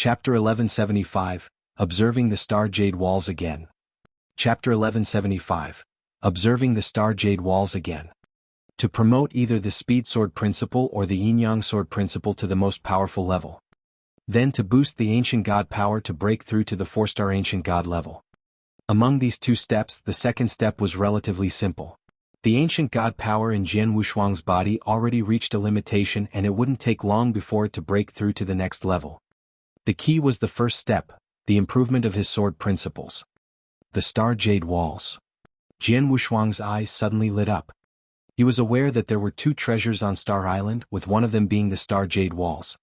Chapter 1175, Observing the Star Jade Walls Again. Chapter 1175, Observing the Star Jade Walls Again. To promote either the Speed Sword Principle or the Yin-Yang Sword Principle to the most powerful level. Then to boost the Ancient God power to break through to the 4-star Ancient God level. Among these two steps, the second step was relatively simple. The Ancient God power in Jian Wushuang's body already reached a limitation and it wouldn't take long before it to break through to the next level. The key was the first step, the improvement of his sword principles. The Star Jade Walls. Jian Wushuang's eyes suddenly lit up. He was aware that there were 2 treasures on Star Island, with one of them being the Star Jade Walls.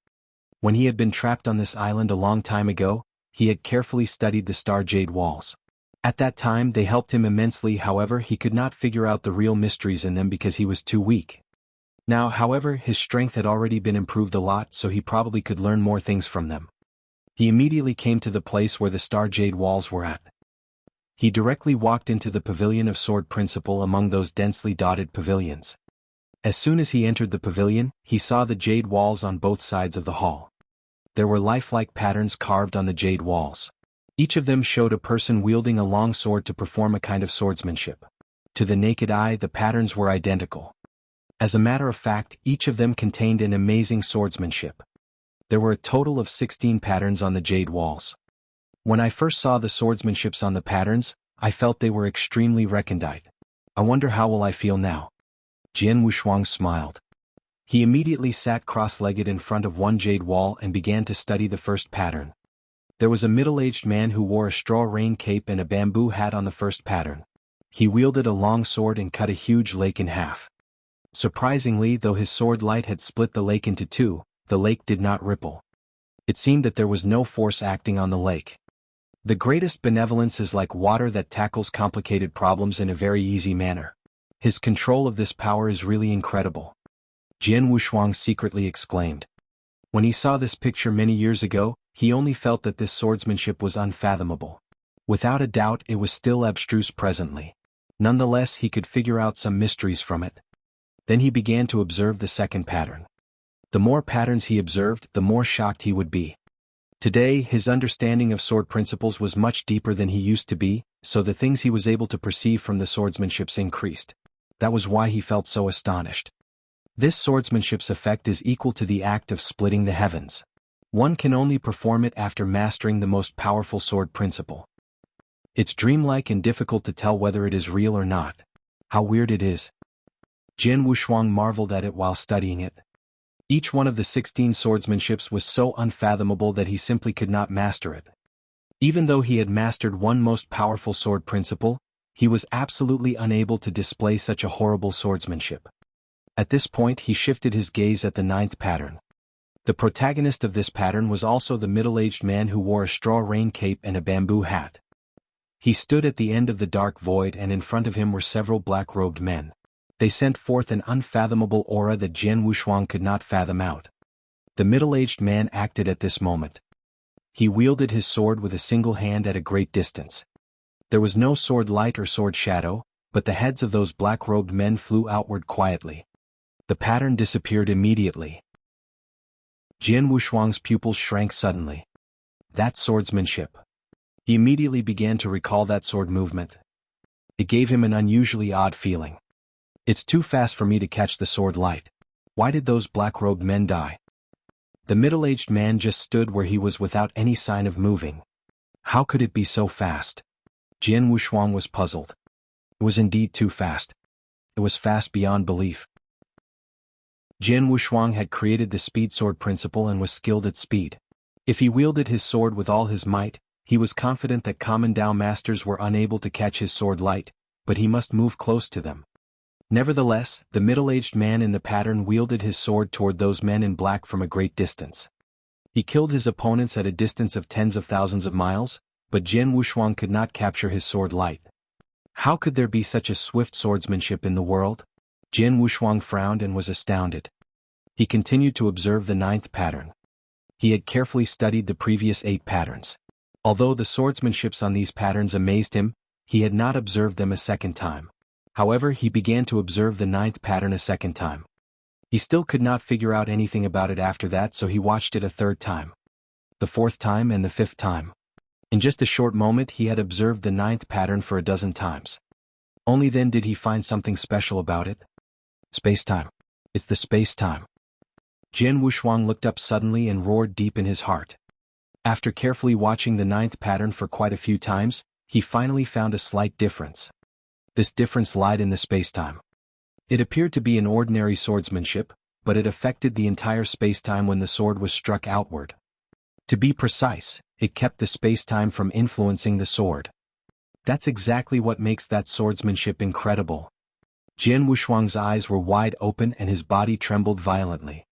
When he had been trapped on this island a long time ago, he had carefully studied the Star Jade Walls. At that time they helped him immensely, however he could not figure out the real mysteries in them because he was too weak. Now, however, his strength had already been improved a lot, so he probably could learn more things from them. He immediately came to the place where the Star Jade Walls were at. He directly walked into the Pavilion of Sword Principle among those densely dotted pavilions. As soon as he entered the pavilion, he saw the jade walls on both sides of the hall. There were lifelike patterns carved on the jade walls. Each of them showed a person wielding a long sword to perform a kind of swordsmanship. To the naked eye, the patterns were identical. As a matter of fact, each of them contained an amazing swordsmanship. There were a total of 16 patterns on the jade walls. When I first saw the swordsmanships on the patterns, I felt they were extremely recondite. I wonder how will I feel now? Jian Wushuang smiled. He immediately sat cross-legged in front of one jade wall and began to study the first pattern. There was a middle-aged man who wore a straw rain cape and a bamboo hat on the first pattern. He wielded a long sword and cut a huge lake in half. Surprisingly, though his sword light had split the lake into 2, the lake did not ripple. It seemed that there was no force acting on the lake. The greatest benevolence is like water that tackles complicated problems in a very easy manner. His control of this power is really incredible. Jian Wushuang secretly exclaimed. When he saw this picture many years ago, he only felt that this swordsmanship was unfathomable. Without a doubt, it was still abstruse presently. Nonetheless, he could figure out some mysteries from it. Then he began to observe the second pattern. The more patterns he observed, the more shocked he would be. Today, his understanding of sword principles was much deeper than he used to be, so the things he was able to perceive from the swordsmanships increased. That was why he felt so astonished. This swordsmanship's effect is equal to the act of splitting the heavens. One can only perform it after mastering the most powerful sword principle. It's dreamlike and difficult to tell whether it is real or not. How weird it is. Jian Wushuang marveled at it while studying it. Each one of the 16 swordsmanships was so unfathomable that he simply could not master it. Even though he had mastered one most powerful sword principle, he was absolutely unable to display such a horrible swordsmanship. At this point he shifted his gaze at the 9th pattern. The protagonist of this pattern was also the middle-aged man who wore a straw rain cape and a bamboo hat. He stood at the end of the dark void and in front of him were several black-robed men. They sent forth an unfathomable aura that Jian Wushuang could not fathom out. The middle-aged man acted at this moment. He wielded his sword with a single hand at a great distance. There was no sword light or sword shadow, but the heads of those black-robed men flew outward quietly. The pattern disappeared immediately. Jian Wushuang's pupils shrank suddenly. That's swordsmanship. He immediately began to recall that sword movement. It gave him an unusually odd feeling. It's too fast for me to catch the sword light. Why did those black-robed men die? The middle-aged man just stood where he was without any sign of moving. How could it be so fast? Jian Wushuang was puzzled. It was indeed too fast. It was fast beyond belief. Jian Wushuang had created the speed sword principle and was skilled at speed. If he wielded his sword with all his might, he was confident that common Dao masters were unable to catch his sword light, but he must move close to them. Nevertheless, the middle-aged man in the pattern wielded his sword toward those men in black from a great distance. He killed his opponents at a distance of tens of thousands of miles, but Jian Wushuang could not capture his sword light. How could there be such a swift swordsmanship in the world? Jian Wushuang frowned and was astounded. He continued to observe the 9th pattern. He had carefully studied the previous 8 patterns. Although the swordsmanships on these patterns amazed him, he had not observed them a second time. However, he began to observe the 9th pattern a second time. He still could not figure out anything about it after that, so he watched it a third time. the fourth time and the fifth time. In just a short moment he had observed the ninth pattern for a dozen times. Only then did he find something special about it. Spacetime. It's the space-time. Jian Wushuang looked up suddenly and roared deep in his heart. After carefully watching the ninth pattern for quite a few times, he finally found a slight difference. This difference lied in the spacetime. It appeared to be an ordinary swordsmanship, but it affected the entire spacetime when the sword was struck outward. To be precise, it kept the spacetime from influencing the sword. That's exactly what makes that swordsmanship incredible. Jian Wushuang's eyes were wide open and his body trembled violently.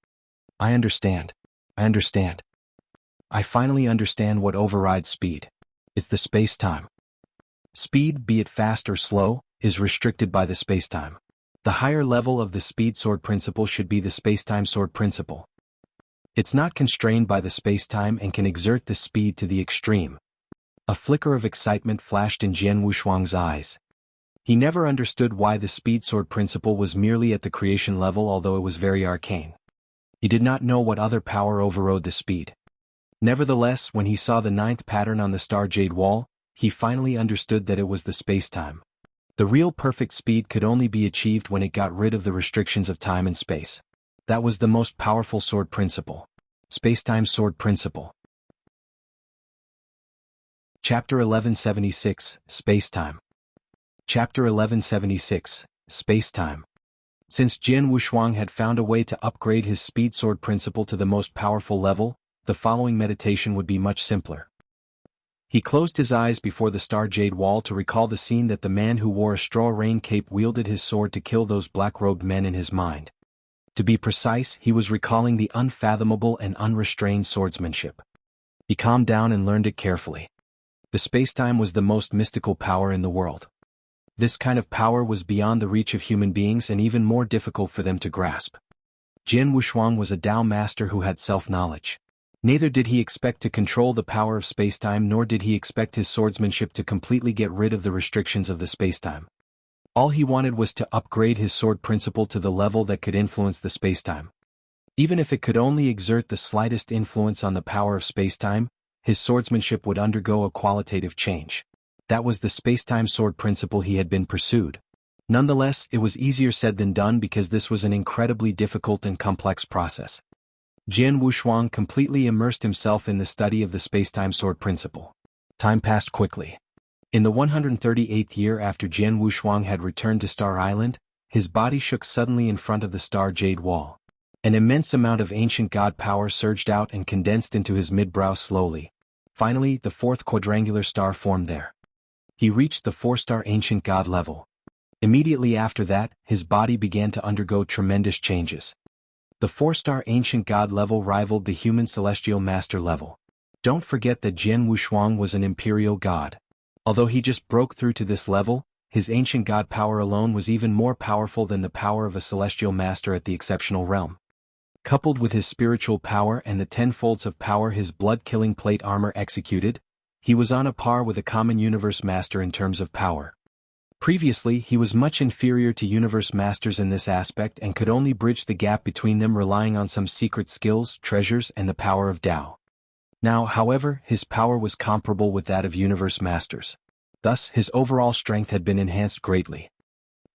I understand. I finally understand what overrides speed. It's the space-time. Speed, be it fast or slow, is restricted by the spacetime. The higher level of the speed sword principle should be the spacetime sword principle. It's not constrained by the spacetime and can exert the speed to the extreme. A flicker of excitement flashed in Jian Wushuang's eyes. He never understood why the speed sword principle was merely at the creation level, although it was very arcane. He did not know what other power overrode the speed. Nevertheless, when he saw the ninth pattern on the star jade wall, he finally understood that it was the spacetime. The real perfect speed could only be achieved when it got rid of the restrictions of time and space. That was the most powerful sword principle. Spacetime sword principle. Chapter 1176, Spacetime. Chapter 1176, Spacetime. Since Jian Wushuang had found a way to upgrade his speed sword principle to the most powerful level, the following meditation would be much simpler. He closed his eyes before the star jade wall to recall the scene that the man who wore a straw rain cape wielded his sword to kill those black-robed men in his mind. To be precise, he was recalling the unfathomable and unrestrained swordsmanship. He calmed down and learned it carefully. The spacetime was the most mystical power in the world. This kind of power was beyond the reach of human beings and even more difficult for them to grasp. Jian Wushuang was a Tao master who had self-knowledge. Neither did he expect to control the power of spacetime, nor did he expect his swordsmanship to completely get rid of the restrictions of the spacetime. All he wanted was to upgrade his sword principle to the level that could influence the spacetime. Even if it could only exert the slightest influence on the power of spacetime, his swordsmanship would undergo a qualitative change. That was the spacetime sword principle he had been pursued. Nonetheless, it was easier said than done because this was an incredibly difficult and complex process. Jian Wushuang completely immersed himself in the study of the spacetime sword principle. Time passed quickly. In the 138th year after Jian Wushuang had returned to Star Island, his body shook suddenly in front of the star jade wall. An immense amount of ancient god power surged out and condensed into his mid-brow slowly. Finally, the fourth quadrangular star formed there. He reached the 4-star ancient god level. Immediately after that, his body began to undergo tremendous changes. The 4-star ancient god level rivaled the human celestial master level. Don't forget that Jian Wushuang was an imperial god. Although he just broke through to this level, his ancient god power alone was even more powerful than the power of a celestial master at the exceptional realm. Coupled with his spiritual power and the 10 folds of power his blood-killing plate armor executed, he was on a par with a common universe master in terms of power. Previously, he was much inferior to universe masters in this aspect and could only bridge the gap between them relying on some secret skills, treasures, and the power of Tao. Now, however, his power was comparable with that of universe masters. Thus, his overall strength had been enhanced greatly.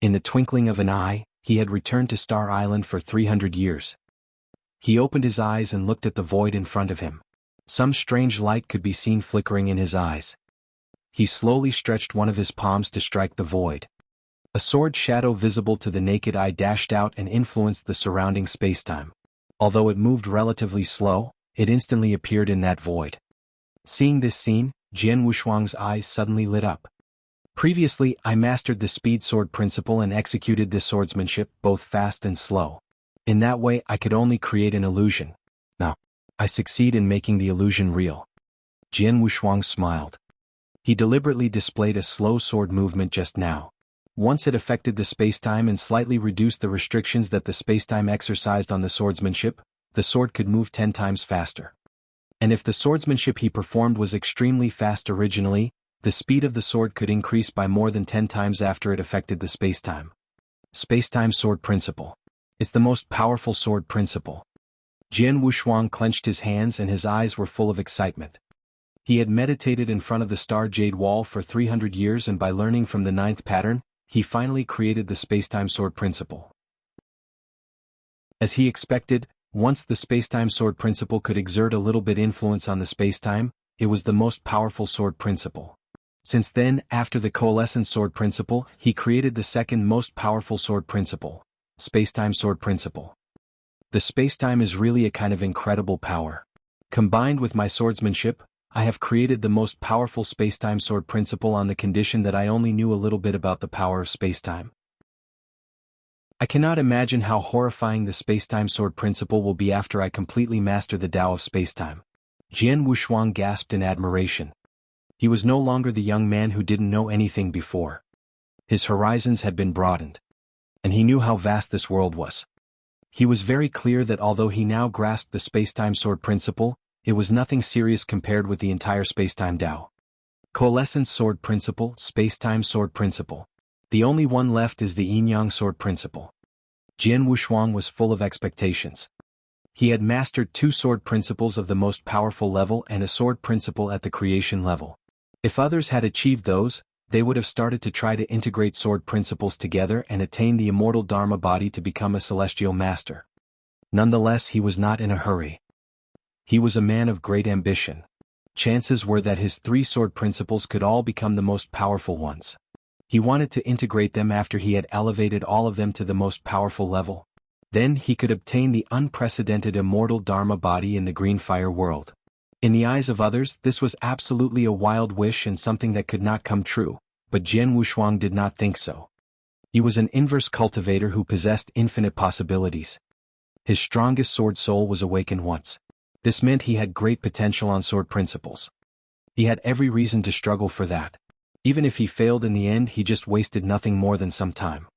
In the twinkling of an eye, he had returned to Star Island for 300 years. He opened his eyes and looked at the void in front of him. Some strange light could be seen flickering in his eyes. He slowly stretched one of his palms to strike the void. A sword shadow visible to the naked eye dashed out and influenced the surrounding spacetime. Although it moved relatively slow, it instantly appeared in that void. Seeing this scene, Jian Wushuang's eyes suddenly lit up. Previously, I mastered the speed sword principle and executed this swordsmanship both fast and slow. In that way, I could only create an illusion. Now, I succeed in making the illusion real. Jian Wushuang smiled. He deliberately displayed a slow sword movement just now. Once it affected the spacetime and slightly reduced the restrictions that the spacetime exercised on the swordsmanship, the sword could move 10 times faster. And if the swordsmanship he performed was extremely fast originally, the speed of the sword could increase by more than 10 times after it affected the spacetime. Spacetime sword principle. It's the most powerful sword principle. Jian Wushuang clenched his hands and his eyes were full of excitement. He had meditated in front of the Star Jade Wall for 300 years, and by learning from the 9th pattern, he finally created the Spacetime Sword Principle. As he expected, once the Spacetime Sword Principle could exert a little bit influence on the spacetime, it was the most powerful sword principle. Since then, after the Coalescence Sword Principle, he created the second most powerful sword principle, Spacetime Sword Principle. The spacetime is really a kind of incredible power. Combined with my swordsmanship, I have created the most powerful spacetime sword principle on the condition that I only knew a little bit about the power of spacetime. I cannot imagine how horrifying the spacetime sword principle will be after I completely master the Tao of spacetime. Jian Wushuang gasped in admiration. He was no longer the young man who didn't know anything before. His horizons had been broadened. And he knew how vast this world was. He was very clear that although he now grasped the spacetime sword principle, it was nothing serious compared with the entire spacetime Tao. Coalescence Sword Principle, Spacetime Sword Principle. The only one left is the Yin-Yang Sword Principle. Jian Wushuang was full of expectations. He had mastered 2 sword principles of the most powerful level and a sword principle at the creation level. If others had achieved those, they would have started to try to integrate sword principles together and attain the immortal Dharma body to become a celestial master. Nonetheless, he was not in a hurry. He was a man of great ambition. Chances were that his 3 sword principles could all become the most powerful ones. He wanted to integrate them after he had elevated all of them to the most powerful level. Then he could obtain the unprecedented immortal Dharma body in the green fire world. In the eyes of others, this was absolutely a wild wish and something that could not come true, but Jian Wushuang did not think so. He was an inverse cultivator who possessed infinite possibilities. His strongest sword soul was awakened once. This meant he had great potential on sword principles. He had every reason to struggle for that. Even if he failed in the end, he just wasted nothing more than some time.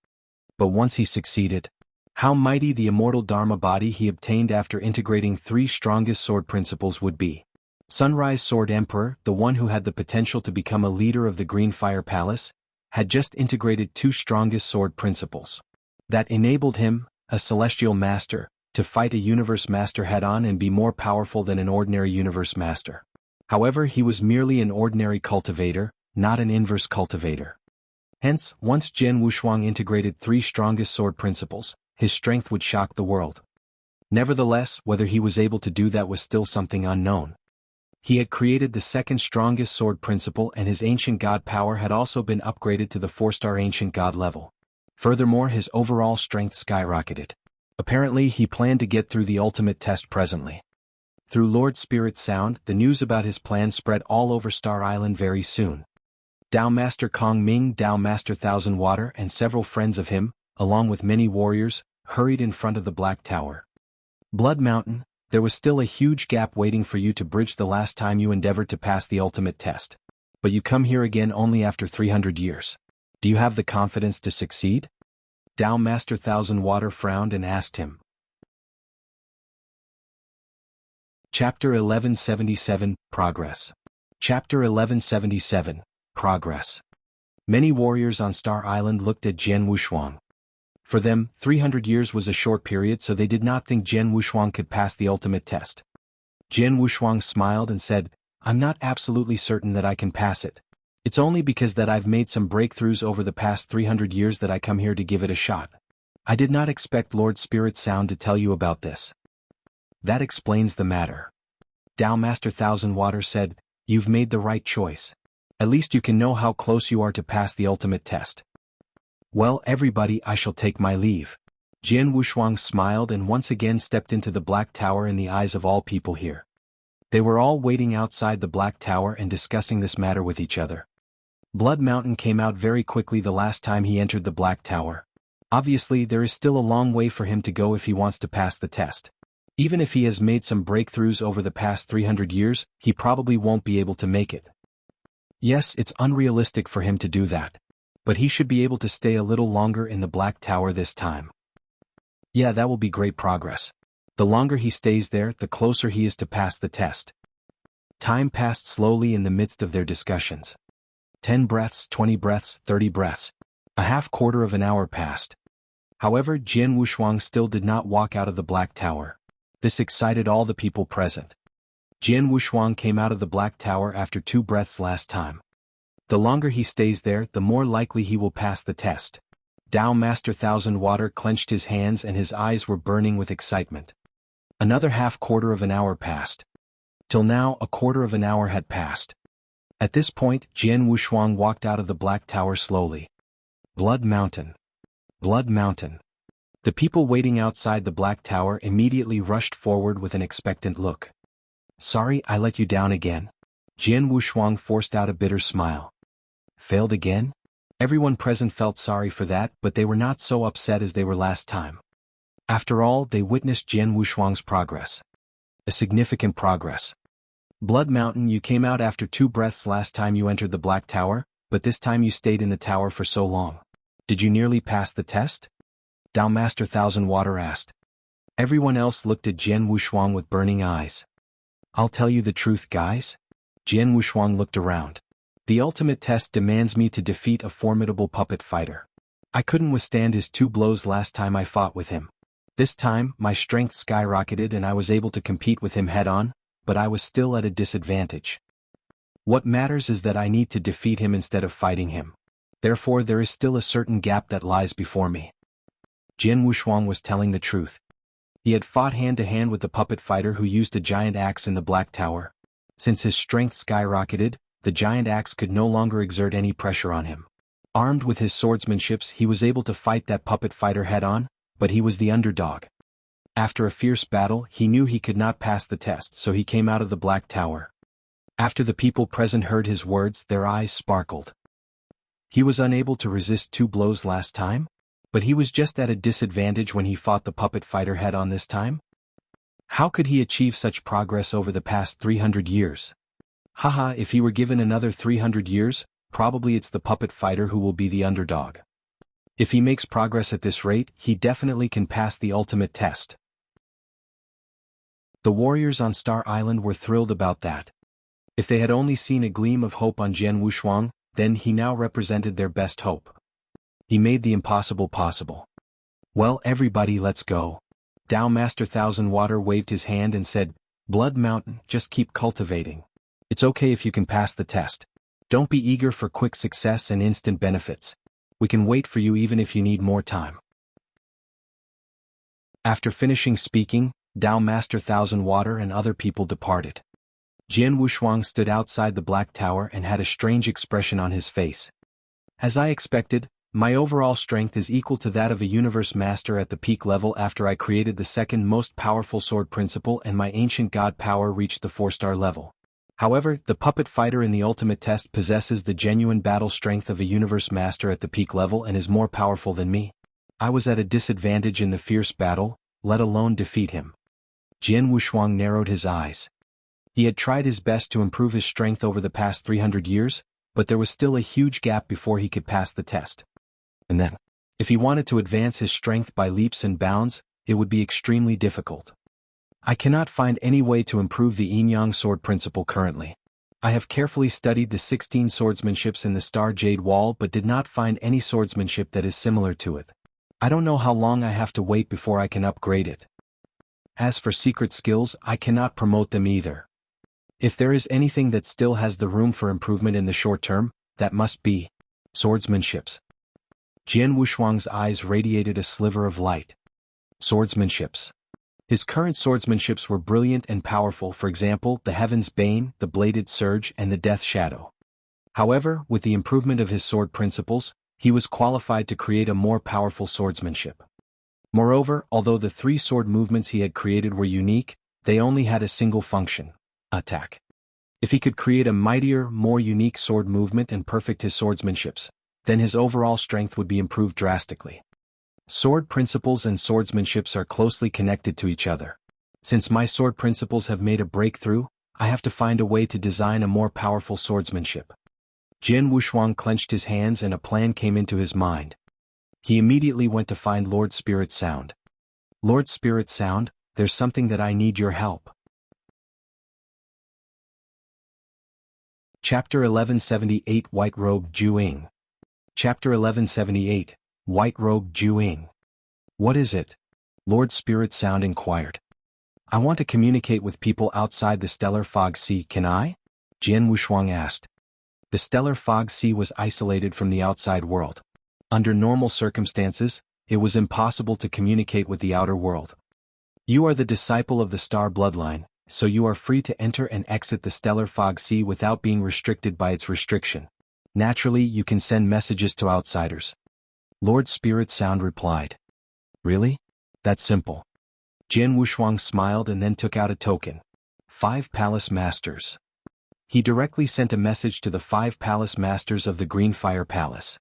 But once he succeeded, how mighty the immortal Dharma body he obtained after integrating 3 strongest sword principles would be. Sunrise Sword Emperor, the one who had the potential to become a leader of the Green Fire Palace, had just integrated 2 strongest sword principles. That enabled him, a celestial master, to fight a universe master head-on and be more powerful than an ordinary universe master. However, he was merely an ordinary cultivator, not an inverse cultivator. Hence, once Jian Wushuang integrated 3 strongest sword principles, his strength would shock the world. Nevertheless, whether he was able to do that was still something unknown. He had created the second strongest sword principle, and his ancient god power had also been upgraded to the 4-star ancient god level. Furthermore, his overall strength skyrocketed. Apparently, he planned to get through the ultimate test presently. Through Lord Spirit's sound, the news about his plan spread all over Star Island very soon. Dao Master Kong Ming, Dao Master Thousand Water, and several friends of him, along with many warriors, hurried in front of the Black Tower. Blood Mountain, there was still a huge gap waiting for you to bridge the last time you endeavored to pass the ultimate test. But you come here again only after 300 years. Do you have the confidence to succeed? Dao Master Thousand Water frowned and asked him. Chapter 1177, Progress. Chapter 1177, Progress. Many warriors on Star Island looked at Jian Wushuang. For them, 300 years was a short period, so they did not think Jian Wushuang could pass the ultimate test. Jian Wushuang smiled and said, "I'm not absolutely certain that I can pass it. It's only because that I've made some breakthroughs over the past 300 years that I come here to give it a shot. I did not expect Lord Spirit Sound to tell you about this." That explains the matter. Dao Master Thousand Water said, "You've made the right choice. At least you can know how close you are to pass the ultimate test." "Well, everybody, I shall take my leave." Jian Wushuang smiled and once again stepped into the Black Tower in the eyes of all people here. They were all waiting outside the Black Tower and discussing this matter with each other. Blood Mountain came out very quickly the last time he entered the Black Tower. Obviously, there is still a long way for him to go if he wants to pass the test. Even if he has made some breakthroughs over the past 300 years, he probably won't be able to make it. Yes, it's unrealistic for him to do that. But he should be able to stay a little longer in the Black Tower this time. Yeah, that will be great progress. The longer he stays there, the closer he is to pass the test. Time passed slowly in the midst of their discussions. 10 breaths, 20 breaths, 30 breaths. A half-quarter of an hour passed. However, Jian Wushuang still did not walk out of the Black Tower. This excited all the people present. Jian Wushuang came out of the Black Tower after 2 breaths last time. The longer he stays there, the more likely he will pass the test. Dao Master Thousand Water clenched his hands and his eyes were burning with excitement. Another half-quarter of an hour passed. Till now, a quarter of an hour had passed. At this point, Jian Wushuang walked out of the Black Tower slowly. Blood Mountain. Blood Mountain. The people waiting outside the Black Tower immediately rushed forward with an expectant look. Sorry I let you down again. Jian Wushuang forced out a bitter smile. Failed again? Everyone present felt sorry for that, but they were not so upset as they were last time. After all, they witnessed Jian Wushuang's progress. A significant progress. Blood Mountain, you came out after 2 breaths last time you entered the Black Tower, but this time you stayed in the tower for so long. Did you nearly pass the test? Dao Master Thousand Water asked. Everyone else looked at Jian Wushuang with burning eyes. I'll tell you the truth, guys. Jian Wushuang looked around. The ultimate test demands me to defeat a formidable puppet fighter. I couldn't withstand his 2 blows last time I fought with him. This time, my strength skyrocketed and I was able to compete with him head-on, but I was still at a disadvantage. What matters is that I need to defeat him instead of fighting him. Therefore there is still a certain gap that lies before me. Jian Wushuang was telling the truth. He had fought hand-to-hand with the puppet fighter who used a giant axe in the Black Tower. Since his strength skyrocketed, the giant axe could no longer exert any pressure on him. Armed with his swordsmanships, he was able to fight that puppet fighter head-on, but he was the underdog. After a fierce battle, he knew he could not pass the test, so he came out of the Black Tower. After the people present heard his words, their eyes sparkled. He was unable to resist 2 blows last time? But he was just at a disadvantage when he fought the puppet fighter head-on this time? How could he achieve such progress over the past 300 years? Haha, if he were given another 300 years, probably it's the puppet fighter who will be the underdog. If he makes progress at this rate, he definitely can pass the ultimate test. The warriors on Star Island were thrilled about that. If they had only seen a gleam of hope on Jian Wushuang, then he now represented their best hope. He made the impossible possible. Well, everybody, let's go. Dao Master Thousand Water waved his hand and said, Blood Mountain, just keep cultivating. It's okay if you can pass the test. Don't be eager for quick success and instant benefits. We can wait for you even if you need more time. After finishing speaking, Dao Master Thousand Water and other people departed. Jian Wushuang stood outside the Black Tower and had a strange expression on his face. As I expected, my overall strength is equal to that of a universe master at the peak level after I created the second most powerful sword principle and my ancient god power reached the 4-star level. However, the puppet fighter in the ultimate test possesses the genuine battle strength of a universe master at the peak level and is more powerful than me. I was at a disadvantage in the fierce battle, let alone defeat him. Jian Wushuang narrowed his eyes. He had tried his best to improve his strength over the past 300 years, but there was still a huge gap before he could pass the test. And then, if he wanted to advance his strength by leaps and bounds, it would be extremely difficult. I cannot find any way to improve the yin-yang sword principle currently. I have carefully studied the 16 swordsmanships in the Star Jade Wall but did not find any swordsmanship that is similar to it. I don't know how long I have to wait before I can upgrade it. As for secret skills, I cannot promote them either. If there is anything that still has the room for improvement in the short term, that must be swordsmanships. Jian Wushuang's eyes radiated a sliver of light. Swordsmanships. His current swordsmanships were brilliant and powerful, for example, the Heaven's Bane, the Bladed Surge, and the Death Shadow. However, with the improvement of his sword principles, he was qualified to create a more powerful swordsmanship. Moreover, although the 3 sword movements he had created were unique, they only had a single function: attack. If he could create a mightier, more unique sword movement and perfect his swordsmanships, then his overall strength would be improved drastically. Sword principles and swordsmanships are closely connected to each other. Since my sword principles have made a breakthrough, I have to find a way to design a more powerful swordsmanship. Jian Wushuang clenched his hands and a plan came into his mind. He immediately went to find Lord Spirit Sound. Lord Spirit Sound, there's something that I need your help. Chapter 1178 White-Robed Ying. Chapter 1178 White-Robed Ying. What is it? Lord Spirit Sound inquired. I want to communicate with people outside the stellar fog sea, can I? Jian Wushuang asked. The stellar fog sea was isolated from the outside world. Under normal circumstances, it was impossible to communicate with the outer world. You are the disciple of the star bloodline, so you are free to enter and exit the stellar fog sea without being restricted by its restriction. Naturally, you can send messages to outsiders. Lord Spirit Sound replied. Really? That's simple. Jian Wushuang smiled and then took out a token. 5 Palace Masters. He directly sent a message to the 5 Palace Masters of the Green Fire Palace.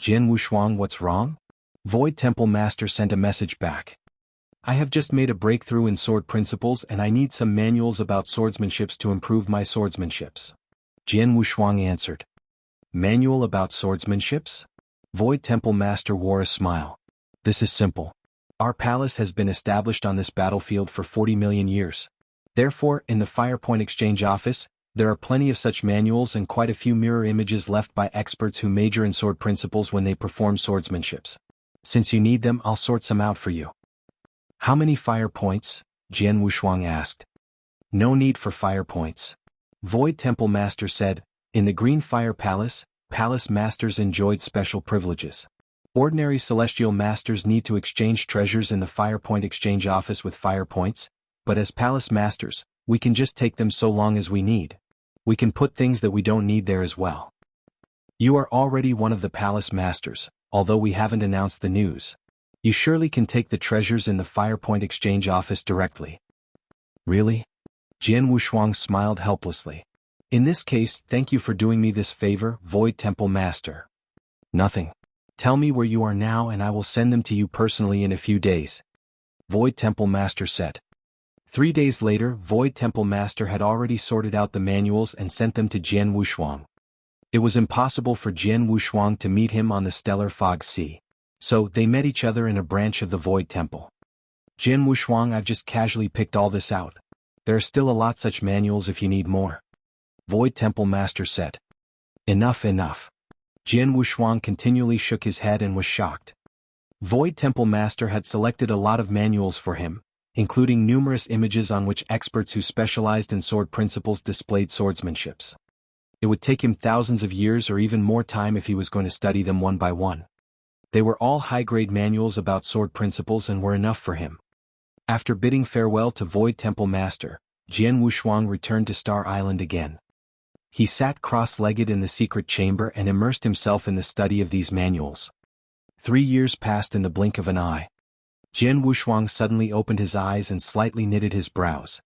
Jian Wushuang, what's wrong? Void Temple Master sent a message back. I have just made a breakthrough in sword principles and I need some manuals about swordsmanships to improve my swordsmanships. Jian Wushuang answered. Manual about swordsmanships? Void Temple Master wore a smile. This is simple. Our palace has been established on this battlefield for 40 million years. Therefore, in the Firepoint Exchange Office, there are plenty of such manuals and quite a few mirror images left by experts who major in sword principles when they perform swordsmanships. Since you need them, I'll sort some out for you. How many fire points? Jian Wushuang asked. No need for fire points. Void Temple Master said, in the Green Fire Palace, Palace Masters enjoyed special privileges. Ordinary Celestial Masters need to exchange treasures in the Firepoint Exchange Office with fire points, but as Palace Masters, we can just take them so long as we need. We can put things that we don't need there as well. You are already one of the Palace Masters, although we haven't announced the news. You surely can take the treasures in the Firepoint Exchange Office directly. Really? Jian Wushuang smiled helplessly. In this case, thank you for doing me this favor, Void Temple Master. Nothing. Tell me where you are now and I will send them to you personally in a few days. Void Temple Master said. 3 days later, Void Temple Master had already sorted out the manuals and sent them to Jian Wushuang. It was impossible for Jian Wushuang to meet him on the Stellar Fog Sea. So, they met each other in a branch of the Void Temple. Jian Wushuang, I've just casually picked all this out. There are still a lot such manuals if you need more. Void Temple Master said. Enough. Jian Wushuang continually shook his head and was shocked. Void Temple Master had selected a lot of manuals for him, including numerous images on which experts who specialized in sword principles displayed swordsmanships. It would take him thousands of years or even more time if he was going to study them one by one. They were all high-grade manuals about sword principles and were enough for him. After bidding farewell to Void Temple Master, Jian Wushuang returned to Star Island again. He sat cross-legged in the secret chamber and immersed himself in the study of these manuals. 3 years passed in the blink of an eye. Jian Wushuang suddenly opened his eyes and slightly knitted his brows.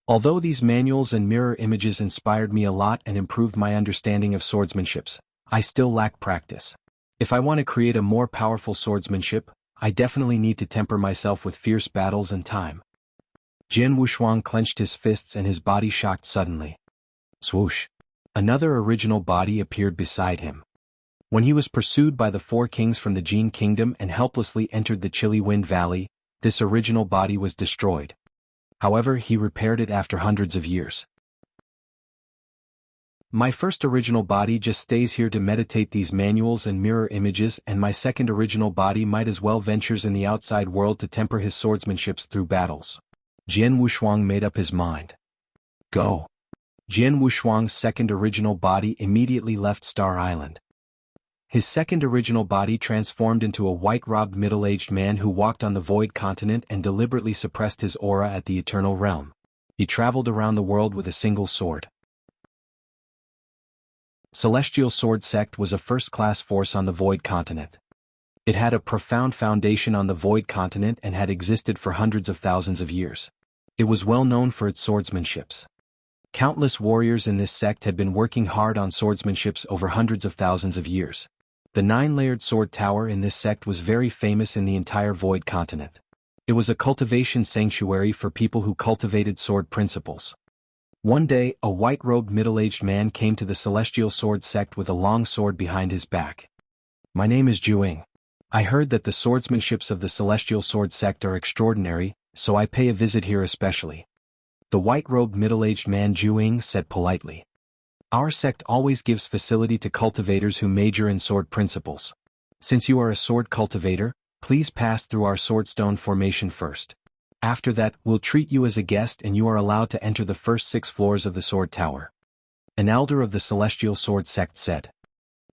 Although these manuals and mirror images inspired me a lot and improved my understanding of swordsmanships, I still lack practice. If I want to create a more powerful swordsmanship, I definitely need to temper myself with fierce battles and time. Jian Wushuang clenched his fists and his body shocked suddenly. Swoosh! Another original body appeared beside him. When he was pursued by the 4 kings from the Jian kingdom and helplessly entered the chilly Wind Valley, this original body was destroyed. However, he repaired it after hundreds of years. My first original body just stays here to meditate these manuals and mirror images, and my second original body might as well ventures in the outside world to temper his swordsmanships through battles. Jian Wushuang made up his mind. Go. Jian Wushuang's second original body immediately left Star Island. His second original body transformed into a white-robed middle-aged man who walked on the Void Continent and deliberately suppressed his aura at the Eternal Realm. He traveled around the world with a single sword. Celestial Sword Sect was a first-class force on the Void Continent. It had a profound foundation on the Void Continent and had existed for hundreds of thousands of years. It was well known for its swordsmanships. Countless warriors in this sect had been working hard on swordsmanships over hundreds of thousands of years. The 9-layered sword tower in this sect was very famous in the entire Void Continent. It was a cultivation sanctuary for people who cultivated sword principles. One day, a white-robed middle-aged man came to the Celestial Sword Sect with a long sword behind his back. My name is Ying. I heard that the swordsmanships of the Celestial Sword Sect are extraordinary, so I pay a visit here especially. The white-robed middle-aged man Ying said politely. Our sect always gives facility to cultivators who major in sword principles. Since you are a sword cultivator, please pass through our swordstone formation first. After that, we'll treat you as a guest and you are allowed to enter the first 6 floors of the sword tower. An elder of the celestial sword sect said.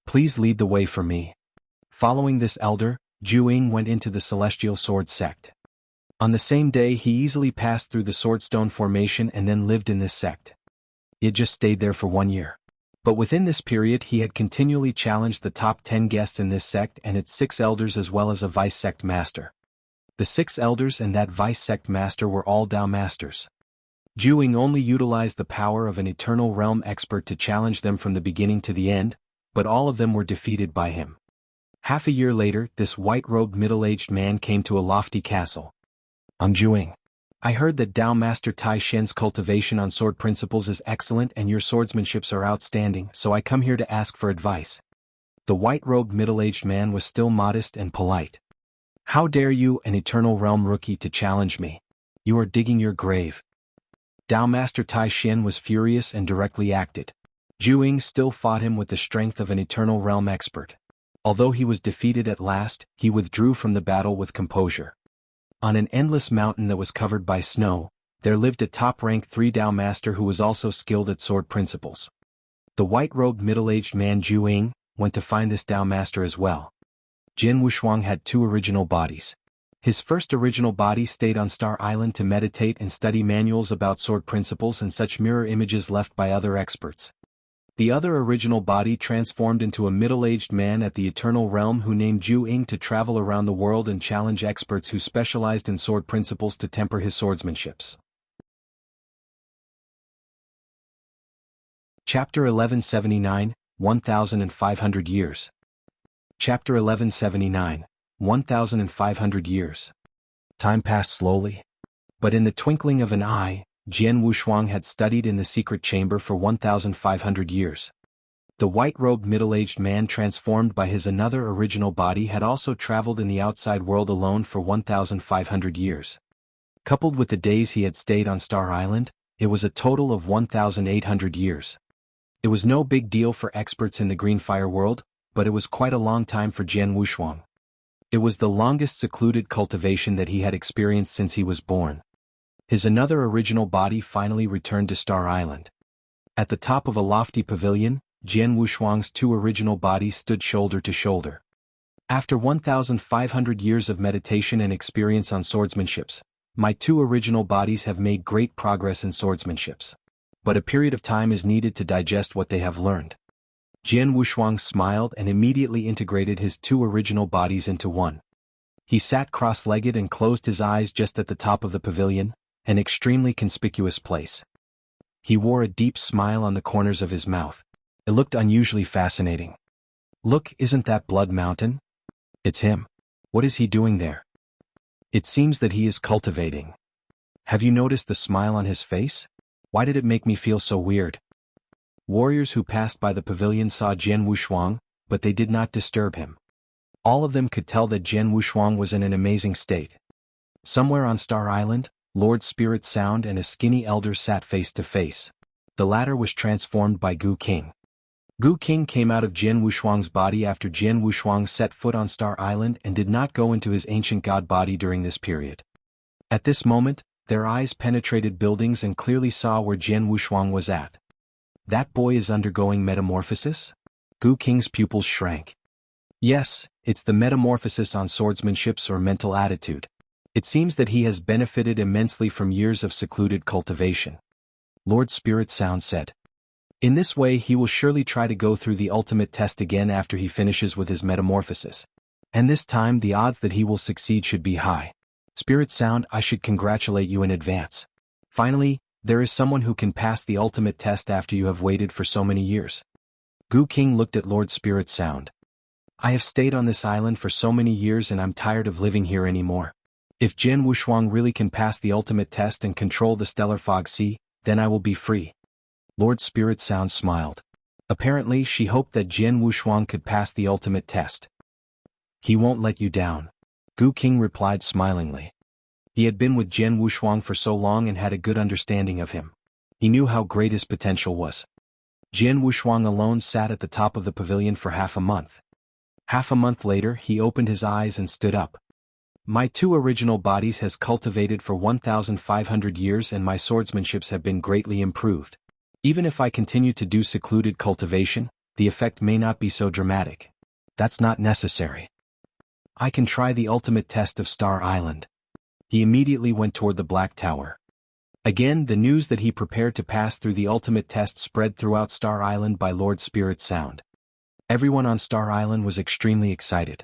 Please lead the way for me. Following this elder, Ying went into the celestial sword sect. On the same day he easily passed through the swordstone formation and then lived in this sect. He had just stayed there for 1 year. But within this period he had continually challenged the top 10 guests in this sect and its 6 elders as well as a vice sect master. The 6 elders and that vice sect master were all Dao masters. Ying only utilized the power of an eternal realm expert to challenge them from the beginning to the end, but all of them were defeated by him. Half a year later, this white-robed middle-aged man came to a lofty castle. I'm Ying. I heard that Dao Master Tai Shen's cultivation on sword principles is excellent and your swordsmanships are outstanding, so I come here to ask for advice. The white-robed middle-aged man was still modest and polite. How dare you, an eternal realm rookie, to challenge me? You are digging your grave. Dao Master Tai Shen was furious and directly acted. Ying still fought him with the strength of an eternal realm expert. Although he was defeated at last, he withdrew from the battle with composure. On an endless mountain that was covered by snow, there lived a top-rank 3 Dao Master who was also skilled at sword principles. The white-robed middle-aged man Ying went to find this Dao Master as well. Wushuang had 2 original bodies. His first original body stayed on Star Island to meditate and study manuals about sword principles and such mirror images left by other experts. The other original body transformed into a middle-aged man at the Eternal Realm who named Ying to travel around the world and challenge experts who specialized in sword principles to temper his swordsmanships. Chapter 1179, 1500 Years. Chapter 1179, 1500 Years. Time passed slowly. But in the twinkling of an eye, Wushuang had studied in the secret chamber for 1500 years. The white-robed middle-aged man transformed by his another original body had also traveled in the outside world alone for 1500 years. Coupled with the days he had stayed on Star Island, it was a total of 1800 years. It was no big deal for experts in the Green Fire world, but it was quite a long time for Wushuang. It was the longest secluded cultivation that he had experienced since he was born. His another original body finally returned to Star Island. At the top of a lofty pavilion, Wushuang's 2 original bodies stood shoulder to shoulder. After 1500 years of meditation and experience on swordsmanships, my 2 original bodies have made great progress in swordsmanships. But a period of time is needed to digest what they have learned. Wushuang smiled and immediately integrated his 2 original bodies into one. He sat cross-legged and closed his eyes just at the top of the pavilion, an extremely conspicuous place. He wore a deep smile on the corners of his mouth. It looked unusually fascinating. Look, isn't that Blood Mountain? It's him. What is he doing there? It seems that he is cultivating. Have you noticed the smile on his face? Why did it make me feel so weird? Warriors who passed by the pavilion saw Wushuang, but they did not disturb him. All of them could tell that Wushuang was in an amazing state. Somewhere on Star Island, Lord Spirit Sound and a skinny elder sat face to face. The latter was transformed by Gu King. Gu King came out of Wushuang's body after Wushuang set foot on Star Island and did not go into his ancient god body during this period. At this moment, their eyes penetrated buildings and clearly saw where Wushuang was at. That boy is undergoing metamorphosis? Gu King's pupils shrank. Yes, it's the metamorphosis on swordsmanships or mental attitude. It seems that he has benefited immensely from years of secluded cultivation. Lord Spirit Sound said. In this way he will surely try to go through the ultimate test again after he finishes with his metamorphosis. And this time the odds that he will succeed should be high. Spirit Sound, I should congratulate you in advance. Finally, there is someone who can pass the ultimate test after you have waited for so many years. Gu King looked at Lord Spirit Sound. I have stayed on this island for so many years and I'm tired of living here anymore. If Wushuang really can pass the ultimate test and control the stellar fog sea, then I will be free. Lord Spirit Sound smiled. Apparently she hoped that Wushuang could pass the ultimate test. He won't let you down. Gu King replied smilingly. He had been with Wushuang for so long and had a good understanding of him. He knew how great his potential was. Wushuang alone sat at the top of the pavilion for half a month. Half a month later he opened his eyes and stood up. My two original bodies has cultivated for 1,500 years and my swordsmanships have been greatly improved. Even if I continue to do secluded cultivation, the effect may not be so dramatic. That's not necessary. I can try the ultimate test of Star Island. He immediately went toward the Black Tower. Again, the news that he prepared to pass through the ultimate test spread throughout Star Island by Lord Spirit sound. Everyone on Star Island was extremely excited.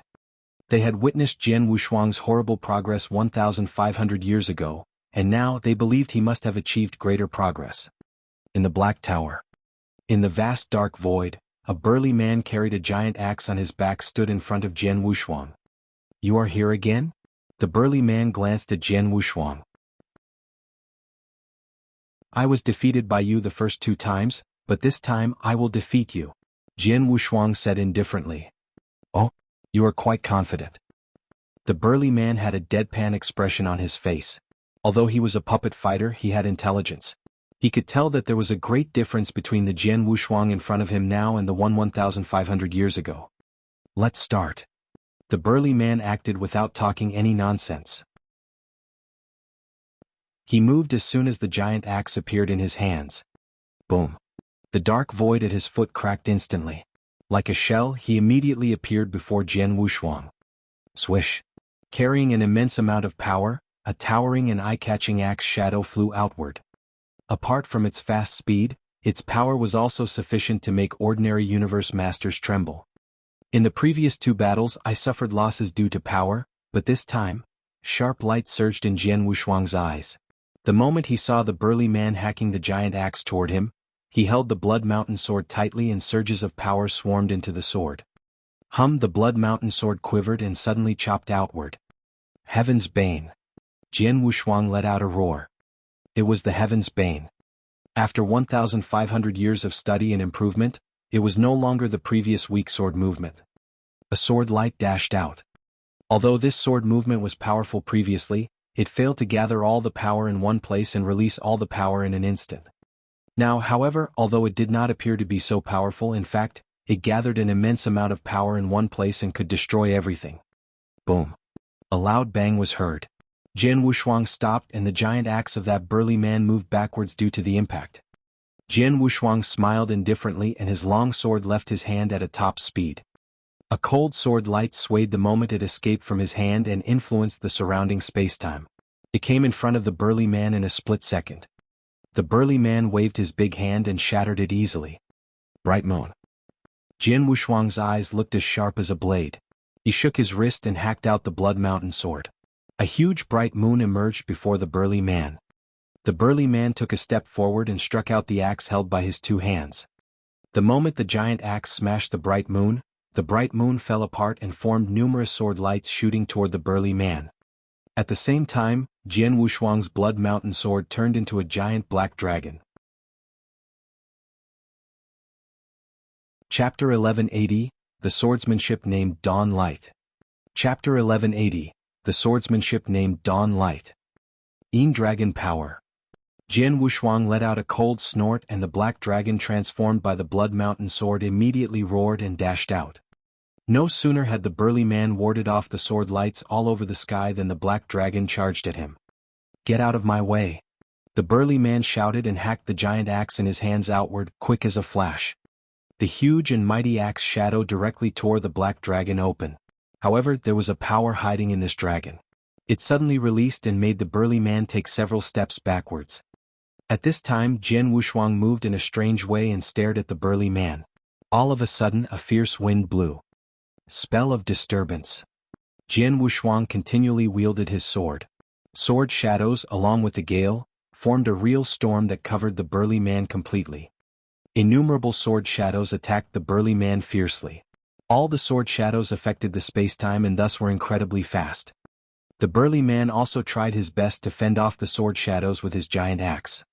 They had witnessed Jian Wushuang's horrible progress 1,500 years ago, and now they believed he must have achieved greater progress. In the Black Tower. In the vast dark void, a burly man carried a giant axe on his back stood in front of Jian Wushuang. You are here again? The burly man glanced at Jian Wushuang. I was defeated by you the first 2 times, but this time I will defeat you, Jian Wushuang said indifferently. Oh, you are quite confident. The burly man had a deadpan expression on his face. Although he was a puppet fighter, he had intelligence. He could tell that there was a great difference between the Jian Wushuang in front of him now and the one 1,500 years ago. Let's start. The burly man acted without talking any nonsense. He moved as soon as the giant axe appeared in his hands. Boom. The dark void at his foot cracked instantly. Like a shell, he immediately appeared before Jian Wushuang. Swish. Carrying an immense amount of power, a towering and eye-catching axe shadow flew outward. Apart from its fast speed, its power was also sufficient to make ordinary universe masters tremble. In the previous 2 battles I suffered losses due to power, but this time, sharp light surged in Jian Wushuang's eyes. The moment he saw the burly man hacking the giant axe toward him, he held the Blood Mountain sword tightly and surges of power swarmed into the sword. The Blood Mountain sword quivered and suddenly chopped outward. Heaven's Bane. Jian Wushuang let out a roar. It was the Heaven's Bane. After 1,500 years of study and improvement, it was no longer the previous weak sword movement. A sword light dashed out. Although this sword movement was powerful previously, it failed to gather all the power in one place and release all the power in an instant. Now, however, although it did not appear to be so powerful, in fact, it gathered an immense amount of power in one place and could destroy everything. Boom. A loud bang was heard. Jian Wushuang stopped and the giant axe of that burly man moved backwards due to the impact. Jian Wushuang smiled indifferently and his long sword left his hand at a top speed. A cold sword light swayed the moment it escaped from his hand and influenced the surrounding spacetime. It came in front of the burly man in a split second. The burly man waved his big hand and shattered it easily. Bright moon. Jian Wushuang's eyes looked as sharp as a blade. He shook his wrist and hacked out the Blood Mountain sword. A huge bright moon emerged before the burly man. The burly man took a step forward and struck out the axe held by his 2 hands. The moment the giant axe smashed the bright moon fell apart and formed numerous sword lights shooting toward the burly man. At the same time, Jian Wushuang's Blood Mountain sword turned into a giant black dragon. Chapter 1180, The Swordsmanship Named Dawn Light. Chapter 1180, The Swordsmanship Named Dawn Light. Ying Dragon Power. Jian Wushuang let out a cold snort and the black dragon transformed by the Blood Mountain sword immediately roared and dashed out. No sooner had the burly man warded off the sword lights all over the sky than the black dragon charged at him. Get out of my way. The burly man shouted and hacked the giant axe in his hands outward, quick as a flash. The huge and mighty axe shadow directly tore the black dragon open. However, there was a power hiding in this dragon. It suddenly released and made the burly man take several steps backwards. At this time Jian Wushuang moved in a strange way and stared at the burly man. All of a sudden a fierce wind blew. Spell of disturbance. Jian Wushuang continually wielded his sword. Sword shadows, along with the gale, formed a real storm that covered the burly man completely. Innumerable sword shadows attacked the burly man fiercely. All the sword shadows affected the spacetime and thus were incredibly fast. The burly man also tried his best to fend off the sword shadows with his giant axe.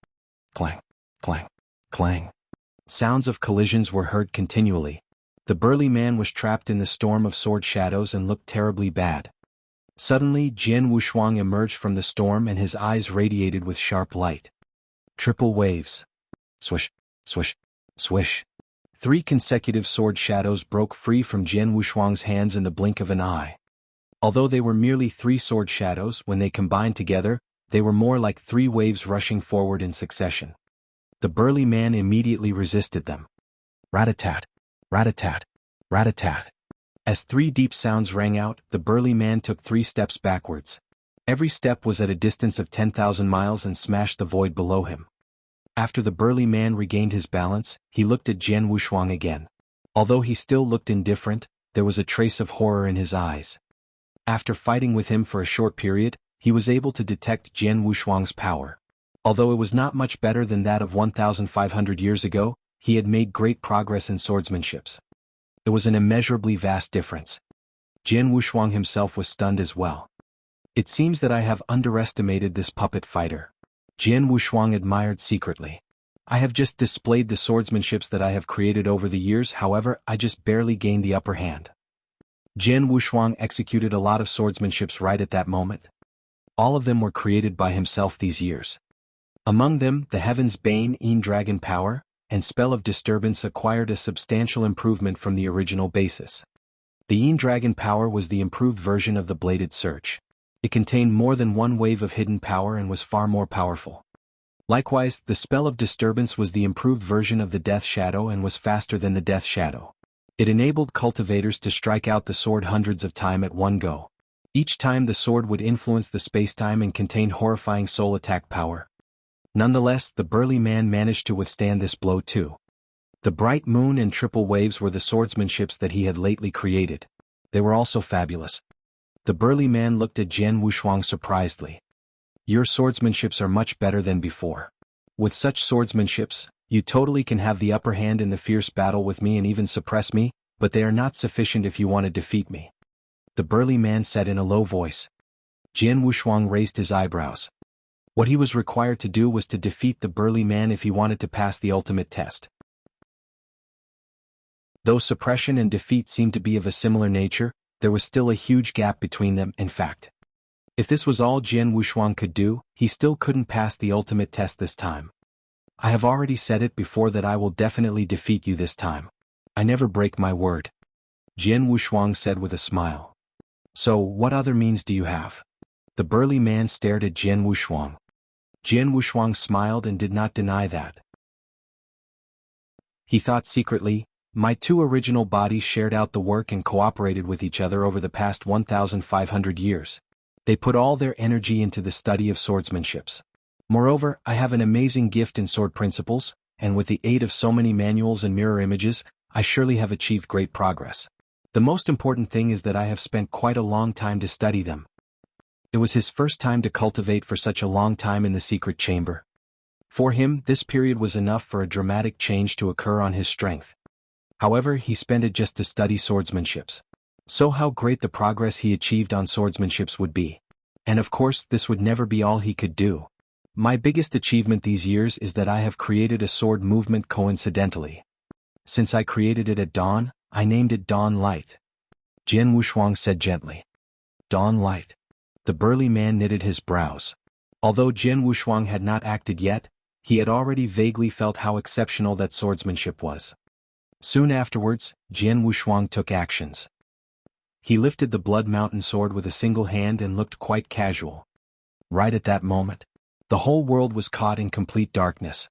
Clang, clang, clang. Sounds of collisions were heard continually. The burly man was trapped in the storm of sword shadows and looked terribly bad. Suddenly Jian Wushuang emerged from the storm and his eyes radiated with sharp light. Triple waves. Swish, swish, swish. 3 consecutive sword shadows broke free from Jian Wushuang's hands in the blink of an eye. Although they were merely three sword shadows, when they combined together, they were more like three waves rushing forward in succession. The burly man immediately resisted them. Rat-a-tat, rat-a-tat, rat-a-tat. As three deep sounds rang out, the burly man took 3 steps backwards. Every step was at a distance of 10,000 miles and smashed the void below him. After the burly man regained his balance, he looked at Jian Wushuang again. Although he still looked indifferent, there was a trace of horror in his eyes. After fighting with him for a short period, he was able to detect Jian Wushuang's power. Although it was not much better than that of 1,500 years ago, he had made great progress in swordsmanship. It was an immeasurably vast difference. Jian Wushuang himself was stunned as well. It seems that I have underestimated this puppet fighter. Jian Wushuang admired secretly. I have just displayed the swordsmanships that I have created over the years, however, I just barely gained the upper hand. Jian Wushuang executed a lot of swordsmanships right at that moment. All of them were created by himself these years. Among them, the Heaven's Bane Ying Dragon Power and Spell of Disturbance acquired a substantial improvement from the original basis. The Ying Dragon Power was the improved version of the Bladed Search. It contained more than one wave of hidden power and was far more powerful. Likewise, the Spell of Disturbance was the improved version of the Death Shadow and was faster than the Death Shadow. It enabled cultivators to strike out the sword hundreds of times at one go. Each time the sword would influence the spacetime and contain horrifying soul attack power. Nonetheless, the burly man managed to withstand this blow too. The bright moon and triple waves were the swordsmanships that he had lately created. They were also fabulous. The burly man looked at Jian Wushuang surprisedly. Your swordsmanships are much better than before. With such swordsmanships, you totally can have the upper hand in the fierce battle with me and even suppress me, but they are not sufficient if you want to defeat me. The burly man said in a low voice. Jian Wushuang raised his eyebrows. What he was required to do was to defeat the burly man if he wanted to pass the ultimate test. Though suppression and defeat seemed to be of a similar nature, there was still a huge gap between them. In fact, if this was all Jian Wushuang could do, he still couldn't pass the ultimate test this time. I have already said it before that I will definitely defeat you this time. I never break my word. Jian Wushuang said with a smile. So, what other means do you have? The burly man stared at Jian Wushuang. Jian Wushuang smiled and did not deny that. He thought secretly, my two original bodies shared out the work and cooperated with each other over the past 1,500 years. They put all their energy into the study of swordsmanships. Moreover, I have an amazing gift in sword principles, and with the aid of so many manuals and mirror images, I surely have achieved great progress. The most important thing is that I have spent quite a long time to study them. It was his first time to cultivate for such a long time in the secret chamber. For him, this period was enough for a dramatic change to occur on his strength. However, he spent it just to study swordsmanships. So how great the progress he achieved on swordsmanships would be. And of course, this would never be all he could do. My biggest achievement these years is that I have created a sword movement coincidentally. Since I created it at dawn, I named it Dawn Light. Jian Wushuang said gently. Dawn Light. The burly man knitted his brows. Although Jian Wushuang had not acted yet, he had already vaguely felt how exceptional that swordsmanship was. Soon afterwards, Jian Wushuang took actions. He lifted the Blood Mountain sword with a single hand and looked quite casual. Right at that moment, the whole world was caught in complete darkness.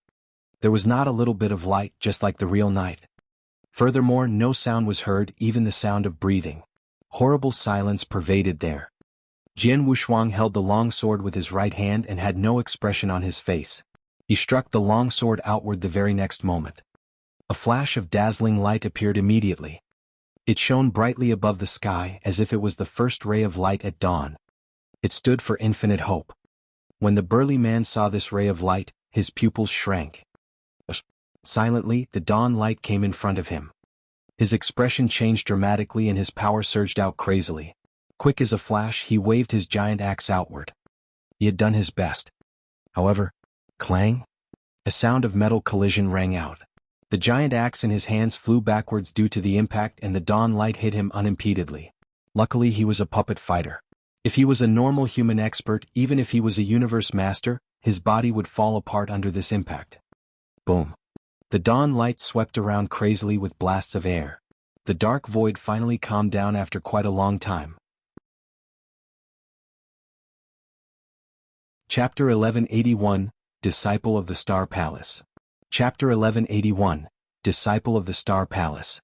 There was not a little bit of light, just like the real night. Furthermore, no sound was heard, even the sound of breathing. Horrible silence pervaded there. Jian Wushuang held the long sword with his right hand and had no expression on his face. He struck the long sword outward the very next moment. A flash of dazzling light appeared immediately. It shone brightly above the sky as if it was the first ray of light at dawn. It stood for infinite hope. When the burly man saw this ray of light, his pupils shrank. Silently, the dawn light came in front of him. His expression changed dramatically and his power surged out crazily. Quick as a flash, he waved his giant axe outward. He had done his best. However, clang! A sound of metal collision rang out. The giant axe in his hands flew backwards due to the impact and the dawn light hit him unimpededly. Luckily he was a puppet fighter. If he was a normal human expert, even if he was a universe master, his body would fall apart under this impact. Boom. The dawn light swept around crazily with blasts of air. The dark void finally calmed down after quite a long time. Chapter 1181, Disciple of the Star Palace. Chapter 1181, Disciple of the Star Palace.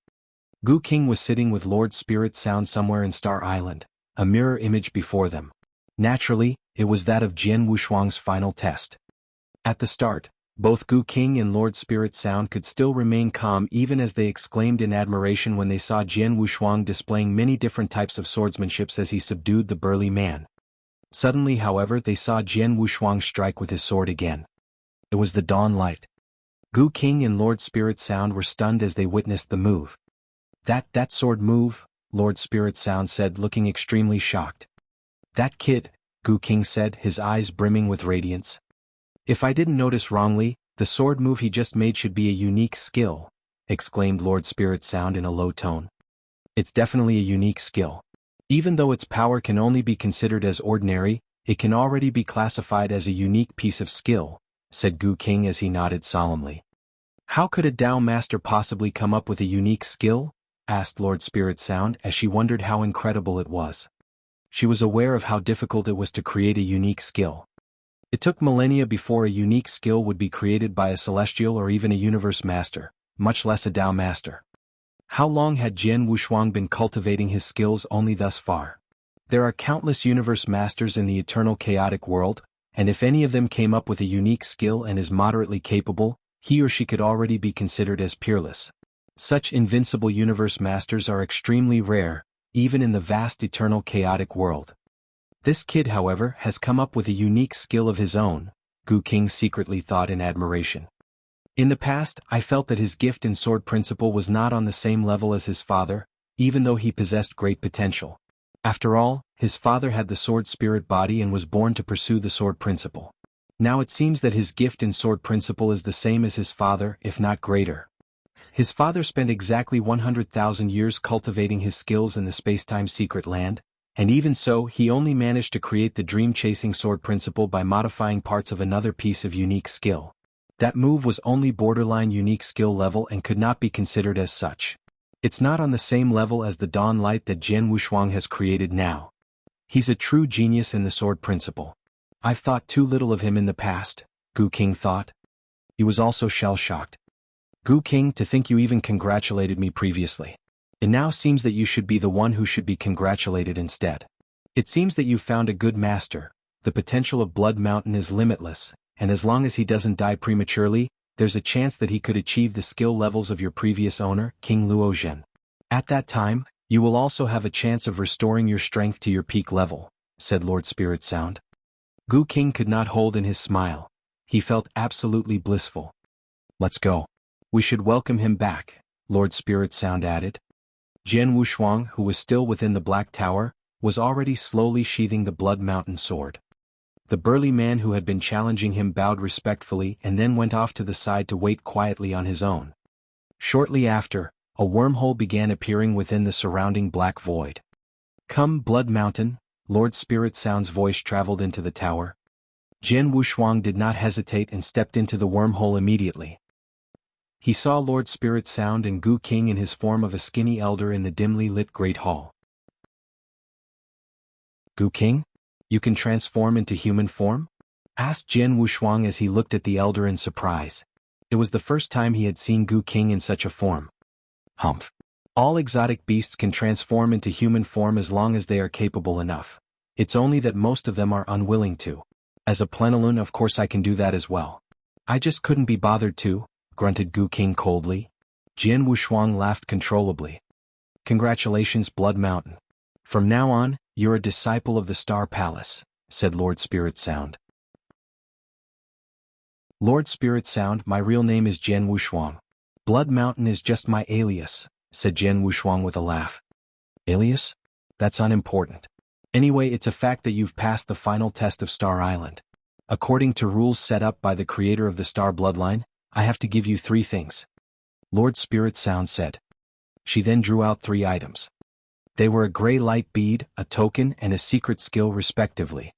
Gu King was sitting with Lord Spirit Sound somewhere in Star Island, a mirror image before them. Naturally, it was that of Jian Wushuang's final test. At the start, both Gu King and Lord Spirit Sound could still remain calm even as they exclaimed in admiration when they saw Jian Wushuang displaying many different types of swordsmanship as he subdued the burly man. Suddenly, however, they saw Jian Wushuang strike with his sword again. It was the dawn light. Gu King and Lord Spirit Sound were stunned as they witnessed the move. That sword move, Lord Spirit Sound said, looking extremely shocked. That kid, Gu King said, his eyes brimming with radiance. If I didn't notice wrongly, the sword move he just made should be a unique skill, exclaimed Lord Spirit Sound in a low tone. It's definitely a unique skill. Even though its power can only be considered as ordinary, it can already be classified as a unique piece of skill, said Gu King as he nodded solemnly. How could a Dao master possibly come up with a unique skill? Asked Lord Spirit Sound as she wondered how incredible it was. She was aware of how difficult it was to create a unique skill. It took millennia before a unique skill would be created by a celestial or even a universe master, much less a Dao master. How long had Jian Wushuang been cultivating his skills only thus far? There are countless universe masters in the eternal chaotic world, and if any of them came up with a unique skill and is moderately capable, he or she could already be considered as peerless. Such invincible universe masters are extremely rare, even in the vast eternal chaotic world. This kid, however, has come up with a unique skill of his own, Gu King secretly thought in admiration. In the past, I felt that his gift in sword principle was not on the same level as his father, even though he possessed great potential. After all, his father had the sword spirit body and was born to pursue the sword principle. Now it seems that his gift in sword principle is the same as his father, if not greater. His father spent exactly 100,000 years cultivating his skills in the Spacetime secret land, and even so he only managed to create the dream-chasing sword principle by modifying parts of another piece of unique skill. That move was only borderline unique skill level and could not be considered as such. It's not on the same level as the dawn light that Jian Wushuang has created now. He's a true genius in the sword principle. I've thought too little of him in the past, Gu King thought. He was also shell-shocked. Gu King, to think you even congratulated me previously. It now seems that you should be the one who should be congratulated instead. It seems that you've found a good master. The potential of Blood Mountain is limitless, and as long as he doesn't die prematurely, there's a chance that he could achieve the skill levels of your previous owner, King Luozhen. At that time, you will also have a chance of restoring your strength to your peak level, said Lord Spirit Sound. Gu King could not hold in his smile. He felt absolutely blissful. Let's go. We should welcome him back, Lord Spirit Sound added. Jian Wushuang, who was still within the Black Tower, was already slowly sheathing the Blood Mountain sword. The burly man who had been challenging him bowed respectfully and then went off to the side to wait quietly on his own. Shortly after, a wormhole began appearing within the surrounding black void. Come, Blood Mountain, Lord Spirit Sound's voice traveled into the tower. Jian Wushuang did not hesitate and stepped into the wormhole immediately. He saw Lord Spirit Sound and Gu King in his form of a skinny elder in the dimly lit Great Hall. Gu King? You can transform into human form? Asked Jian Wushuang as he looked at the elder in surprise. It was the first time he had seen Gu King in such a form. Humph. All exotic beasts can transform into human form as long as they are capable enough. It's only that most of them are unwilling to. As a plenilun, of course I can do that as well. I just couldn't be bothered to, grunted Gu King coldly. Jian Wushuang laughed controllably. Congratulations, Blood Mountain. From now on, you're a disciple of the Star Palace, said Lord Spirit Sound. Lord Spirit Sound, my real name is Jian Wushuang. Blood Mountain is just my alias, said Jian Wushuang with a laugh. Alias? That's unimportant. Anyway, it's a fact that you've passed the final test of Star Island. According to rules set up by the creator of the Star Bloodline, I have to give you 3 things. Lord Spirit Sound said. She then drew out 3 items. They were a gray light bead, a token, and a secret skill respectively.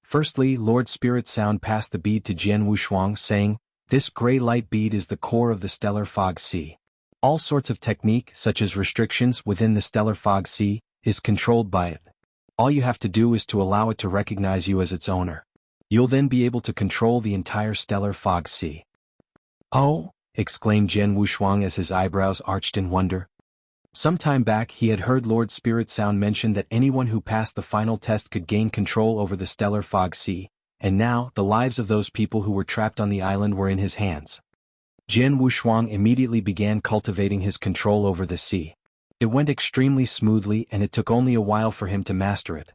Firstly, Lord Spirit Sound passed the bead to Jian Wushuang, saying, "This gray light bead is the core of the Stellar Fog Sea. All sorts of technique, such as restrictions within the Stellar Fog Sea, is controlled by it. All you have to do is to allow it to recognize you as its owner. You'll then be able to control the entire stellar fog sea. Oh, exclaimed Jian Wushuang as his eyebrows arched in wonder. Some time back he had heard Lord Spirit Sound mention that anyone who passed the final test could gain control over the stellar fog sea, and now the lives of those people who were trapped on the island were in his hands. Jian Wushuang immediately began cultivating his control over the sea. It went extremely smoothly and it took only a while for him to master it.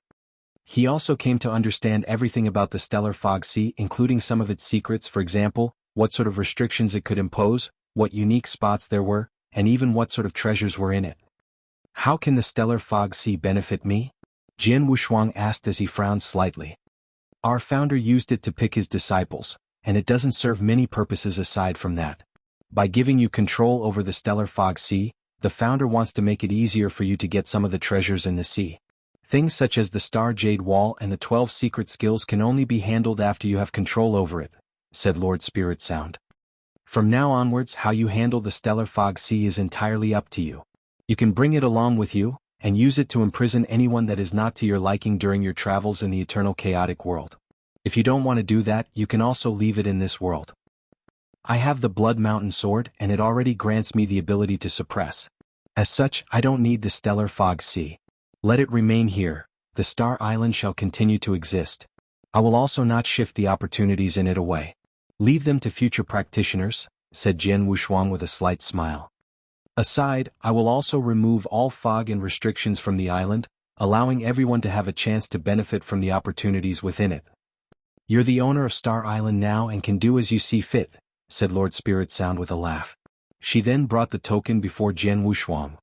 He also came to understand everything about the stellar fog sea, including some of its secrets, for example, what sort of restrictions it could impose, what unique spots there were, and even what sort of treasures were in it. How can the stellar fog sea benefit me? Jian Wushuang asked as he frowned slightly. Our founder used it to pick his disciples, and it doesn't serve many purposes aside from that. By giving you control over the stellar fog sea, the founder wants to make it easier for you to get some of the treasures in the sea. Things such as the Star Jade Wall and the 12 secret skills can only be handled after you have control over it, said Lord Spirit Sound. From now onwards, how you handle the stellar fog sea is entirely up to you. You can bring it along with you, and use it to imprison anyone that is not to your liking during your travels in the eternal chaotic world. If you don't want to do that, you can also leave it in this world. I have the Blood Mountain Sword and it already grants me the ability to suppress. As such, I don't need the stellar fog sea. Let it remain here, the Star Island shall continue to exist. I will also not shift the opportunities in it away. Leave them to future practitioners, said Jian Wushuang with a slight smile. Aside, I will also remove all fog and restrictions from the island, allowing everyone to have a chance to benefit from the opportunities within it. You're the owner of Star Island now and can do as you see fit, said Lord Spirit Sound with a laugh. She then brought the token before Jian Wushuang.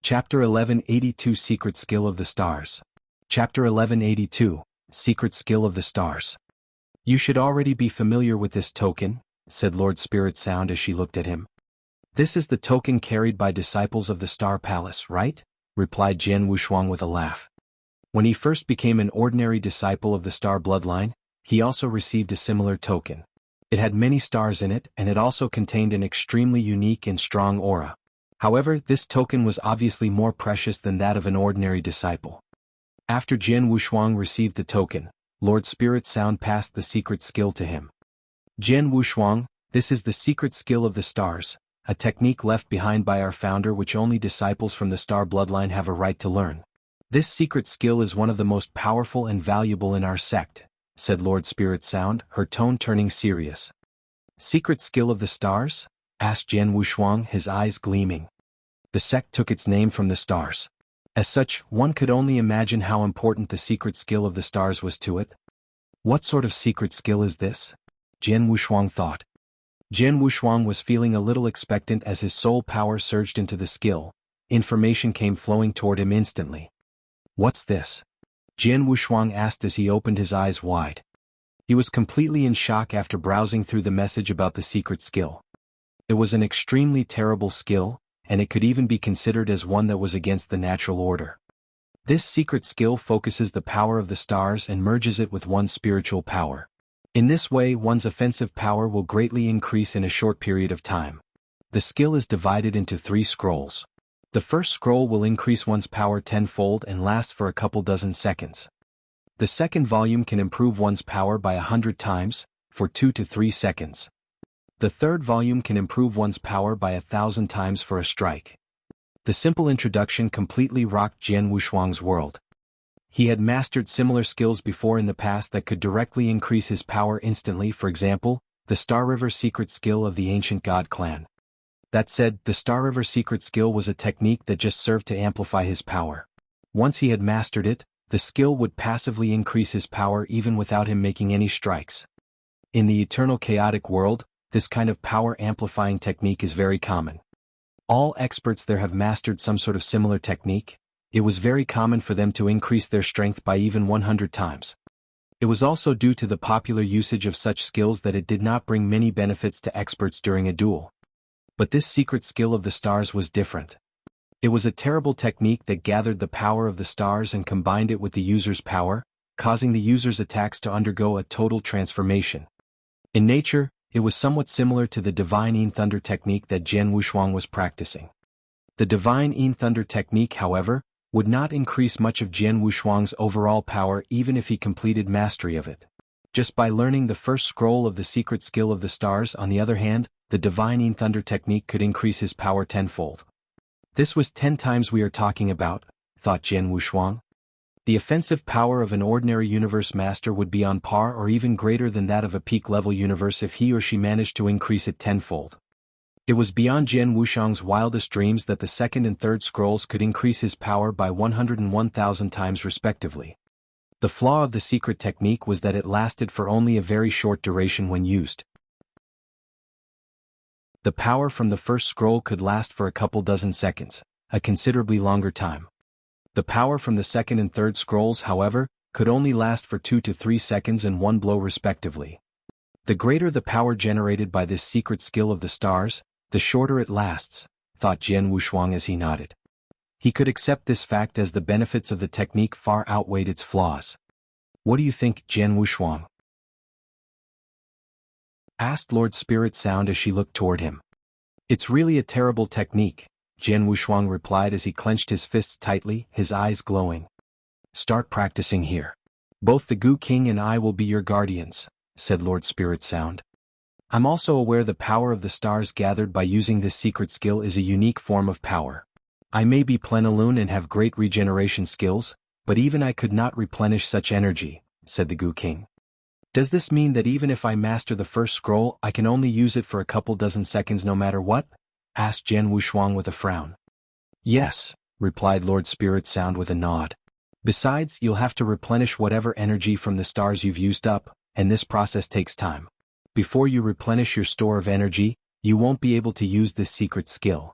Chapter 1182 Secret Skill of the Stars. Chapter 1182 Secret Skill of the Stars. You should already be familiar with this token, said Lord Spirit Sound as she looked at him. This is the token carried by disciples of the Star Palace, right? Replied Jian Wushuang with a laugh. When he first became an ordinary disciple of the Star Bloodline, he also received a similar token. It had many stars in it and it also contained an extremely unique and strong aura. However, this token was obviously more precious than that of an ordinary disciple. After Jian Wushuang received the token, Lord Spirit Sound passed the secret skill to him. Jian Wushuang, this is the secret skill of the stars, a technique left behind by our founder which only disciples from the Star Bloodline have a right to learn. This secret skill is one of the most powerful and valuable in our sect, said Lord Spirit Sound, her tone turning serious. Secret skill of the stars? Asked Jian Wushuang, his eyes gleaming. The sect took its name from the stars. As such, one could only imagine how important the secret skill of the stars was to it. What sort of secret skill is this? Jian Wushuang thought. Jian Wushuang was feeling a little expectant as his soul power surged into the skill. Information came flowing toward him instantly. What's this? Jian Wushuang asked as he opened his eyes wide. He was completely in shock after browsing through the message about the secret skill. It was an extremely terrible skill, and it could even be considered as one that was against the natural order. This secret skill focuses the power of the stars and merges it with one's spiritual power. In this way, one's offensive power will greatly increase in a short period of time. The skill is divided into 3 scrolls. The first scroll will increase one's power tenfold and last for a couple dozen seconds. The second volume can improve one's power by 100 times, for 2 to 3 seconds. The third volume can improve one's power by 1,000 times for a strike. The simple introduction completely rocked Jian Wushuang's world. He had mastered similar skills before in the past that could directly increase his power instantly, for example, the Star River secret skill of the ancient god clan. That said, the Star River secret skill was a technique that just served to amplify his power. Once he had mastered it, the skill would passively increase his power even without him making any strikes. In the eternal chaotic world, this kind of power-amplifying technique is very common. All experts there have mastered some sort of similar technique. It was very common for them to increase their strength by even 100 times. It was also due to the popular usage of such skills that it did not bring many benefits to experts during a duel. But this secret skill of the stars was different. It was a terrible technique that gathered the power of the stars and combined it with the user's power, causing the user's attacks to undergo a total transformation. In nature, it was somewhat similar to the Divine Yin Thunder technique that Jian Wushuang was practicing. The Divine Yin Thunder technique, however, would not increase much of Jian Wushuang's overall power even if he completed mastery of it. Just by learning the first scroll of the secret skill of the stars, on the other hand, the Divine Thunder technique could increase his power tenfold. This was 10 times we are talking about, thought Jian Wushuang. The offensive power of an ordinary universe master would be on par or even greater than that of a peak-level universe if he or she managed to increase it tenfold. It was beyond Jian Wushuang's wildest dreams that the second and third scrolls could increase his power by 101,000 times respectively. The flaw of the secret technique was that it lasted for only a very short duration when used. The power from the first scroll could last for a couple dozen seconds, a considerably longer time. The power from the second and third scrolls, however, could only last for 2 to 3 seconds and 1 blow respectively. The greater the power generated by this secret skill of the stars, the shorter it lasts, thought Jian Wushuang as he nodded. He could accept this fact as the benefits of the technique far outweighed its flaws. What do you think, Jian Wushuang? Asked Lord Spirit Sound as she looked toward him. It's really a terrible technique, Jian Wushuang replied as he clenched his fists tightly, his eyes glowing. Start practicing here. Both the Gu King and I will be your guardians, said Lord Spirit Sound. I'm also aware the power of the stars gathered by using this secret skill is a unique form of power. I may be plenilune and have great regeneration skills, but even I could not replenish such energy, said the Gu King. Does this mean that even if I master the first scroll, I can only use it for a couple dozen seconds no matter what? Asked Jian Wushuang with a frown. Yes, replied Lord Spirit Sound with a nod. Besides, you'll have to replenish whatever energy from the stars you've used up, and this process takes time. Before you replenish your store of energy, you won't be able to use this secret skill.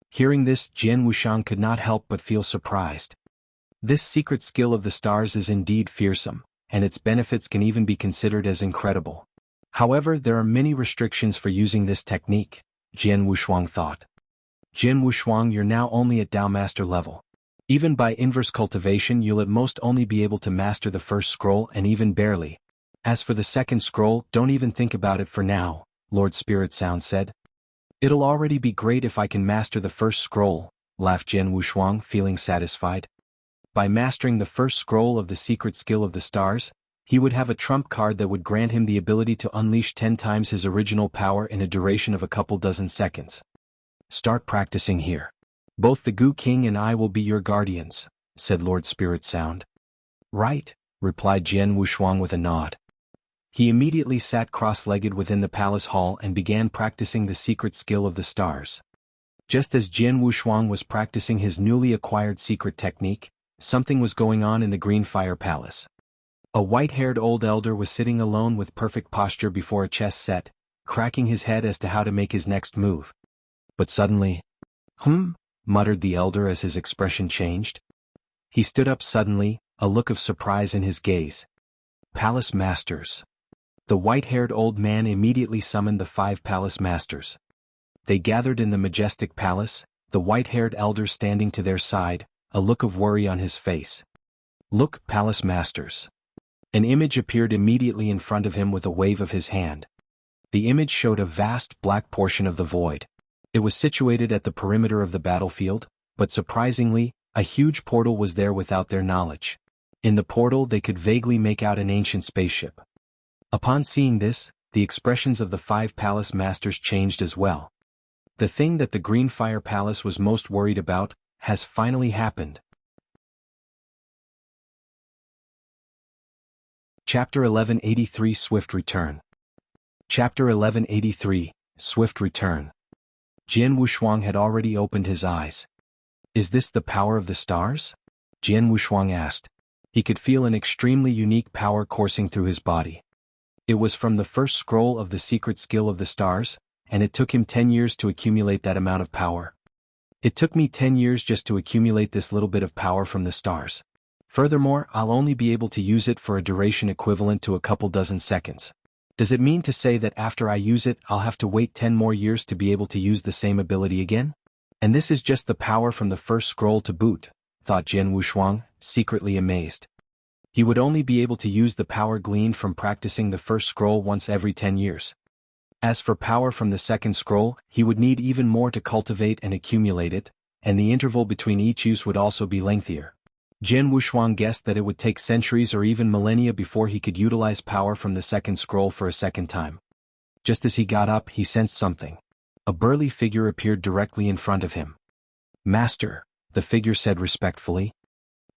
Hearing this, Jian Wushuang could not help but feel surprised. This secret skill of the stars is indeed fearsome, and its benefits can even be considered as incredible. However, there are many restrictions for using this technique, Jian Wushuang thought. Jian Wushuang, you're now only at Dao Master level. Even by inverse cultivation you'll at most only be able to master the first scroll and even barely. As for the second scroll, don't even think about it for now, Lord Spirit Sound said. It'll already be great if I can master the first scroll, laughed Jian Wushuang, feeling satisfied. By mastering the first scroll of the secret skill of the stars, he would have a trump card that would grant him the ability to unleash 10 times his original power in a duration of a couple dozen seconds. Start practicing here. Both the Gu King and I will be your guardians, said Lord Spirit Sound. Right, replied Jian Wushuang with a nod. He immediately sat cross-legged within the palace hall and began practicing the secret skill of the stars. Just as Jian Wushuang was practicing his newly acquired secret technique, something was going on in the Green Fire Palace. A white-haired old elder was sitting alone with perfect posture before a chess set, cracking his head as to how to make his next move. But suddenly, muttered the elder as his expression changed. He stood up suddenly, a look of surprise in his gaze. Palace Masters. The white-haired old man immediately summoned the 5 palace masters. They gathered in the majestic palace, the white-haired elder standing to their side, a look of worry on his face. Look, palace masters. An image appeared immediately in front of him with a wave of his hand. The image showed a vast black portion of the void. It was situated at the perimeter of the battlefield, but surprisingly, a huge portal was there without their knowledge. In the portal they could vaguely make out an ancient spaceship. Upon seeing this, the expressions of the 5 palace masters changed as well. The thing that the Green Fire Palace was most worried about has finally happened. Chapter 1183 Swift Return. Chapter 1183 Swift Return. Jian Wushuang had already opened his eyes. Is this the power of the stars? Jian Wushuang asked. He could feel an extremely unique power coursing through his body. It was from the first scroll of the secret skill of the stars, and it took him 10 years to accumulate that amount of power. It took me 10 years just to accumulate this little bit of power from the stars. Furthermore, I'll only be able to use it for a duration equivalent to a couple dozen seconds. Does it mean to say that after I use it, I'll have to wait 10 more years to be able to use the same ability again? And this is just the power from the first scroll to boot, thought Jian Wushuang, secretly amazed. He would only be able to use the power gleaned from practicing the first scroll once every 10 years. As for power from the second scroll, he would need even more to cultivate and accumulate it, and the interval between each use would also be lengthier. Jian Wushuang guessed that it would take centuries or even millennia before he could utilize power from the second scroll for a second time. Just as he got up, he sensed something. A burly figure appeared directly in front of him. "Master," the figure said respectfully.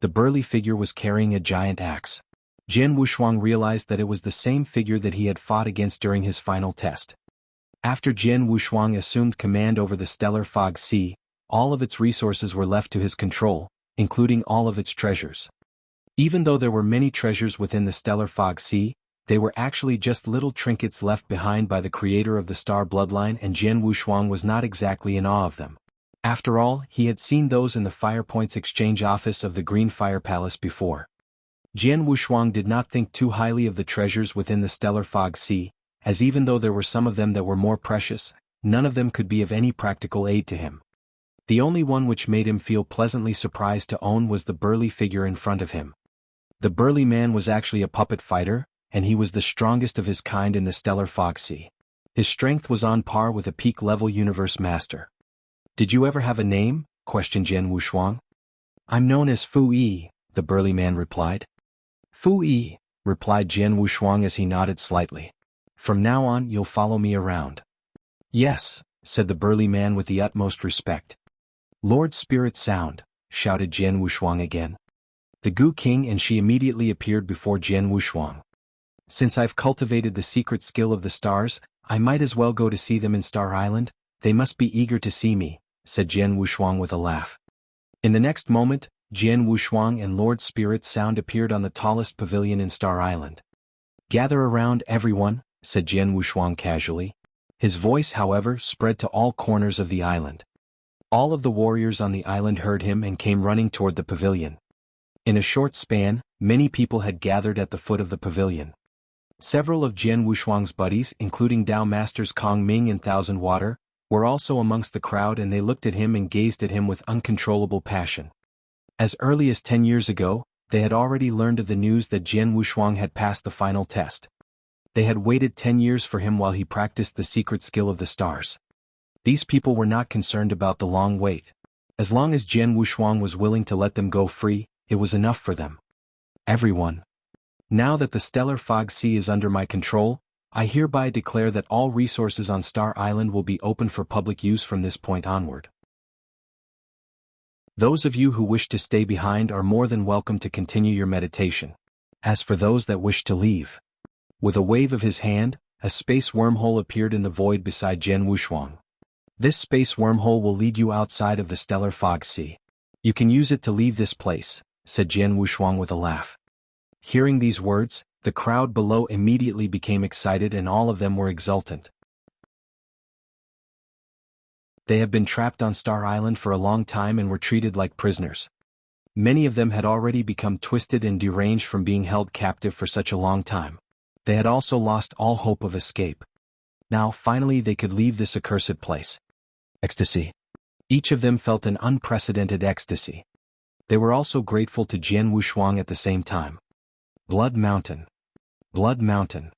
The burly figure was carrying a giant axe. Jian Wushuang realized that it was the same figure that he had fought against during his final test. After Jian Wushuang assumed command over the Stellar Fog Sea, all of its resources were left to his control, including all of its treasures. Even though there were many treasures within the Stellar Fog Sea, they were actually just little trinkets left behind by the creator of the star bloodline, and Jian Wushuang was not exactly in awe of them. After all, he had seen those in the Firepoints exchange office of the Green Fire Palace before. Jian Wushuang did not think too highly of the treasures within the Stellar Fog Sea, as even though there were some of them that were more precious, none of them could be of any practical aid to him. The only one which made him feel pleasantly surprised to own was the burly figure in front of him. The burly man was actually a puppet fighter, and he was the strongest of his kind in the Stellar Fog Sea. His strength was on par with a peak-level universe master. "Did you ever have a name?" questioned Jian Wushuang. "I'm known as Fu Yi," the burly man replied. "Fu Yi," replied Jian Wushuang as he nodded slightly. "From now on you'll follow me around." "Yes," said the burly man with the utmost respect. "Lord Spirit Sound," shouted Jian Wushuang again. The Gu King and she immediately appeared before Jian Wushuang. "Since I've cultivated the secret skill of the stars, I might as well go to see them in Star Island. They must be eager to see me," said Jian Wushuang with a laugh. In the next moment, Jian Wushuang and Lord Spirit Sound appeared on the tallest pavilion in Star Island. "Gather around, everyone," said Jian Wushuang casually. His voice, however, spread to all corners of the island. All of the warriors on the island heard him and came running toward the pavilion. In a short span, many people had gathered at the foot of the pavilion. Several of Jian Wushuang's buddies, including Dao Masters Kong Ming and Thousand Water, were also amongst the crowd, and they looked at him and gazed at him with uncontrollable passion. As early as 10 years ago, they had already learned of the news that Jian Wushuang had passed the final test. They had waited 10 years for him while he practiced the secret skill of the stars. These people were not concerned about the long wait. As long as Jian Wushuang was willing to let them go free, it was enough for them. "Everyone. Now that the Stellar Fog Sea is under my control, I hereby declare that all resources on Star Island will be open for public use from this point onward. Those of you who wish to stay behind are more than welcome to continue your meditation. As for those that wish to leave..." With a wave of his hand, a space wormhole appeared in the void beside Jian Wushuang. "This space wormhole will lead you outside of the Stellar Fog Sea. You can use it to leave this place," said Jian Wushuang with a laugh. Hearing these words, the crowd below immediately became excited and all of them were exultant. They have been trapped on Star Island for a long time and were treated like prisoners. Many of them had already become twisted and deranged from being held captive for such a long time. They had also lost all hope of escape. Now, finally, they could leave this accursed place. Ecstasy. Each of them felt an unprecedented ecstasy. They were also grateful to Jian Wushuang at the same time. Blood Mountain. Blood Mountain.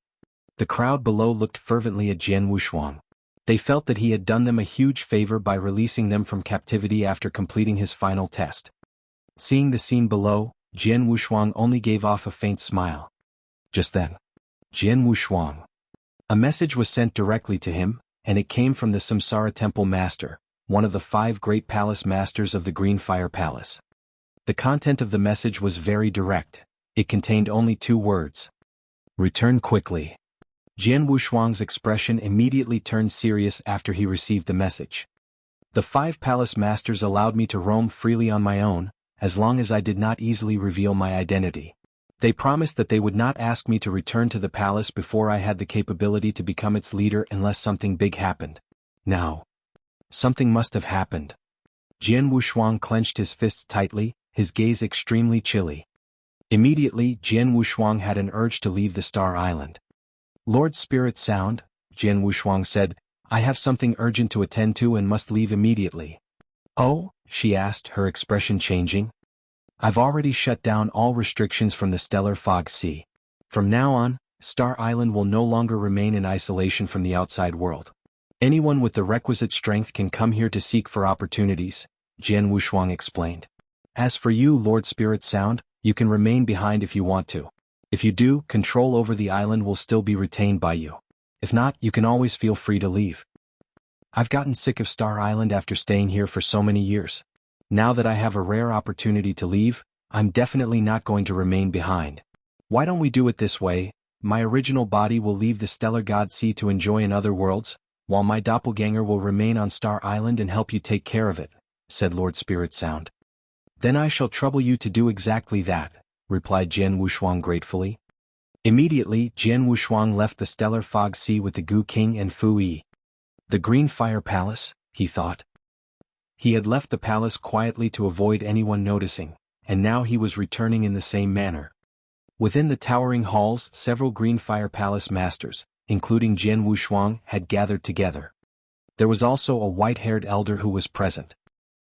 The crowd below looked fervently at Jian Wushuang. They felt that he had done them a huge favor by releasing them from captivity after completing his final test. Seeing the scene below, Jian Wushuang only gave off a faint smile. Just then, Jian Wushuang. A message was sent directly to him, and it came from the Samsara Temple Master, one of the 5 great palace masters of the Green Fire Palace. The content of the message was very direct. It contained only 2 words. "Return quickly." Jian Wushuang's expression immediately turned serious after he received the message. "The 5 palace masters allowed me to roam freely on my own, as long as I did not easily reveal my identity. They promised that they would not ask me to return to the palace before I had the capability to become its leader unless something big happened. Now, something must have happened." Jian Wushuang clenched his fists tightly, his gaze extremely chilly. Immediately, Jian Wushuang had an urge to leave the Star Island. "Lord Spirit Sound," Jian Wushuang said, "I have something urgent to attend to and must leave immediately." "Oh?" she asked, her expression changing. "I've already shut down all restrictions from the Stellar Fog Sea. From now on, Star Island will no longer remain in isolation from the outside world. Anyone with the requisite strength can come here to seek for opportunities. Jian Wushuang explained. As for you, Lord Spirit Sound, you can remain behind if you want to. If you do, control over the island will still be retained by you. If not, you can always feel free to leave. I've gotten sick of Star Island after staying here for so many years. Now that I have a rare opportunity to leave, I'm definitely not going to remain behind. Why don't we do it this way? My original body will leave the Stellar God Sea to enjoy in other worlds, while my doppelganger will remain on Star Island and help you take care of it, said Lord Spirit Sound. Then I shall trouble you to do exactly that, replied Jian Wushuang gratefully. Immediately, Jian Wushuang left the Stellar Fog Sea with the Gu King and Fu Yi. The Green Fire Palace, he thought. He had left the palace quietly to avoid anyone noticing, and now he was returning in the same manner. Within the towering halls, several Green Fire Palace masters, including Jian Wushuang, had gathered together. There was also a white-haired elder who was present.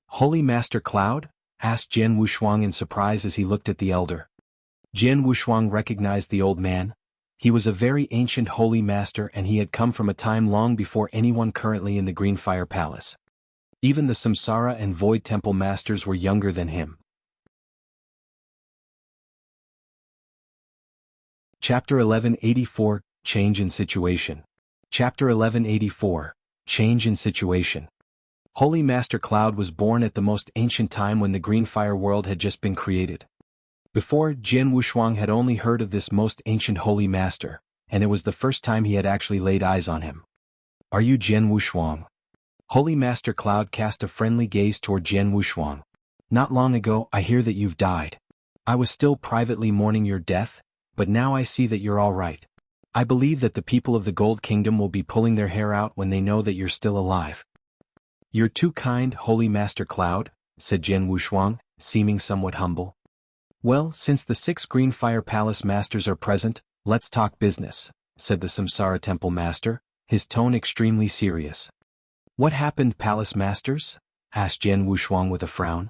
Holy Master Cloud? Asked Jian Wushuang in surprise as he looked at the elder. Jian Wushuang recognized the old man. He was a very ancient holy master and he had come from a time long before anyone currently in the Green Fire Palace. Even the Samsara and Void Temple masters were younger than him. Chapter 1184, Change in Situation. Chapter 1184, Change in Situation. Holy Master Cloud was born at the most ancient time when the Green Fire world had just been created. Before, Jian Wushuang had only heard of this most ancient holy master, and it was the first time he had actually laid eyes on him. Are you Jian Wushuang? Holy Master Cloud cast a friendly gaze toward Jian Wushuang. Not long ago, I hear that you've died. I was still privately mourning your death, but now I see that you're all right. I believe that the people of the Gold Kingdom will be pulling their hair out when they know that you're still alive. You're too kind, Holy Master Cloud, said Jian Wushuang, seeming somewhat humble. Well, since the 6 Green Fire Palace masters are present, let's talk business, said the Samsara Temple Master, his tone extremely serious. What happened, Palace Masters? Asked Jian Wushuang with a frown.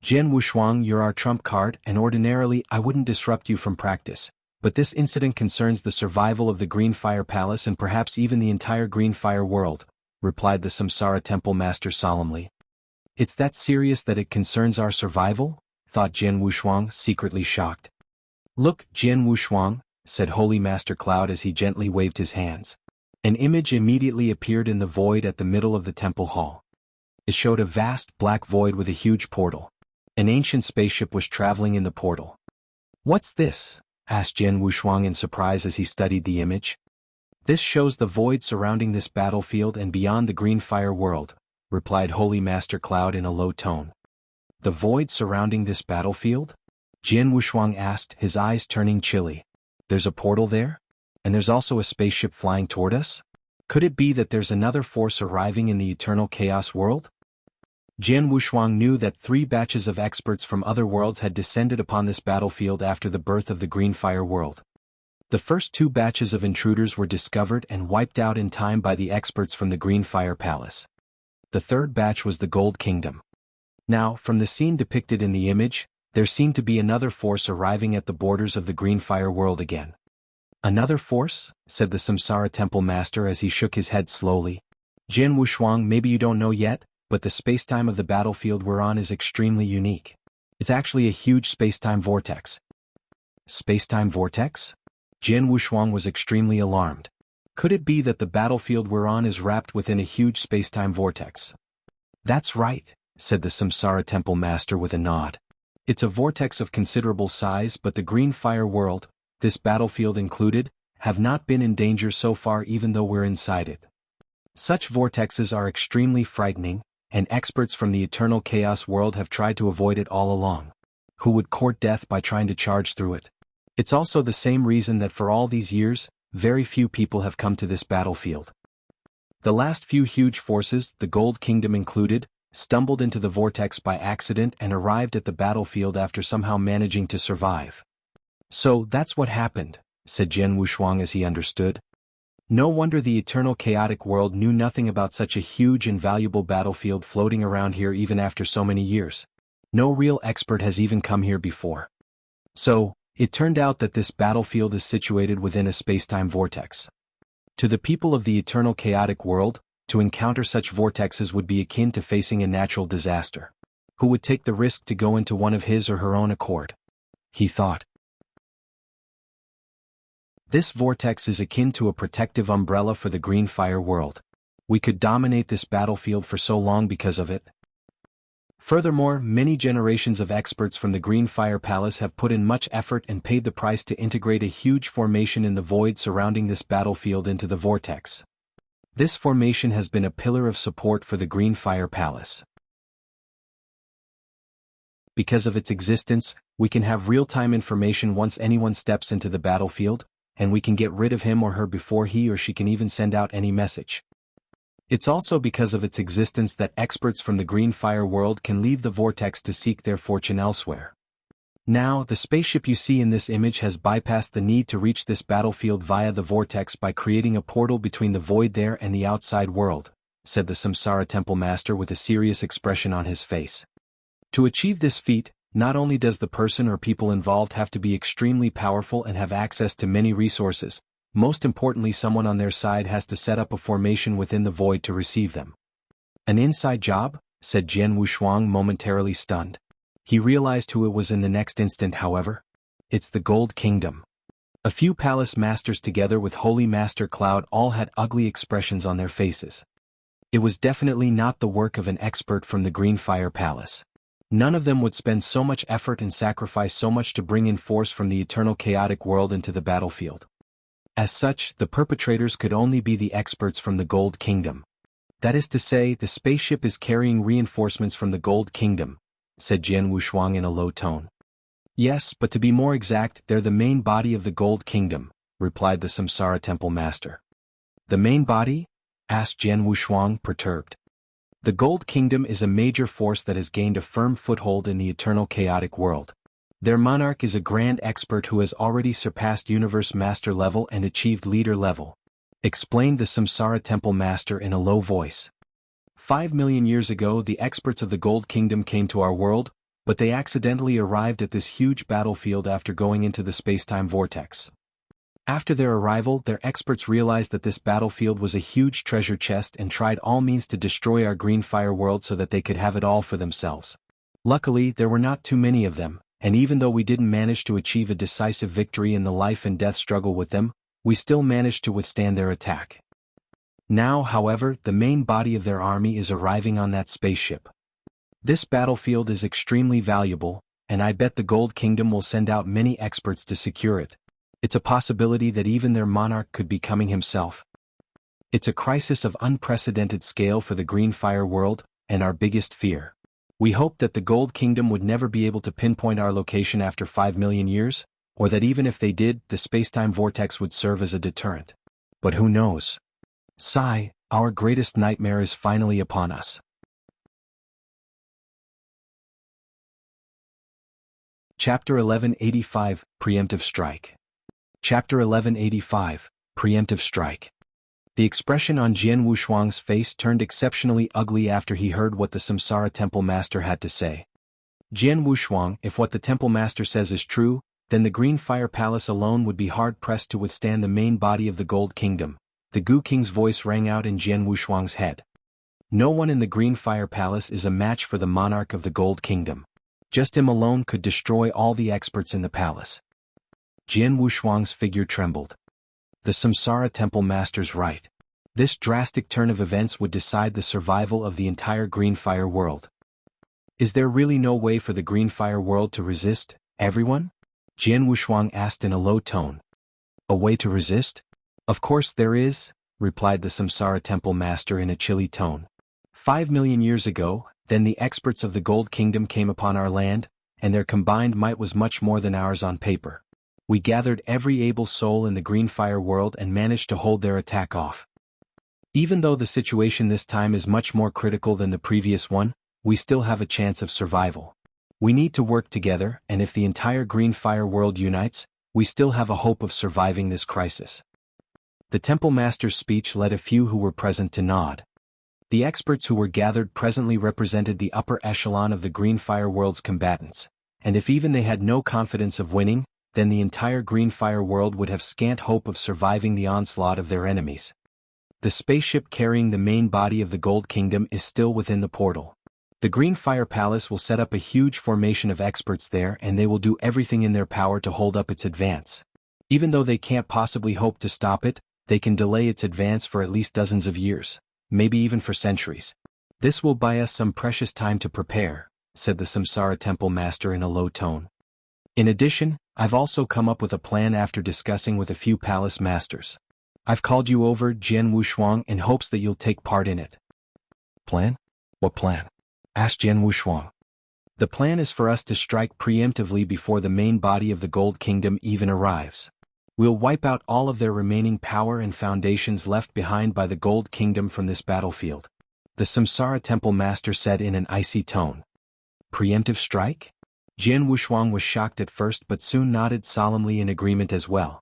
Jian Wushuang, you're our trump card, and ordinarily I wouldn't disrupt you from practice, but this incident concerns the survival of the Green Fire Palace and perhaps even the entire Green Fire world, replied the Samsara Temple Master solemnly. It's that serious that it concerns our survival? Thought Jian Wushuang, secretly shocked. Look, Jian Wushuang, said Holy Master Cloud as he gently waved his hands. An image immediately appeared in the void at the middle of the temple hall. It showed a vast black void with a huge portal. An ancient spaceship was traveling in the portal. What's this? Asked Jian Wushuang in surprise as he studied the image. This shows the void surrounding this battlefield and beyond the Green Fire world, replied Holy Master Cloud in a low tone. The void surrounding this battlefield? Jian Wushuang asked, his eyes turning chilly. There's a portal there? And there's also a spaceship flying toward us? Could it be that there's another force arriving in the eternal chaos world? Jian Wushuang knew that 3 batches of experts from other worlds had descended upon this battlefield after the birth of the Green Fire world. The first 2 batches of intruders were discovered and wiped out in time by the experts from the Green Fire Palace. The 3rd batch was the Gold Kingdom. Now, from the scene depicted in the image, there seemed to be another force arriving at the borders of the Green Fire world again. Another force? Said the Samsara Temple Master as he shook his head slowly. Jian Wushuang, maybe you don't know yet, but the spacetime of the battlefield we're on is extremely unique. It's actually a huge spacetime vortex. Spacetime vortex? Jian Wushuang was extremely alarmed. Could it be that the battlefield we're on is wrapped within a huge spacetime vortex? That's right, said the Samsara Temple Master with a nod. It's a vortex of considerable size, but the Green Fire world, this battlefield included, have not been in danger so far even though we're inside it. Such vortexes are extremely frightening, and experts from the eternal chaos world have tried to avoid it all along. Who would court death by trying to charge through it? It's also the same reason that for all these years, very few people have come to this battlefield. The last few huge forces, the Gold Kingdom included, stumbled into the vortex by accident and arrived at the battlefield after somehow managing to survive. So that's what happened, said Jian Wushuang as he understood. No wonder the eternal chaotic world knew nothing about such a huge and valuable battlefield floating around here even after so many years. No real expert has even come here before. So, it turned out that this battlefield is situated within a spacetime vortex. To the people of the eternal chaotic world, to encounter such vortexes would be akin to facing a natural disaster. Who would take the risk to go into one of his or her own accord? He thought. This vortex is akin to a protective umbrella for the green fire world. We could dominate this battlefield for so long because of it. Furthermore, many generations of experts from the Green Fire Palace have put in much effort and paid the price to integrate a huge formation in the void surrounding this battlefield into the vortex. This formation has been a pillar of support for the Green Fire Palace. Because of its existence, we can have real-time information once anyone steps into the battlefield, and we can get rid of him or her before he or she can even send out any message. It's also because of its existence that experts from the Green Fire world can leave the vortex to seek their fortune elsewhere. Now, the spaceship you see in this image has bypassed the need to reach this battlefield via the vortex by creating a portal between the void there and the outside world, said the Samsara Temple Master with a serious expression on his face. To achieve this feat, not only does the person or people involved have to be extremely powerful and have access to many resources, most importantly someone on their side has to set up a formation within the void to receive them. An inside job? Said Jian Wushuang, momentarily stunned. He realized who it was in the next instant, however. It's the Gold Kingdom. A few palace masters together with Holy Master Cloud all had ugly expressions on their faces. It was definitely not the work of an expert from the Green Fire Palace. None of them would spend so much effort and sacrifice so much to bring in force from the eternal chaotic world into the battlefield. As such, the perpetrators could only be the experts from the Gold Kingdom. That is to say, the spaceship is carrying reinforcements from the Gold Kingdom, said Jian Wushuang in a low tone. Yes, but to be more exact, they're the main body of the Gold Kingdom, replied the Samsara Temple Master. The main body? Asked Jian Wushuang, perturbed. The Gold Kingdom is a major force that has gained a firm foothold in the eternal chaotic world. Their monarch is a grand expert who has already surpassed Universe Master level and achieved leader level, explained the Samsara Temple Master in a low voice. 5 million years ago the experts of the Gold Kingdom came to our world, but they accidentally arrived at this huge battlefield after going into the spacetime vortex. After their arrival, their experts realized that this battlefield was a huge treasure chest and tried all means to destroy our Green Fire world so that they could have it all for themselves. Luckily, there were not too many of them, and even though we didn't manage to achieve a decisive victory in the life and death struggle with them, we still managed to withstand their attack. Now, however, the main body of their army is arriving on that spaceship. This battlefield is extremely valuable, and I bet the Gold Kingdom will send out many experts to secure it. It's a possibility that even their monarch could be coming himself. It's a crisis of unprecedented scale for the Green Fire world, and our biggest fear. We hoped that the Gold Kingdom would never be able to pinpoint our location after 5 million years, or that even if they did, the spacetime vortex would serve as a deterrent. But who knows? Sigh, our greatest nightmare is finally upon us. Chapter 1185, Pre-emptive Strike. Chapter 1185, Pre-emptive Strike. The expression on Jian Wushuang's face turned exceptionally ugly after he heard what the Samsara Temple Master had to say. Jian Wushuang, if what the Temple Master says is true, then the Green Fire Palace alone would be hard-pressed to withstand the main body of the Gold Kingdom. The Gu King's voice rang out in Jian Wushuang's head. No one in the Green Fire Palace is a match for the monarch of the Gold Kingdom. Just him alone could destroy all the experts in the palace. Jian Wushuang's figure trembled. The Samsara Temple Master's right. This drastic turn of events would decide the survival of the entire Green Fire world. Is there really no way for the Green Fire world to resist, everyone? Jian Wushuang asked in a low tone. A way to resist? Of course there is, replied the Samsara Temple Master in a chilly tone. 5 million years ago, then the experts of the Gold Kingdom came upon our land, and their combined might was much more than ours on paper. We gathered every able soul in the Green Fire world and managed to hold their attack off. Even though the situation this time is much more critical than the previous one, we still have a chance of survival. We need to work together, and if the entire Green Fire world unites, we still have a hope of surviving this crisis. The Temple Master's speech led a few who were present to nod. The experts who were gathered presently represented the upper echelon of the Green Fire world's combatants, and if even they had no confidence of winning, then the entire Green Fire world would have scant hope of surviving the onslaught of their enemies. The spaceship carrying the main body of the Gold Kingdom is still within the portal. The Green Fire Palace will set up a huge formation of experts there, and they will do everything in their power to hold up its advance. Even though they can't possibly hope to stop it, they can delay its advance for at least dozens of years, maybe even for centuries. This will buy us some precious time to prepare, said the Samsara Temple Master in a low tone. In addition, I've also come up with a plan after discussing with a few palace masters. I've called you over, Jian Wushuang, in hopes that you'll take part in it. Plan? What plan? Asked Jian Wushuang. The plan is for us to strike preemptively before the main body of the Gold Kingdom even arrives. We'll wipe out all of their remaining power and foundations left behind by the Gold Kingdom from this battlefield, the Samsara Temple Master said in an icy tone. Preemptive strike? Jian Wushuang was shocked at first but soon nodded solemnly in agreement as well.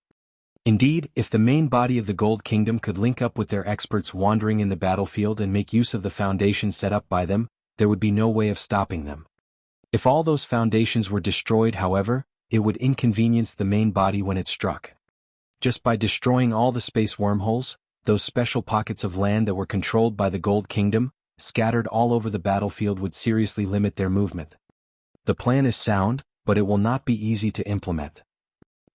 Indeed, if the main body of the Gold Kingdom could link up with their experts wandering in the battlefield and make use of the foundations set up by them, there would be no way of stopping them. If all those foundations were destroyed, however, it would inconvenience the main body when it struck. Just by destroying all the space wormholes, those special pockets of land that were controlled by the Gold Kingdom, scattered all over the battlefield, would seriously limit their movement. The plan is sound, but it will not be easy to implement.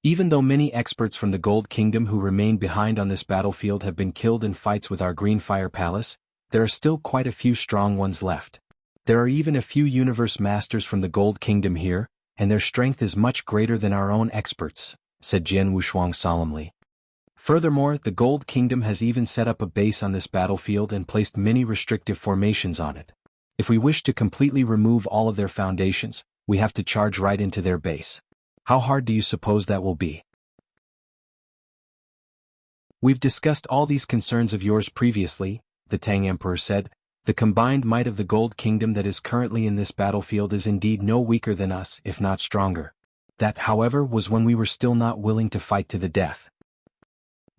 Even though many experts from the Gold Kingdom who remain behind on this battlefield have been killed in fights with our Green Fire Palace, there are still quite a few strong ones left. There are even a few universe masters from the Gold Kingdom here, and their strength is much greater than our own experts, said Jian Wushuang solemnly. Furthermore, the Gold Kingdom has even set up a base on this battlefield and placed many restrictive formations on it. If we wish to completely remove all of their foundations, we have to charge right into their base. How hard do you suppose that will be? We've discussed all these concerns of yours previously, the Tang Emperor said. The combined might of the Gold Kingdom that is currently in this battlefield is indeed no weaker than us, if not stronger. That, however, was when we were still not willing to fight to the death.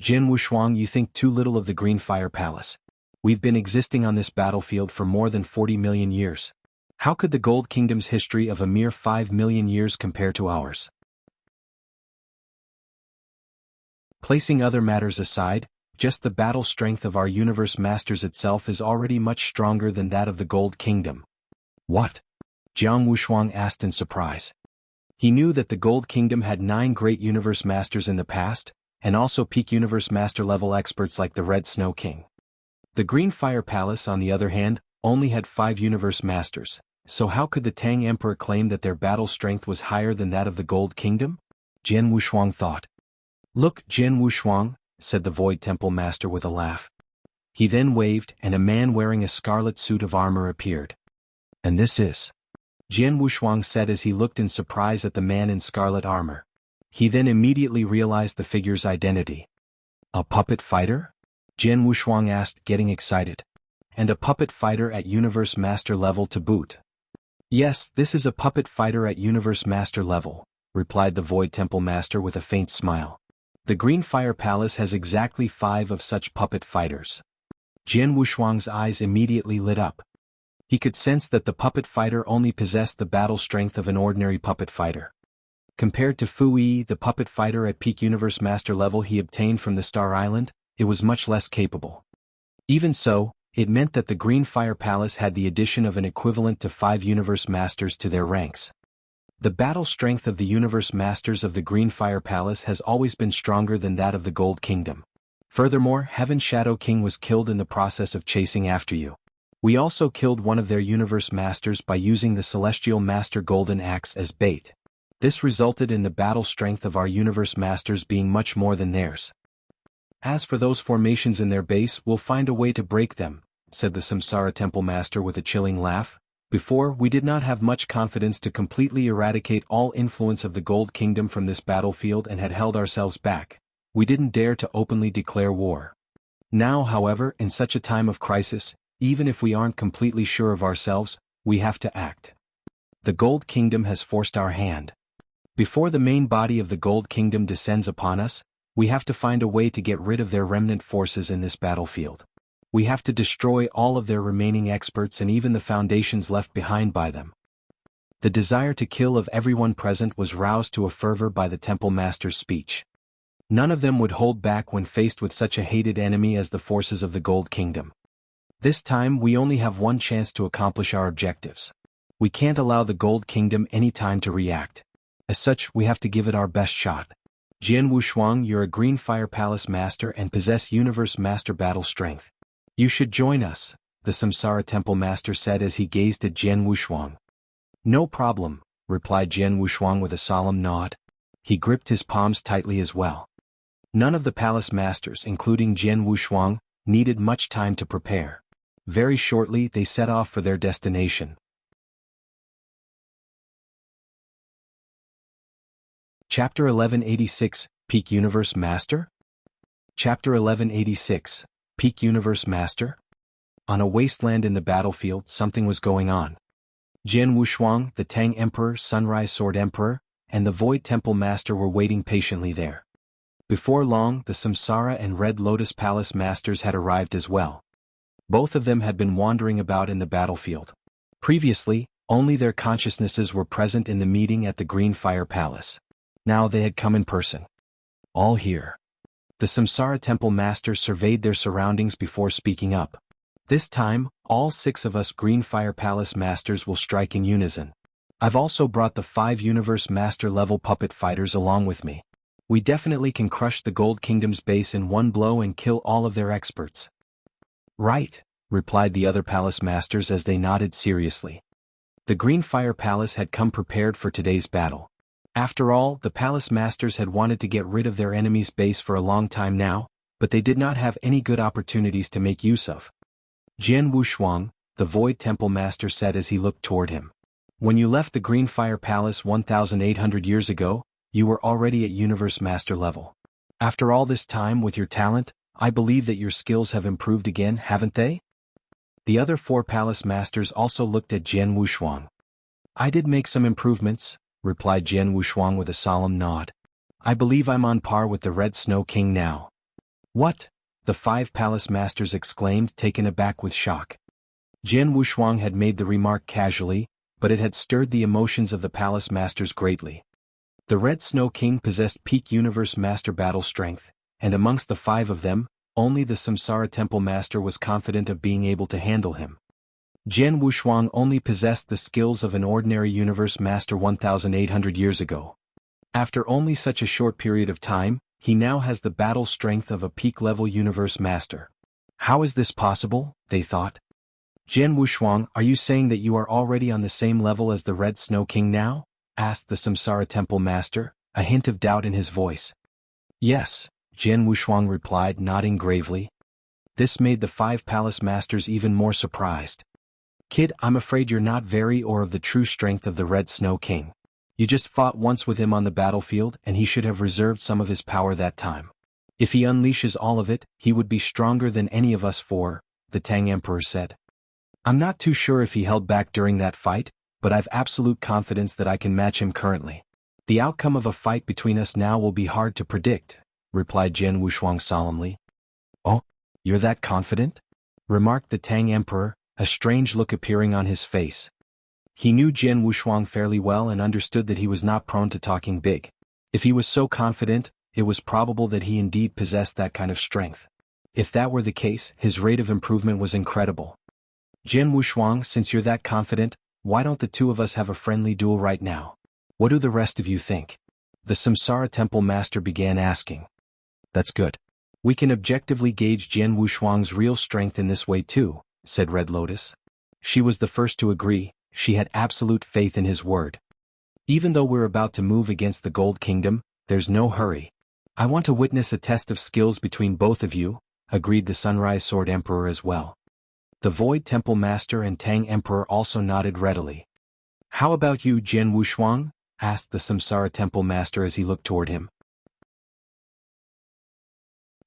Jian Wushuang, you think too little of the Green Fire Palace. We've been existing on this battlefield for more than 40 million years. How could the Gold Kingdom's history of a mere 5 million years compare to ours? Placing other matters aside, just the battle strength of our universe masters itself is already much stronger than that of the Gold Kingdom. What? Jiang Wushuang asked in surprise. He knew that the Gold Kingdom had 9 great universe masters in the past, and also peak universe master level experts like the Red Snow King. The Green Fire Palace, on the other hand, only had 5 universe masters, so how could the Tang Emperor claim that their battle strength was higher than that of the Gold Kingdom? Jian Wushuang thought. Look, Jian Wushuang, said the Void Temple Master with a laugh. He then waved, and a man wearing a scarlet suit of armor appeared. And this is? Jian Wushuang said as he looked in surprise at the man in scarlet armor. He then immediately realized the figure's identity. A puppet fighter? Jian Wushuang asked, getting excited. And a puppet fighter at Universe Master level to boot. Yes, this is a puppet fighter at Universe Master level, replied the Void Temple Master with a faint smile. The Green Fire Palace has exactly 5 of such puppet fighters. Jian Wushuang's eyes immediately lit up. He could sense that the puppet fighter only possessed the battle strength of an ordinary puppet fighter. Compared to Fu Yi, the puppet fighter at peak Universe Master level he obtained from the Star Island, it was much less capable. Even so, it meant that the Green Fire Palace had the addition of an equivalent to 5 Universe Masters to their ranks. The battle strength of the Universe Masters of the Green Fire Palace has always been stronger than that of the Gold Kingdom. Furthermore, Heaven Shadow King was killed in the process of chasing after you. We also killed one of their Universe Masters by using the Celestial Master Golden Axe as bait. This resulted in the battle strength of our Universe Masters being much more than theirs. As for those formations in their base, we'll find a way to break them, said the Samsara Temple Master with a chilling laugh. Before, we did not have much confidence to completely eradicate all influence of the Gold Kingdom from this battlefield and had held ourselves back. We didn't dare to openly declare war. Now, however, in such a time of crisis, even if we aren't completely sure of ourselves, we have to act. The Gold Kingdom has forced our hand. Before the main body of the Gold Kingdom descends upon us, we have to find a way to get rid of their remnant forces in this battlefield. We have to destroy all of their remaining experts and even the foundations left behind by them. The desire to kill of everyone present was roused to a fervor by the Temple Master's speech. None of them would hold back when faced with such a hated enemy as the forces of the Gold Kingdom. This time we only have one chance to accomplish our objectives. We can't allow the Gold Kingdom any time to react. As such, we have to give it our best shot. Jian Wushuang, you're a Green Fire Palace Master and possess Universe Master battle strength. You should join us, the Samsara Temple Master said as he gazed at Jian Wushuang. No problem, replied Jian Wushuang with a solemn nod. He gripped his palms tightly as well. None of the palace masters, including Jian Wushuang, needed much time to prepare. Very shortly they set off for their destination. Chapter 1186, Peak Universe Master? Chapter 1186, Peak Universe Master? On a wasteland in the battlefield, something was going on. Jian Wushuang, the Tang Emperor, Sunrise Sword Emperor, and the Void Temple Master were waiting patiently there. Before long, the Samsara and Red Lotus Palace Masters had arrived as well. Both of them had been wandering about in the battlefield. Previously, only their consciousnesses were present in the meeting at the Green Fire Palace. Now they had come in person. All here. The Samsara Temple Master surveyed their surroundings before speaking up. This time, all 6 of us Green Fire Palace Masters will strike in unison. I've also brought the 5 Universe Master level puppet fighters along with me. We definitely can crush the Gold Kingdom's base in one blow and kill all of their experts. Right, replied the other Palace Masters as they nodded seriously. The Green Fire Palace had come prepared for today's battle. After all, the Palace Masters had wanted to get rid of their enemy's base for a long time now, but they did not have any good opportunities to make use of. Jian Wushuang, the Void Temple Master said as he looked toward him. When you left the Green Fire Palace 1,800 years ago, you were already at Universe Master level. After all this time with your talent, I believe that your skills have improved again, haven't they? The other 4 Palace Masters also looked at Jian Wushuang. I did make some improvements, replied Jian Wushuang with a solemn nod. I believe I'm on par with the Red Snow King now. What? The 5 Palace Masters exclaimed, taken aback with shock. Jian Wushuang had made the remark casually, but it had stirred the emotions of the Palace Masters greatly. The Red Snow King possessed peak Universe Master battle strength, and amongst the 5 of them, only the Samsara Temple Master was confident of being able to handle him. Jian Wushuang only possessed the skills of an ordinary Universe Master 1,800 years ago. After only such a short period of time, he now has the battle strength of a peak-level Universe Master. How is this possible, they thought. Jian Wushuang, are you saying that you are already on the same level as the Red Snow King now? Asked the Samsara Temple Master, a hint of doubt in his voice. Yes, Jian Wushuang replied, nodding gravely. This made the 5 Palace Masters even more surprised. Kid, I'm afraid you're not very or of the true strength of the Red Snow King. You just fought once with him on the battlefield and he should have reserved some of his power that time. If he unleashes all of it, he would be stronger than any of us 4, the Tang Emperor said. I'm not too sure if he held back during that fight, but I've absolute confidence that I can match him currently. The outcome of a fight between us now will be hard to predict, replied Jian Wushuang solemnly. Oh, you're that confident? Remarked the Tang Emperor, a strange look appearing on his face. He knew Jian Wushuang fairly well and understood that he was not prone to talking big. If he was so confident, it was probable that he indeed possessed that kind of strength. If that were the case, his rate of improvement was incredible. Jian Wushuang, since you're that confident, why don't the 2 of us have a friendly duel right now? What do the rest of you think? The Samsara Temple Master began asking. That's good. We can objectively gauge Jian Wushuang's real strength in this way too, said Red Lotus. She was the first to agree, she had absolute faith in his word. Even though we're about to move against the Gold Kingdom, there's no hurry. I want to witness a test of skills between both of you, agreed the Sunrise Sword Emperor as well. The Void Temple Master and Tang Emperor also nodded readily. How about you, Jian Wushuang? Asked the Samsara Temple Master as he looked toward him.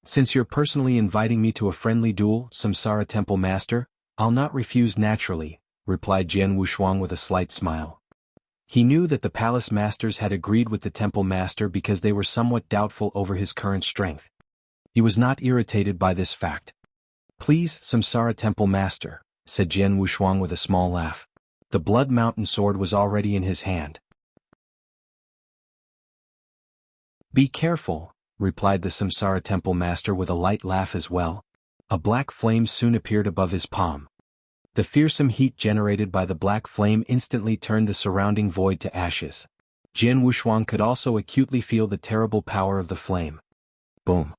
Since you're personally inviting me to a friendly duel, Samsara Temple Master, I'll not refuse naturally, replied Jian Wushuang with a slight smile. He knew that the Palace Masters had agreed with the Temple Master because they were somewhat doubtful over his current strength. He was not irritated by this fact. Please, Samsara Temple Master, said Jian Wushuang with a small laugh. The Blood Mountain sword was already in his hand. Be careful, replied the Samsara Temple Master with a light laugh as well. A black flame soon appeared above his palm. The fearsome heat generated by the black flame instantly turned the surrounding void to ashes. Jian Wushuang could also acutely feel the terrible power of the flame. Boom.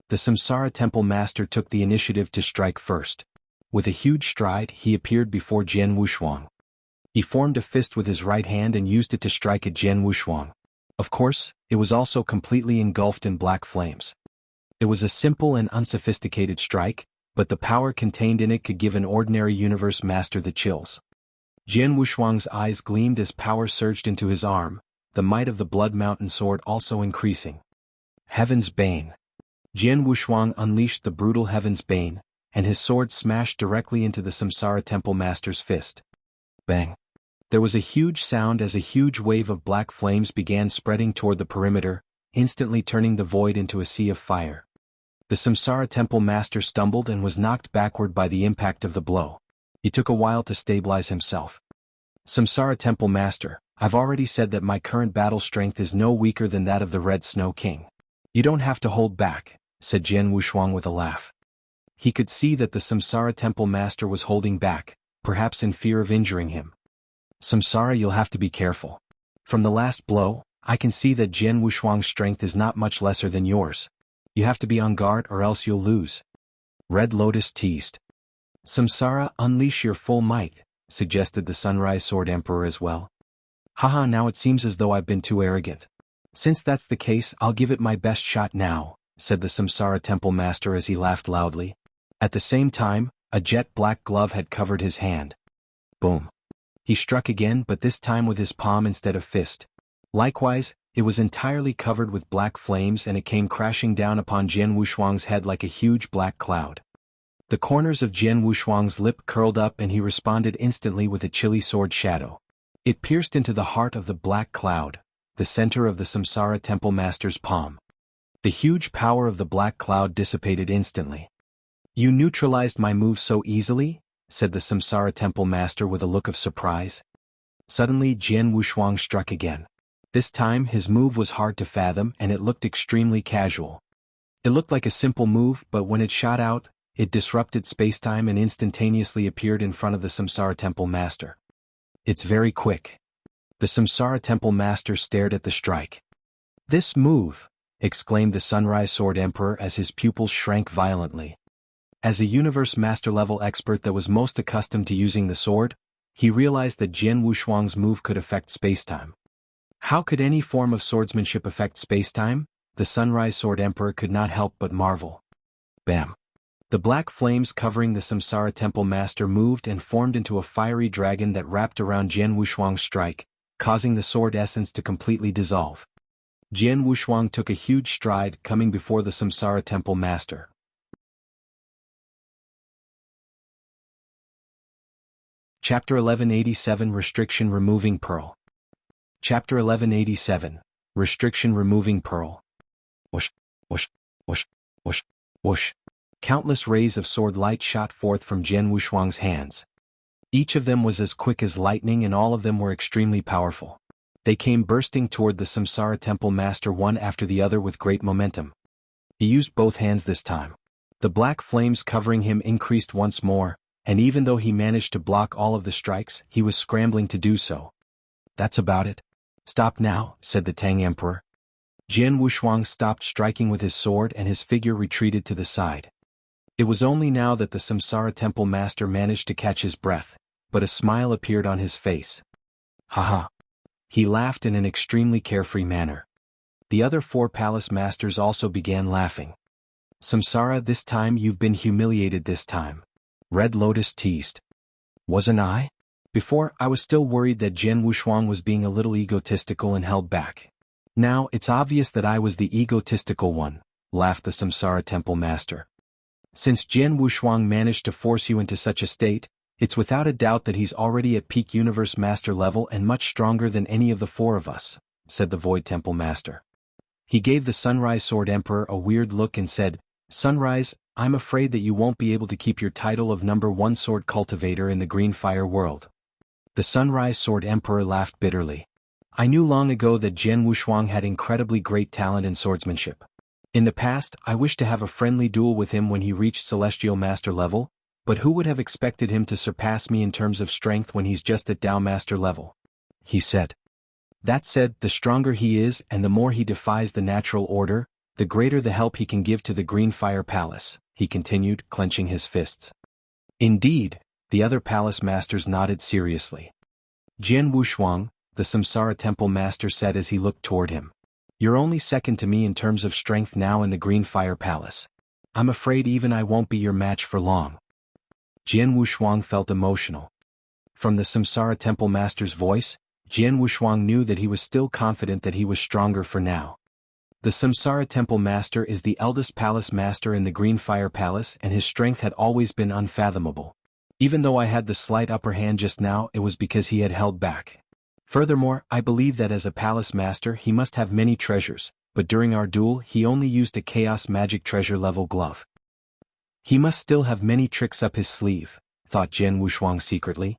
The Samsara Temple Master took the initiative to strike first. With a huge stride, he appeared before Jian Wushuang. He formed a fist with his right hand and used it to strike at Jian Wushuang. Of course, it was also completely engulfed in black flames. It was a simple and unsophisticated strike, but the power contained in it could give an ordinary universe master the chills. Jian Wushuang's eyes gleamed as power surged into his arm, the might of the Blood Mountain sword also increasing. Heaven's Bane. Jian Wushuang unleashed the brutal Heaven's Bane, and his sword smashed directly into the Samsara Temple Master's fist. Bang! There was a huge sound as a huge wave of black flames began spreading toward the perimeter, instantly turning the void into a sea of fire. The Samsara Temple Master stumbled and was knocked backward by the impact of the blow. He took a while to stabilize himself. Samsara Temple Master, I've already said that my current battle strength is no weaker than that of the Red Snow King. You don't have to hold back, said Jian Wushuang with a laugh. He could see that the Samsara Temple Master was holding back, perhaps in fear of injuring him. Samsara, you'll have to be careful. From the last blow, I can see that Jian Wushuang's strength is not much lesser than yours. You have to be on guard or else you'll lose. Red Lotus teased. Samsara, unleash your full might, suggested the Sunrise Sword Emperor as well. Haha, now it seems as though I've been too arrogant. Since that's the case, I'll give it my best shot now, said the Samsara Temple Master as he laughed loudly. At the same time, a jet black glove had covered his hand. Boom. He struck again, but this time with his palm instead of fist. Likewise, it was entirely covered with black flames and it came crashing down upon Jian Wushuang's head like a huge black cloud. The corners of Jian Wushuang's lip curled up and he responded instantly with a chilly sword shadow. It pierced into the heart of the black cloud, the center of the Samsara Temple Master's palm. The huge power of the black cloud dissipated instantly. You neutralized my move so easily? Said the Samsara Temple Master with a look of surprise. Suddenly Jian Wushuang struck again. This time his move was hard to fathom and it looked extremely casual. It looked like a simple move, but when it shot out, it disrupted spacetime and instantaneously appeared in front of the Samsara Temple Master. It's very quick. The Samsara Temple Master stared at the strike. This move, exclaimed the Sunrise Sword Emperor as his pupils shrank violently. As a universe master level expert that was most accustomed to using the sword, he realized that Jian Wushuang's move could affect spacetime. How could any form of swordsmanship affect spacetime? The Sunrise Sword Emperor could not help but marvel. Bam! The black flames covering the Samsara Temple Master moved and formed into a fiery dragon that wrapped around Jian Wushuang's strike, causing the sword essence to completely dissolve. Jian Wushuang took a huge stride, coming before the Samsara Temple Master. Chapter 1187 Restriction Removing Pearl. Chapter 1187 Restriction Removing Pearl. Whoosh, whoosh, whoosh, whoosh, whoosh. Countless rays of sword light shot forth from Jian Wushuang's hands. Each of them was as quick as lightning and all of them were extremely powerful. They came bursting toward the Samsara Temple Master one after the other with great momentum. He used both hands this time. The black flames covering him increased once more, and even though he managed to block all of the strikes, he was scrambling to do so. That's about it. Stop now, said the Tang Emperor. Jian Wushuang stopped striking with his sword and his figure retreated to the side. It was only now that the Samsara Temple Master managed to catch his breath, but a smile appeared on his face. Haha. He laughed in an extremely carefree manner. The other 4 palace masters also began laughing. Samsara, this time you've been humiliated this time. Red Lotus teased. Wasn't I? Before, I was still worried that Jian Wushuang was being a little egotistical and held back. Now, it's obvious that I was the egotistical one, laughed the Samsara Temple Master. Since Jian Wushuang managed to force you into such a state, it's without a doubt that he's already at peak Universe Master level and much stronger than any of the 4 of us, said the Void Temple Master. He gave the Sunrise Sword Emperor a weird look and said, Sunrise, I'm afraid that you won't be able to keep your title of number 1 sword cultivator in the Green Fire world. The Sunrise Sword Emperor laughed bitterly. I knew long ago that Jian Wushuang had incredibly great talent in swordsmanship. In the past, I wished to have a friendly duel with him when he reached Celestial Master level, but who would have expected him to surpass me in terms of strength when he's just at Tao Master level? He said. That said, the stronger he is and the more he defies the natural order, the greater the help he can give to the Green Fire Palace, he continued, clenching his fists. Indeed, the other palace masters nodded seriously. Jian Wushuang, the Samsara Temple Master, said as he looked toward him. You're only second to me in terms of strength now in the Green Fire Palace. I'm afraid even I won't be your match for long. Jian Wushuang felt emotional. From the Samsara Temple Master's voice, Jian Wushuang knew that he was still confident that he was stronger for now. The Samsara Temple Master is the eldest palace master in the Green Fire Palace, and his strength had always been unfathomable. Even though I had the slight upper hand just now, it was because he had held back. Furthermore, I believe that as a palace master he must have many treasures, but during our duel he only used a chaos magic treasure level glove. He must still have many tricks up his sleeve, thought Jian Wushuang secretly.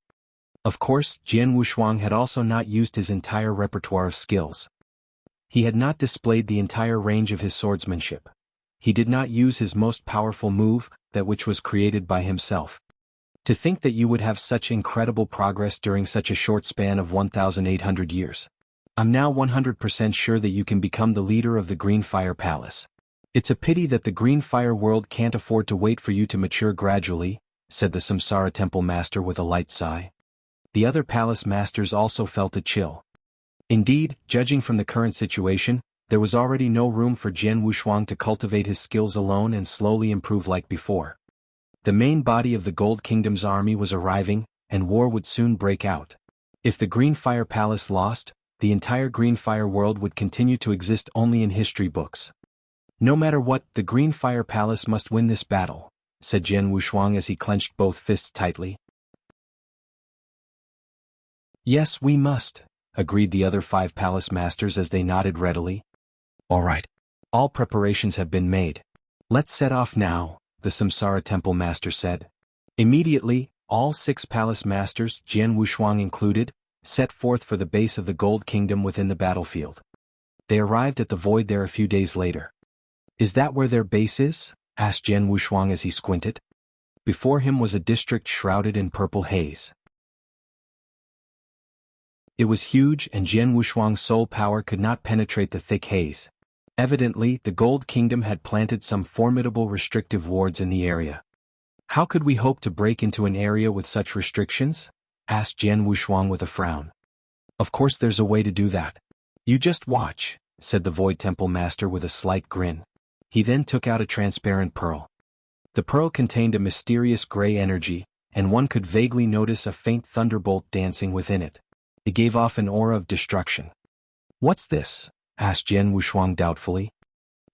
Of course, Jian Wushuang had also not used his entire repertoire of skills. He had not displayed the entire range of his swordsmanship. He did not use his most powerful move, that which was created by himself. To think that you would have such incredible progress during such a short span of 1,800 years. I'm now 100% sure that you can become the leader of the Green Fire Palace. It's a pity that the Green Fire world can't afford to wait for you to mature gradually, said the Samsara Temple Master with a light sigh. The other palace masters also felt a chill. Indeed, judging from the current situation, there was already no room for Jian Wushuang to cultivate his skills alone and slowly improve like before. The main body of the Gold Kingdom's army was arriving, and war would soon break out. If the Green Fire Palace lost, the entire Green Fire world would continue to exist only in history books. No matter what, the Green Fire Palace must win this battle, said Jian Wushuang as he clenched both fists tightly. Yes, we must, agreed the other 5 palace masters as they nodded readily. All right. All preparations have been made. Let's set off now, the Samsara Temple Master said. Immediately, all 6 palace masters, Jian Wushuang included, set forth for the base of the Gold Kingdom within the battlefield. They arrived at the void there a few days later. Is that where their base is? Asked Jian Wushuang as he squinted. Before him was a district shrouded in purple haze. It was huge, and Jian Wushuang's soul power could not penetrate the thick haze. Evidently, the Gold Kingdom had planted some formidable restrictive wards in the area. How could we hope to break into an area with such restrictions? Asked Jian Wushuang with a frown. Of course there's a way to do that. You just watch, said the Void Temple Master with a slight grin. He then took out a transparent pearl. The pearl contained a mysterious gray energy, and one could vaguely notice a faint thunderbolt dancing within it. It gave off an aura of destruction. What's this? Asked Jian Wushuang doubtfully.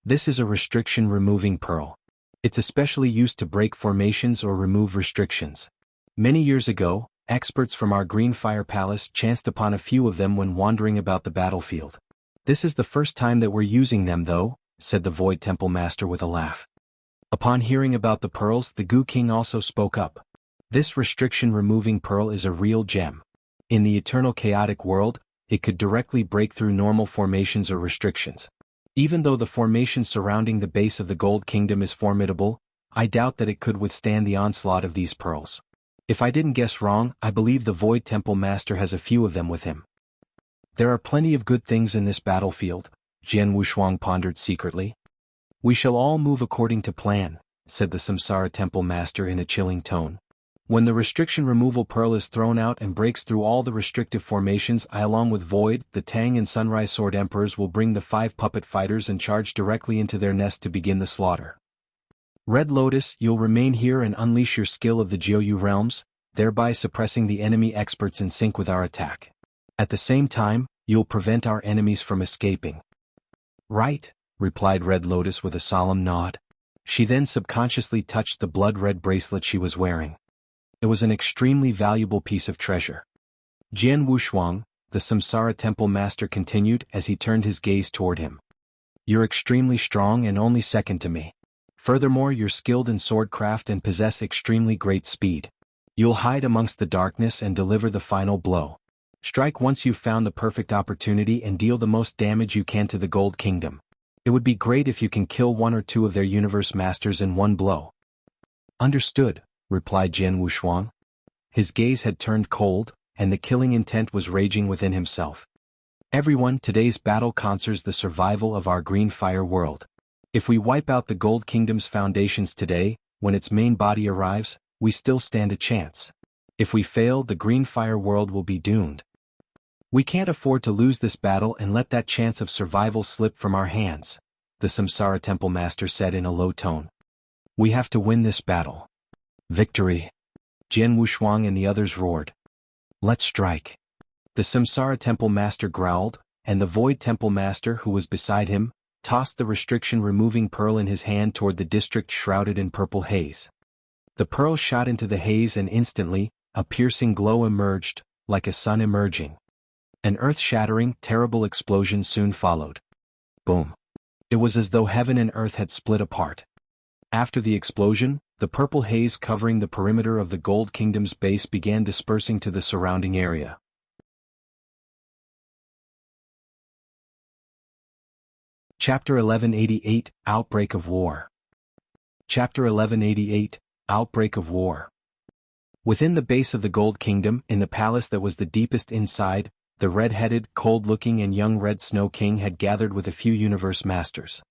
This is a restriction-removing pearl. It's especially used to break formations or remove restrictions. Many years ago, experts from our Green Fire Palace chanced upon a few of them when wandering about the battlefield. This is the first time that we're using them though, said the Void Temple Master with a laugh. Upon hearing about the pearls, the Gu King also spoke up. This restriction-removing pearl is a real gem. In the eternal chaotic world, it could directly break through normal formations or restrictions. Even though the formation surrounding the base of the Gold Kingdom is formidable, I doubt that it could withstand the onslaught of these pearls. If I didn't guess wrong, I believe the Void Temple Master has a few of them with him. There are plenty of good things in this battlefield, Jian Wushuang pondered secretly. We shall all move according to plan, said the Samsara Temple Master in a chilling tone. When the restriction removal pearl is thrown out and breaks through all the restrictive formations, I along with Void, the Tang and Sunrise Sword Emperors will bring the 5 puppet fighters and charge directly into their nest to begin the slaughter. Red Lotus, you'll remain here and unleash your skill of the Jianghu realms, thereby suppressing the enemy experts in sync with our attack. At the same time, you'll prevent our enemies from escaping. Right, replied Red Lotus with a solemn nod. She then subconsciously touched the blood-red bracelet she was wearing. It was an extremely valuable piece of treasure. Jian Wushuang, the Samsara Temple Master continued as he turned his gaze toward him. You're extremely strong and only second to me. Furthermore, you're skilled in swordcraft and possess extremely great speed. You'll hide amongst the darkness and deliver the final blow. Strike once you've found the perfect opportunity and deal the most damage you can to the Gold Kingdom. It would be great if you can kill one or two of their universe masters in one blow. Understood, replied Jian Wushuang. His gaze had turned cold, and the killing intent was raging within himself. Everyone, today's battle concerns the survival of our green fire world. If we wipe out the Gold Kingdom's foundations today, when its main body arrives, we still stand a chance. If we fail, the green fire world will be doomed. We can't afford to lose this battle and let that chance of survival slip from our hands, the Samsara Temple Master said in a low tone. We have to win this battle. Victory! Jian Wushuang and the others roared. Let's strike. The Samsara Temple Master growled, and the Void Temple Master who was beside him, tossed the restriction-removing pearl in his hand toward the district shrouded in purple haze. The pearl shot into the haze and instantly, a piercing glow emerged, like a sun emerging. An earth-shattering, terrible explosion soon followed. Boom. It was as though heaven and earth had split apart. After the explosion, the purple haze covering the perimeter of the Gold Kingdom's base began dispersing to the surrounding area. Chapter 1188, Outbreak of War. Chapter 1188, Outbreak of War. Within the base of the Gold Kingdom, in the palace that was the deepest inside, the red-headed, cold-looking and young Red Snow King had gathered with a few universe masters.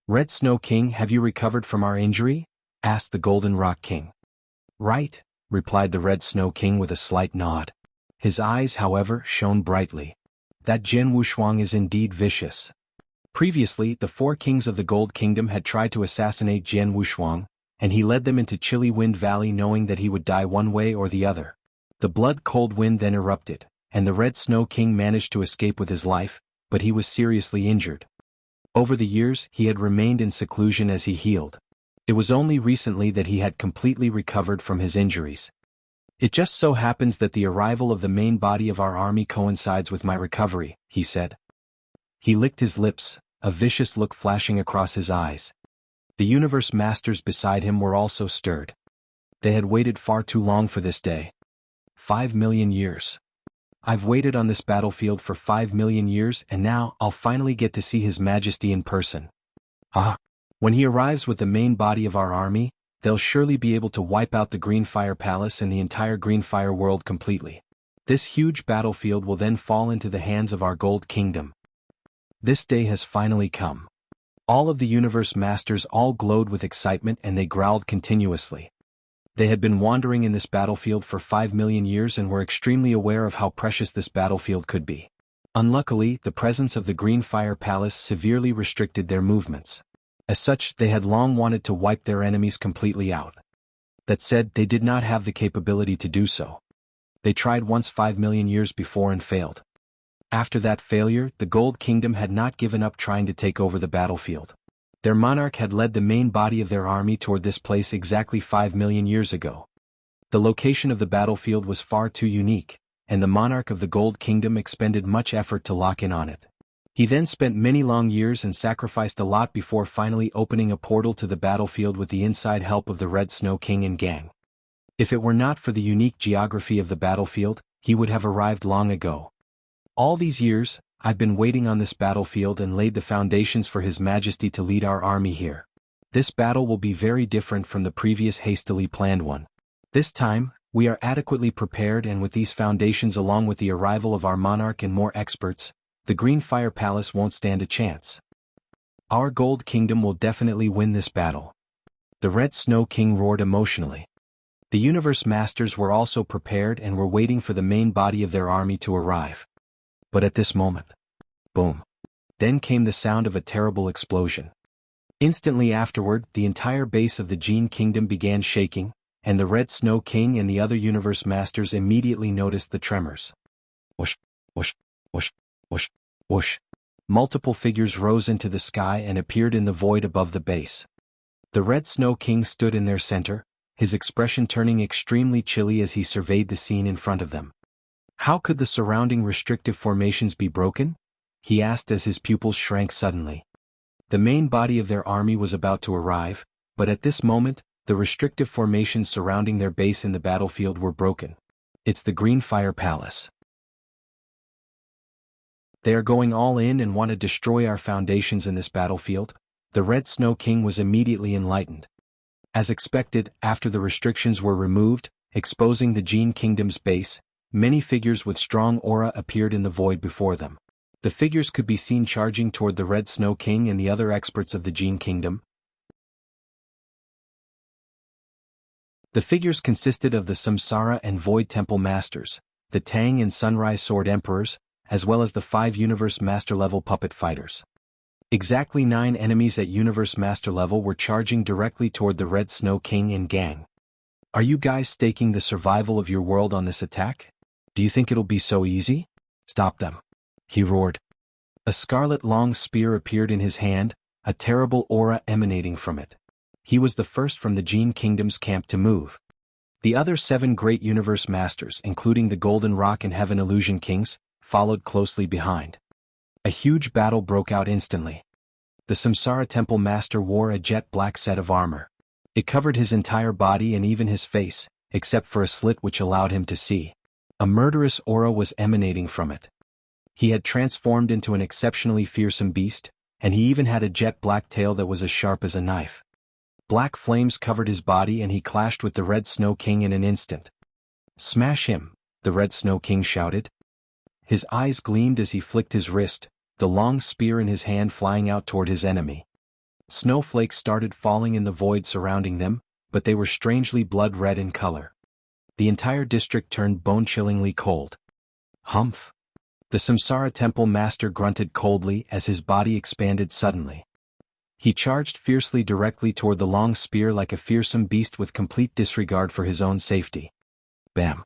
Red Snow King, have you recovered from our injury? Asked the Golden Rock King. Right, replied the Red Snow King with a slight nod. His eyes, however, shone brightly. That Jian Wushuang is indeed vicious. Previously, the four kings of the Gold Kingdom had tried to assassinate Jian Wushuang, and he led them into Chilly Wind Valley knowing that he would die one way or the other. The blood-cold wind then erupted, and the Red Snow King managed to escape with his life, but he was seriously injured. Over the years, he had remained in seclusion as he healed. It was only recently that he had completely recovered from his injuries. It just so happens that the arrival of the main body of our army coincides with my recovery, he said. He licked his lips, a vicious look flashing across his eyes. The universe masters beside him were also stirred. They had waited far too long for this day. 5 million years. I've waited on this battlefield for 5 million years and now I'll finally get to see His Majesty in person. When he arrives with the main body of our army, they'll surely be able to wipe out the Green Fire Palace and the entire Green Fire world completely. This huge battlefield will then fall into the hands of our Gold Kingdom. This day has finally come. All of the universe masters all glowed with excitement and they growled continuously. They had been wandering in this battlefield for 5 million years and were extremely aware of how precious this battlefield could be. Unluckily, the presence of the Green Fire Palace severely restricted their movements. As such, they had long wanted to wipe their enemies completely out. That said, they did not have the capability to do so. They tried once 5 million years before and failed. After that failure, the Gold Kingdom had not given up trying to take over the battlefield. Their monarch had led the main body of their army toward this place exactly 5 million years ago. The location of the battlefield was far too unique, and the monarch of the Gold Kingdom expended much effort to lock in on it. He then spent many long years and sacrificed a lot before finally opening a portal to the battlefield with the inside help of the Red Snow King and gang. If it were not for the unique geography of the battlefield, he would have arrived long ago. All these years, I've been waiting on this battlefield and laid the foundations for His Majesty to lead our army here. This battle will be very different from the previous hastily planned one. This time, we are adequately prepared and with these foundations along with the arrival of our monarch and more experts, the Green Fire Palace won't stand a chance. Our Gold Kingdom will definitely win this battle. The Red Snow King roared emotionally. The Universe Masters were also prepared and were waiting for the main body of their army to arrive. But at this moment, boom. Then came the sound of a terrible explosion. Instantly afterward, the entire base of the Jian Kingdom began shaking, and the Red Snow King and the other Universe Masters immediately noticed the tremors. Whoosh, whoosh, whoosh, whoosh, whoosh. Multiple figures rose into the sky and appeared in the void above the base. The Red Snow King stood in their center, his expression turning extremely chilly as he surveyed the scene in front of them. How could the surrounding restrictive formations be broken? He asked as his pupils shrank suddenly. The main body of their army was about to arrive, but at this moment, the restrictive formations surrounding their base in the battlefield were broken. It's the Green Fire Palace. They are going all in and want to destroy our foundations in this battlefield? The Red Snow King was immediately enlightened. As expected, after the restrictions were removed, exposing the Jian Kingdom's base, many figures with strong aura appeared in the void before them. The figures could be seen charging toward the Red Snow King and the other experts of the Jian Kingdom. The figures consisted of the Samsara and Void Temple Masters, the Tang and Sunrise Sword Emperors, as well as the 5 Universe Master level puppet fighters. Exactly 9 enemies at Universe Master level were charging directly toward the Red Snow King and gang. Are you guys staking the survival of your world on this attack? Do you think it'll be so easy? Stop them, he roared. A scarlet long spear appeared in his hand, a terrible aura emanating from it. He was the first from the Jian Kingdom's camp to move. The other 7 great Universe Masters, including the Golden Rock and Heaven Illusion Kings, followed closely behind. A huge battle broke out instantly. The Samsara Temple Master wore a jet black set of armor. It covered his entire body and even his face, except for a slit which allowed him to see. A murderous aura was emanating from it. He had transformed into an exceptionally fearsome beast, and he even had a jet black tail that was as sharp as a knife. Black flames covered his body and he clashed with the Red Snow King in an instant. "Smash him," the Red Snow King shouted. His eyes gleamed as he flicked his wrist, the long spear in his hand flying out toward his enemy. Snowflakes started falling in the void surrounding them, but they were strangely blood-red in color. The entire district turned bone-chillingly cold. Humph! The Samsara Temple Master grunted coldly as his body expanded suddenly. He charged fiercely directly toward the long spear like a fearsome beast with complete disregard for his own safety. Bam!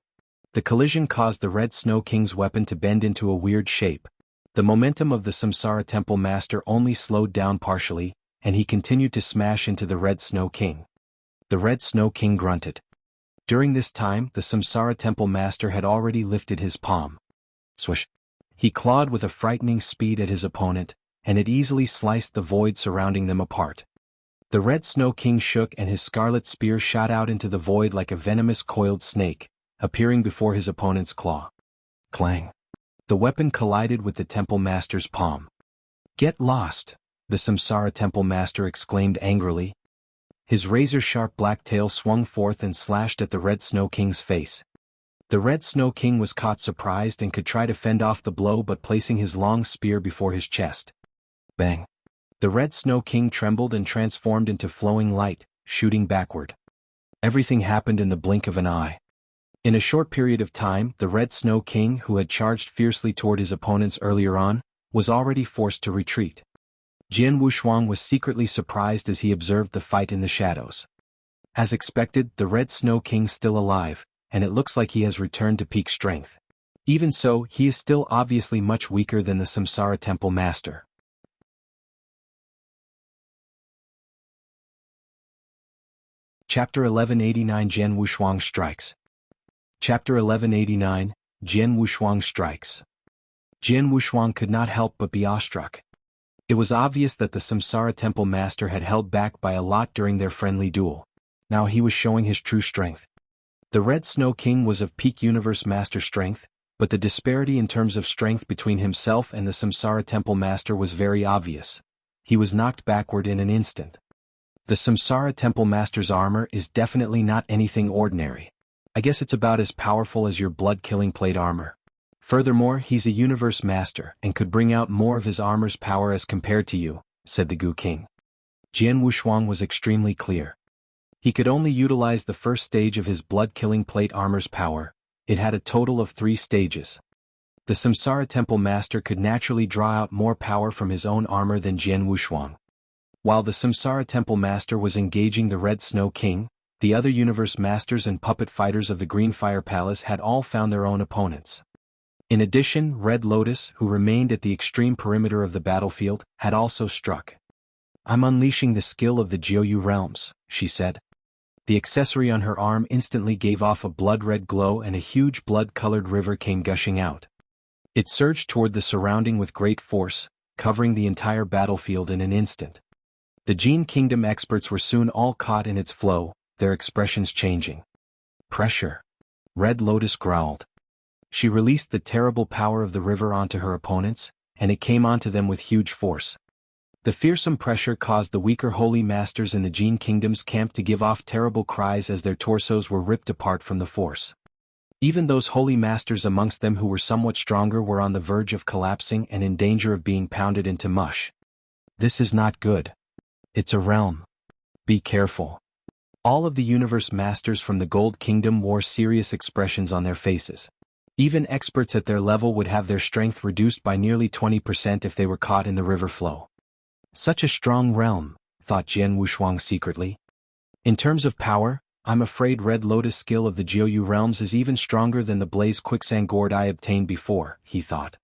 The collision caused the Red Snow King's weapon to bend into a weird shape. The momentum of the Samsara Temple Master only slowed down partially, and he continued to smash into the Red Snow King. The Red Snow King grunted. During this time, the Samsara Temple Master had already lifted his palm. Swish! He clawed with a frightening speed at his opponent, and it easily sliced the void surrounding them apart. The Red Snow King shook and his scarlet spear shot out into the void like a venomous coiled snake, appearing before his opponent's claw. Clang! The weapon collided with the Temple Master's palm. "Get lost!" the Samsara Temple Master exclaimed angrily. His razor-sharp black tail swung forth and slashed at the Red Snow King's face. The Red Snow King was caught surprised and could try to fend off the blow but placing his long spear before his chest. Bang! The Red Snow King trembled and transformed into flowing light, shooting backward. Everything happened in the blink of an eye. In a short period of time, the Red Snow King, who had charged fiercely toward his opponents earlier on, was already forced to retreat. Jian Wushuang was secretly surprised as he observed the fight in the shadows. As expected, the Red Snow King's still alive, and it looks like he has returned to peak strength. Even so, he is still obviously much weaker than the Samsara Temple Master. Chapter 1189 Jian Wushuang Strikes. Chapter 1189, Jian Wushuang Strikes. Jian Wushuang could not help but be awestruck. It was obvious that the Samsara Temple Master had held back by a lot during their friendly duel. Now he was showing his true strength. The Red Snow King was of peak Universe Master strength, but the disparity in terms of strength between himself and the Samsara Temple Master was very obvious. He was knocked backward in an instant. The Samsara Temple Master's armor is definitely not anything ordinary. I guess it's about as powerful as your blood-killing plate armor. Furthermore, he's a Universe Master and could bring out more of his armor's power as compared to you, said the Gu King. Jian Wushuang was extremely clear. He could only utilize the first stage of his blood-killing plate armor's power. It had a total of 3 stages. The Samsara Temple Master could naturally draw out more power from his own armor than Jian Wushuang. While the Samsara Temple Master was engaging the Red Snow King, the other Universe Masters and puppet fighters of the Green Fire Palace had all found their own opponents. In addition, Red Lotus, who remained at the extreme perimeter of the battlefield, had also struck. "I'm unleashing the skill of the Jianghu realms," she said. The accessory on her arm instantly gave off a blood-red glow and a huge blood-colored river came gushing out. It surged toward the surrounding with great force, covering the entire battlefield in an instant. The Jian Kingdom experts were soon all caught in its flow, their expressions changing. "Pressure," Red Lotus growled. She released the terrible power of the river onto her opponents, and it came onto them with huge force. The fearsome pressure caused the weaker holy masters in the Jian kingdom's camp to give off terrible cries as their torsos were ripped apart from the force. Even those holy masters amongst them who were somewhat stronger were on the verge of collapsing and in danger of being pounded into mush. This is not good. It's a realm. Be careful. All of the universe masters from the Gold Kingdom wore serious expressions on their faces. Even experts at their level would have their strength reduced by nearly 20% if they were caught in the river flow. Such a strong realm, thought Jian Wushuang secretly. In terms of power, I'm afraid Red Lotus skill of the Jianghu realms is even stronger than the Blaze Quicksand Gourd I obtained before, he thought.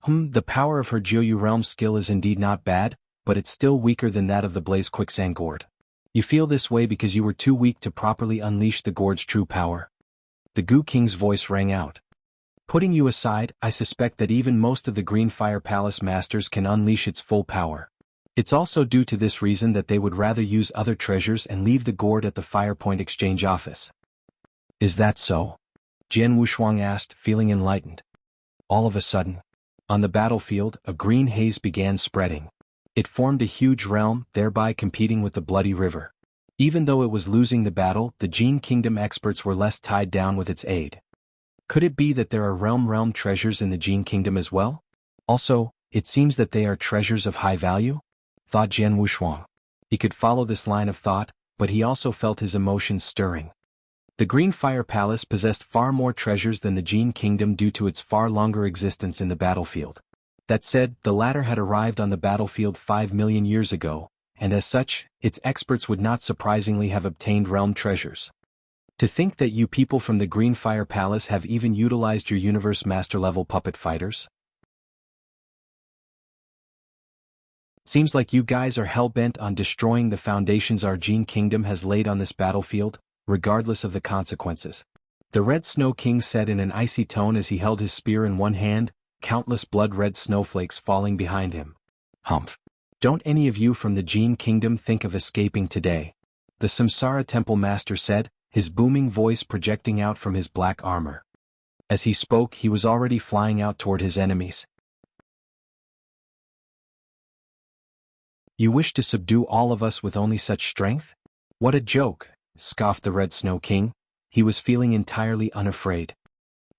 The power of her Jianghu realm skill is indeed not bad, but it's still weaker than that of the Blaze Quicksand Gourd. You feel this way because you were too weak to properly unleash the gourd's true power. The Gu King's voice rang out. Putting you aside, I suspect that even most of the Green Fire Palace masters can unleash its full power. It's also due to this reason that they would rather use other treasures and leave the gourd at the Firepoint Exchange office. Is that so? Jian Wushuang asked, feeling enlightened. All of a sudden, on the battlefield, a green haze began spreading. It formed a huge realm, thereby competing with the Bloody River. Even though it was losing the battle, the Jian Kingdom experts were less tied down with its aid. Could it be that there are realm treasures in the Jian Kingdom as well? Also, it seems that they are treasures of high value? Thought Jian Wushuang. He could follow this line of thought, but he also felt his emotions stirring. The Green Fire Palace possessed far more treasures than the Jian Kingdom due to its far longer existence in the battlefield. That said, the latter had arrived on the battlefield 5 million years ago, and as such, its experts would not surprisingly have obtained realm treasures. To think that you people from the Green Fire Palace have even utilized your Universe Master level puppet fighters? Seems like you guys are hell-bent on destroying the foundations our Jian Kingdom has laid on this battlefield, regardless of the consequences. The Red Snow King said in an icy tone as he held his spear in one hand, countless blood-red snowflakes falling behind him. Humph. Don't any of you from the Jian Kingdom think of escaping today? The Samsara Temple Master said, his booming voice projecting out from his black armor. As he spoke, he was already flying out toward his enemies. You wish to subdue all of us with only such strength? What a joke, scoffed the Red Snow King. He was feeling entirely unafraid.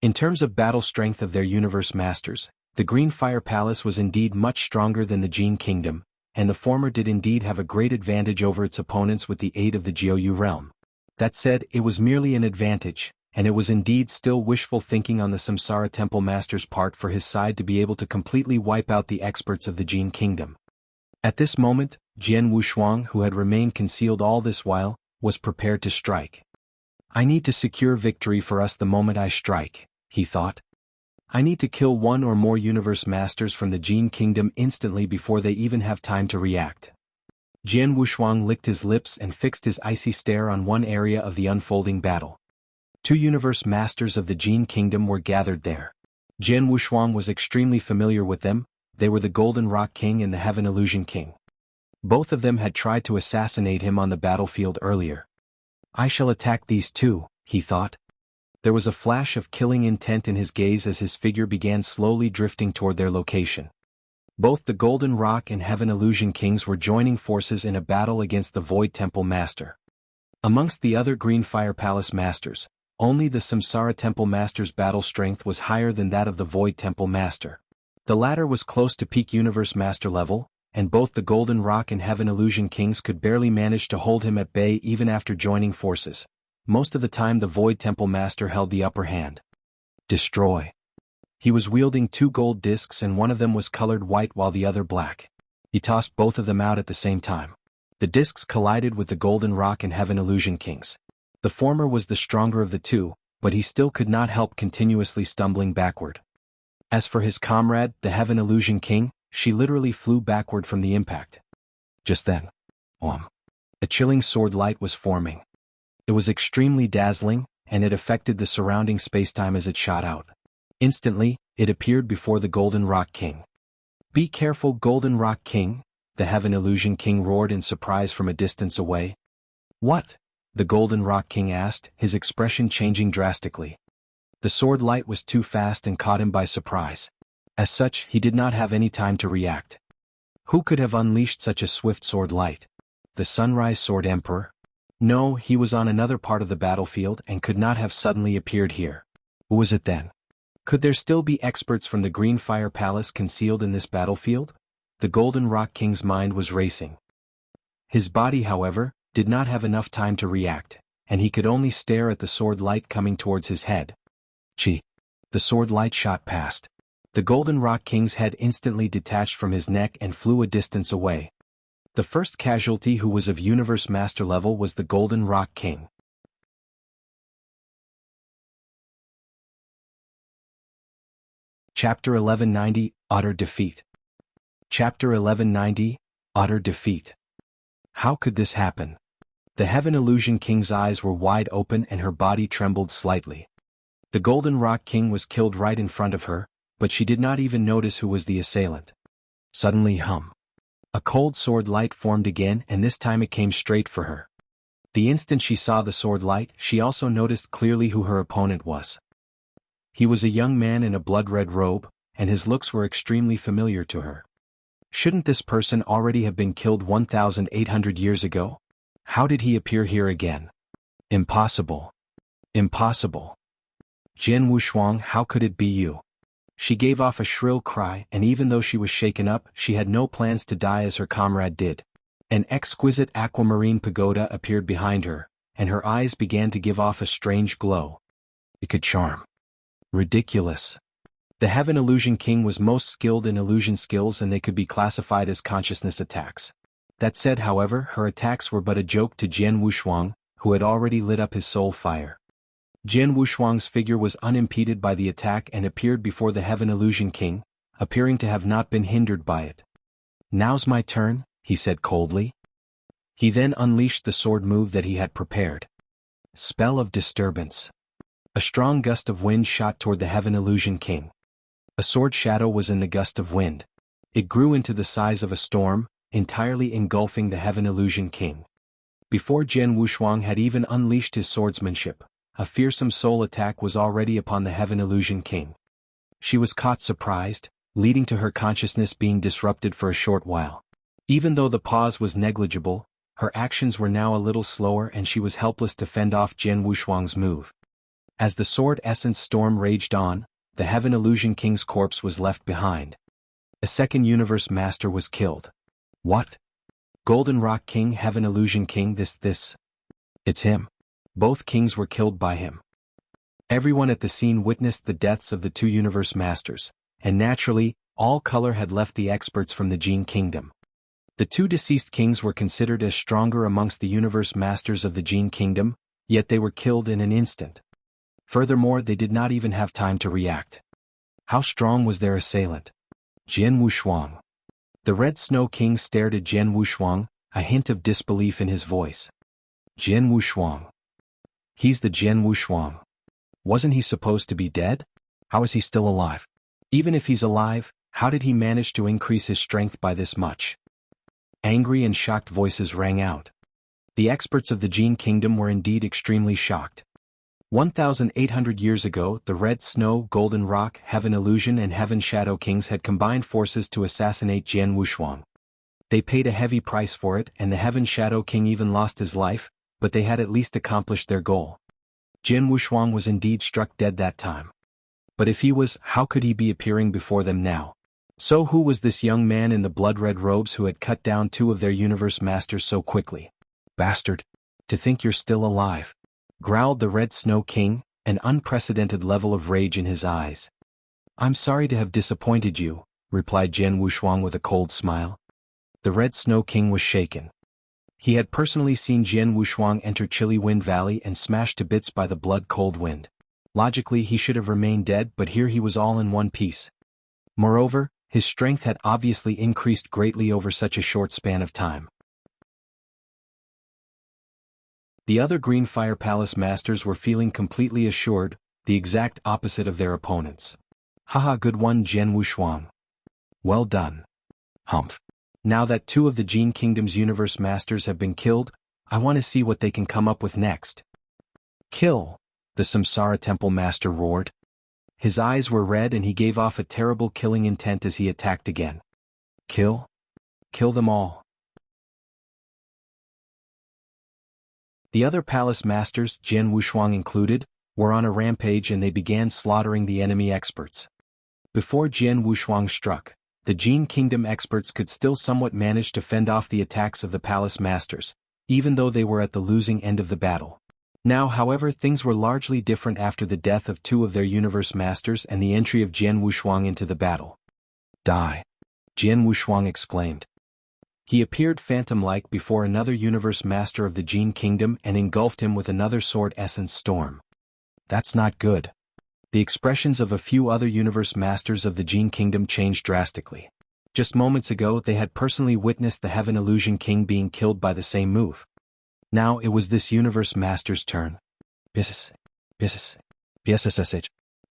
In terms of battle strength of their universe masters, the Green Fire Palace was indeed much stronger than the Jian Kingdom, and the former did indeed have a great advantage over its opponents with the aid of the Jianghu realm. That said, it was merely an advantage, and it was indeed still wishful thinking on the Samsara Temple Master's part for his side to be able to completely wipe out the experts of the Jian Kingdom. At this moment, Jian Wushuang, who had remained concealed all this while, was prepared to strike. I need to secure victory for us the moment I strike, he thought. I need to kill one or more universe masters from the Jian Kingdom instantly before they even have time to react. Jian Wushuang licked his lips and fixed his icy stare on one area of the unfolding battle. 2 universe masters of the Jian Kingdom were gathered there. Jian Wushuang was extremely familiar with them. They were the Golden Rock King and the Heaven Illusion King. Both of them had tried to assassinate him on the battlefield earlier. I shall attack these two, he thought. There was a flash of killing intent in his gaze as his figure began slowly drifting toward their location. Both the Golden Rock and Heaven Illusion Kings were joining forces in a battle against the Void Temple Master. Amongst the other Green Fire Palace Masters, only the Samsara Temple Master's battle strength was higher than that of the Void Temple Master. The latter was close to peak Universe Master level, and both the Golden Rock and Heaven Illusion Kings could barely manage to hold him at bay even after joining forces. Most of the time the Void Temple Master held the upper hand. Destroy. He was wielding 2 gold discs and one of them was colored white while the other black. He tossed both of them out at the same time. The discs collided with the Golden Rock and Heaven Illusion Kings. The former was the stronger of the two, but he still could not help continuously stumbling backward. As for his comrade, the Heaven Illusion King, she literally flew backward from the impact. Just then, a chilling sword light was forming. It was extremely dazzling, and it affected the surrounding spacetime as it shot out. Instantly, it appeared before the Golden Rock King. Be careful, Golden Rock King, the Heaven Illusion King roared in surprise from a distance away. What? The Golden Rock King asked, his expression changing drastically. The sword light was too fast and caught him by surprise. As such, he did not have any time to react. Who could have unleashed such a swift sword light? The Sunrise Sword Emperor? No, he was on another part of the battlefield and could not have suddenly appeared here. Who was it then? Could there still be experts from the Green Fire Palace concealed in this battlefield? The Golden Rock King's mind was racing. His body, however, did not have enough time to react, and he could only stare at the sword light coming towards his head. Chi! The sword light shot past. The Golden Rock King's head instantly detached from his neck and flew a distance away. The first casualty who was of Universe Master level was the Golden Rock King. Chapter 1190, Utter Defeat. Chapter 1190, Utter Defeat. How could this happen? The Heaven Illusion King's eyes were wide open and her body trembled slightly. The Golden Rock King was killed right in front of her, but she did not even notice who was the assailant. Suddenly a cold sword light formed again, and this time it came straight for her. The instant she saw the sword light, she also noticed clearly who her opponent was. He was a young man in a blood-red robe, and his looks were extremely familiar to her. Shouldn't this person already have been killed 1,800 years ago? How did he appear here again? Impossible. Impossible. Jian Wushuang, how could it be you? She gave off a shrill cry, and even though she was shaken up, she had no plans to die as her comrade did. An exquisite aquamarine pagoda appeared behind her, and her eyes began to give off a strange glow. It could charm. Ridiculous. The Heaven Illusion King was most skilled in illusion skills, and they could be classified as consciousness attacks. That said, however, her attacks were but a joke to Jian Wushuang, who had already lit up his soul fire. Jian Wushuang's figure was unimpeded by the attack and appeared before the Heaven Illusion King, appearing to have not been hindered by it. Now's my turn, he said coldly. He then unleashed the sword move that he had prepared. Spell of Disturbance. A strong gust of wind shot toward the Heaven Illusion King. A sword shadow was in the gust of wind. It grew into the size of a storm, entirely engulfing the Heaven Illusion King. Before Jian Wushuang had even unleashed his swordsmanship, a fearsome soul attack was already upon the Heaven Illusion King. She was caught surprised, leading to her consciousness being disrupted for a short while. Even though the pause was negligible, her actions were now a little slower and she was helpless to fend off Jian Wushuang's move. As the sword essence storm raged on, the Heaven Illusion King's corpse was left behind. A second Universe Master was killed. What? Golden Rock King, Heaven Illusion King, this. It's him. Both kings were killed by him. Everyone at the scene witnessed the deaths of the two Universe Masters, and naturally, all color had left the experts from the Jian Kingdom. The two deceased kings were considered as stronger amongst the Universe Masters of the Jian Kingdom, yet they were killed in an instant. Furthermore, they did not even have time to react. How strong was their assailant? Jian Wushuang. The Red Snow King stared at Jian Wushuang, a hint of disbelief in his voice. Jian Wushuang. He's the Jian Wushuang. Wasn't he supposed to be dead? How is he still alive? Even if he's alive, how did he manage to increase his strength by this much? Angry and shocked voices rang out. The experts of the Jian Kingdom were indeed extremely shocked. 1,800 years ago, the Red Snow, Golden Rock, Heaven Illusion and Heaven Shadow Kings had combined forces to assassinate Jian Wushuang. They paid a heavy price for it, and the Heaven Shadow King even lost his life, but they had at least accomplished their goal. Jian Wushuang was indeed struck dead that time. But if he was, how could he be appearing before them now? So who was this young man in the blood-red robes who had cut down two of their Universe Masters so quickly? Bastard! To think you're still alive! Growled the Red Snow King, an unprecedented level of rage in his eyes. I'm sorry to have disappointed you, replied Jian Wushuang with a cold smile. The Red Snow King was shaken. He had personally seen Jian Wushuang enter Chilly Wind Valley and smashed to bits by the blood-cold wind. Logically, he should have remained dead, but here he was all in one piece. Moreover, his strength had obviously increased greatly over such a short span of time. The other Green Fire Palace Masters were feeling completely assured, the exact opposite of their opponents. Haha, good one, Jian Wushuang. Well done. Humph. Now that two of the Jian Kingdom's Universe Masters have been killed, I want to see what they can come up with next. Kill, the Samsara Temple Master roared. His eyes were red and he gave off a terrible killing intent as he attacked again. Kill? Kill them all. The other palace masters, Jian Wushuang included, were on a rampage and they began slaughtering the enemy experts. Before Jian Wushuang struck, the Jin Kingdom experts could still somewhat manage to fend off the attacks of the palace masters, even though they were at the losing end of the battle. Now, however, things were largely different after the death of two of their universe masters and the entry of Jian Wushuang into the battle. Die! Jian Wushuang exclaimed. He appeared phantom-like before another universe master of the Jin Kingdom and engulfed him with another sword essence storm. That's not good. The expressions of a few other universe masters of the Jin Kingdom changed drastically. Just moments ago they had personally witnessed the Heaven Illusion King being killed by the same move. Now it was this universe master's turn.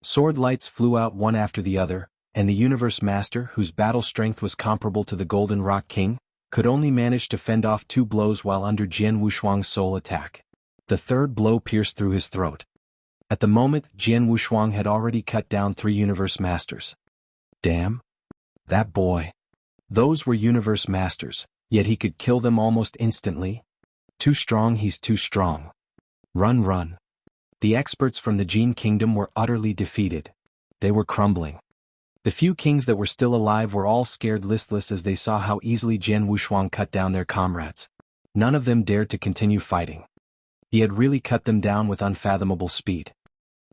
Sword lights flew out one after the other, and the universe master, whose battle strength was comparable to the Golden Rock King, could only manage to fend off 2 blows while under Jian Wushuang's soul attack. The third blow pierced through his throat. At the moment, Jian Wushuang had already cut down 3 universe masters. Damn. That boy. Those were universe masters, yet he could kill them almost instantly. Too strong, he's too strong. Run, run. The experts from the Jin Kingdom were utterly defeated. They were crumbling. The few kings that were still alive were all scared listless as they saw how easily Jian Wushuang cut down their comrades. None of them dared to continue fighting. He had really cut them down with unfathomable speed.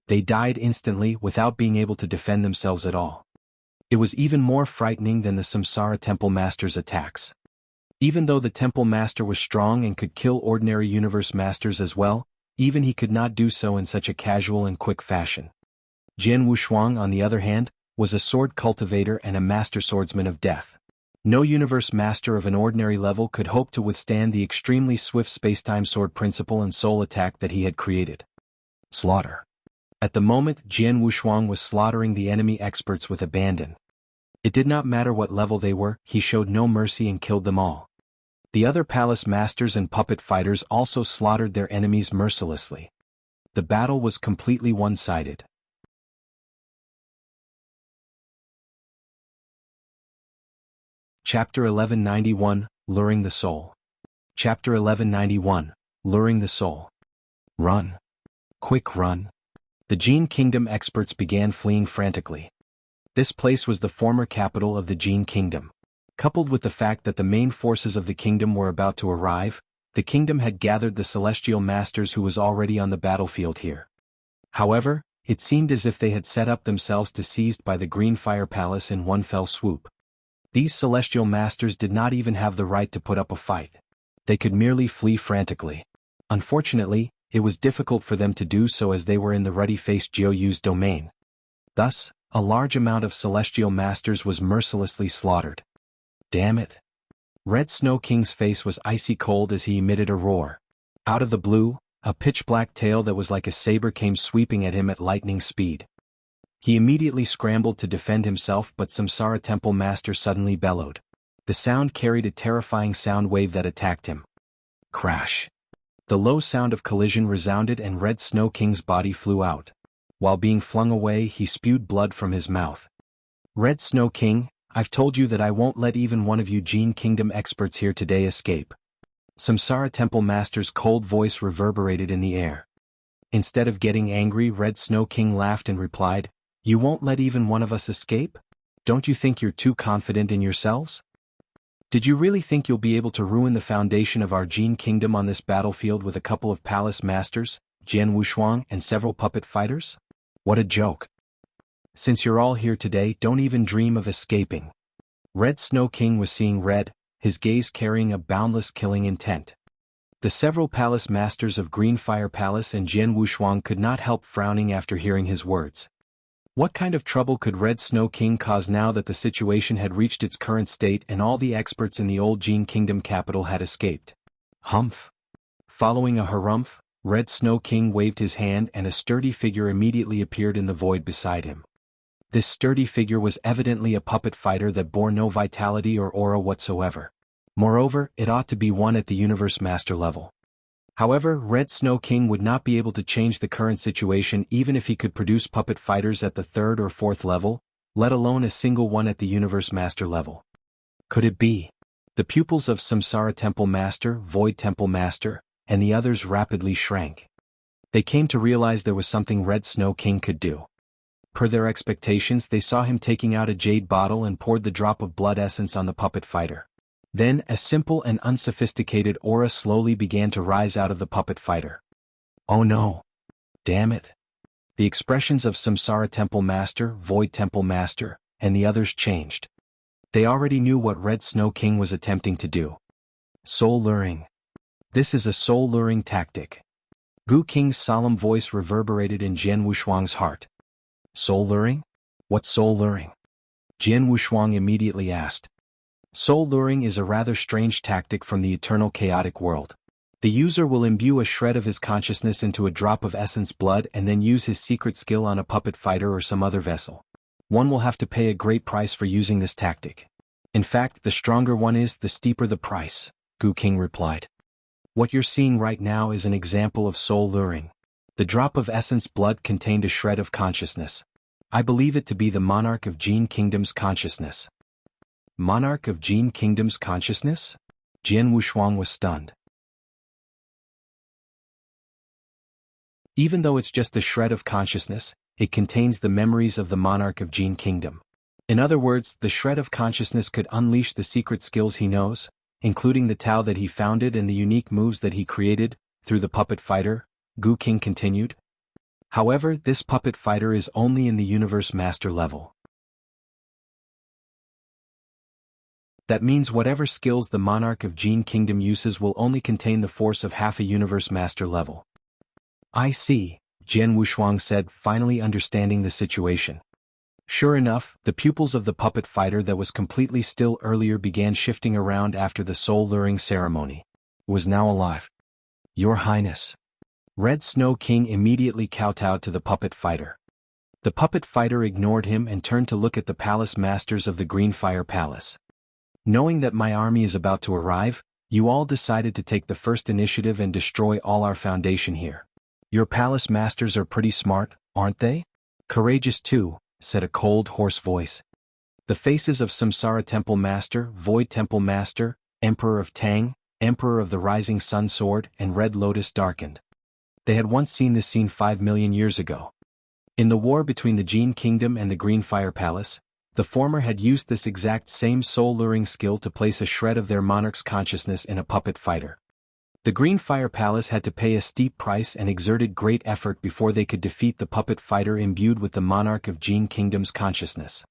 They died instantly without being able to defend themselves at all. It was even more frightening than the Samsara Temple Master's attacks. Even though the Temple Master was strong and could kill ordinary universe masters as well, even he could not do so in such a casual and quick fashion. Jian Wushuang, on the other hand, was a sword cultivator and a master swordsman of death. No universe master of an ordinary level could hope to withstand the extremely swift spacetime sword principle and soul attack that he had created. Slaughter. At the moment, Jian Wushuang was slaughtering the enemy experts with abandon. It did not matter what level they were, he showed no mercy and killed them all. The other palace masters and puppet fighters also slaughtered their enemies mercilessly. The battle was completely one-sided. Chapter 1191, Luring the Soul. Chapter 1191, Luring the Soul. Run. Quick run. The Jin Kingdom experts began fleeing frantically. This place was the former capital of the Jin Kingdom. Coupled with the fact that the main forces of the kingdom were about to arrive, the kingdom had gathered the celestial masters who was already on the battlefield here. However, it seemed as if they had set up themselves to seized by the Green Fire Palace in one fell swoop. These celestial masters did not even have the right to put up a fight. They could merely flee frantically. Unfortunately, it was difficult for them to do so as they were in the ruddy-faced Jiuyu's domain. Thus, a large amount of celestial masters was mercilessly slaughtered. Damn it! Red Snow King's face was icy cold as he emitted a roar. Out of the blue, a pitch-black tail that was like a saber came sweeping at him at lightning speed. He immediately scrambled to defend himself, but Samsara Temple Master suddenly bellowed. The sound carried a terrifying sound wave that attacked him. Crash! The low sound of collision resounded and Red Snow King's body flew out. While being flung away, he spewed blood from his mouth. Red Snow King, I've told you that I won't let even one of you Jin Kingdom experts here today escape. Samsara Temple Master's cold voice reverberated in the air. Instead of getting angry, Red Snow King laughed and replied, "You won't let even one of us escape? Don't you think you're too confident in yourselves? Did you really think you'll be able to ruin the foundation of our Jin Kingdom on this battlefield with a couple of palace masters, Jian Wushuang, and several puppet fighters? What a joke. Since you're all here today, don't even dream of escaping." Red Snow King was seeing red, his gaze carrying a boundless killing intent. The several palace masters of Green Fire Palace and Jian Wushuang could not help frowning after hearing his words. What kind of trouble could Red Snow King cause now that the situation had reached its current state and all the experts in the old Jin Kingdom capital had escaped? Humph. Following a harumph, Red Snow King waved his hand and a sturdy figure immediately appeared in the void beside him. This sturdy figure was evidently a puppet fighter that bore no vitality or aura whatsoever. Moreover, it ought to be one at the Universe Master level. However, Red Snow King would not be able to change the current situation even if he could produce puppet fighters at the 3rd or 4th level, let alone a single one at the Universe Master level. Could it be? The pupils of Samsara Temple Master, Void Temple Master, and the others rapidly shrank. They came to realize there was something Red Snow King could do. Per their expectations, they saw him taking out a jade bottle and poured the drop of blood essence on the puppet fighter. Then, a simple and unsophisticated aura slowly began to rise out of the puppet fighter. Oh no! Damn it! The expressions of Samsara Temple Master, Void Temple Master, and the others changed. They already knew what Red Snow King was attempting to do. Soul luring. This is a soul luring tactic. Gu King's solemn voice reverberated in Jian Wushuang's heart. Soul luring? What's soul luring? Jian Wushuang immediately asked. Soul luring is a rather strange tactic from the eternal chaotic world. The user will imbue a shred of his consciousness into a drop of essence blood and then use his secret skill on a puppet fighter or some other vessel. One will have to pay a great price for using this tactic. In fact, the stronger one is, the steeper the price, Gu King replied. What you're seeing right now is an example of soul luring. The drop of essence blood contained a shred of consciousness. I believe it to be the monarch of Jian Kingdom's consciousness. Monarch of Jian Kingdom's consciousness? Jian Wushuang was stunned. Even though it's just a shred of consciousness, it contains the memories of the monarch of Jian Kingdom. In other words, the shred of consciousness could unleash the secret skills he knows, including the Tao that he founded and the unique moves that he created, through the puppet fighter, Gu King continued. However, this puppet fighter is only in the Universe Master level. That means whatever skills the monarch of Jian Kingdom uses will only contain the force of half a Universe Master level. I see, Jian Wushuang said, finally understanding the situation. Sure enough, the pupils of the puppet fighter that was completely still earlier began shifting around after the soul luring ceremony. It was now alive. Your Highness. Red Snow King immediately kowtowed to the puppet fighter. The puppet fighter ignored him and turned to look at the palace masters of the Green Fire Palace. Knowing that my army is about to arrive, you all decided to take the first initiative and destroy all our foundation here. Your palace masters are pretty smart, aren't they? Courageous too, said a cold, hoarse voice. The faces of Samsara Temple Master, Void Temple Master, Emperor of Tang, Emperor of the Rising Sun Sword, and Red Lotus darkened. They had once seen this scene 5 million years ago. In the war between the Jian Kingdom and the Green Fire Palace, the former had used this exact same soul-luring skill to place a shred of their monarch's consciousness in a puppet fighter. The Green Fire Palace had to pay a steep price and exerted great effort before they could defeat the puppet fighter imbued with the monarch of Jian Kingdom's consciousness.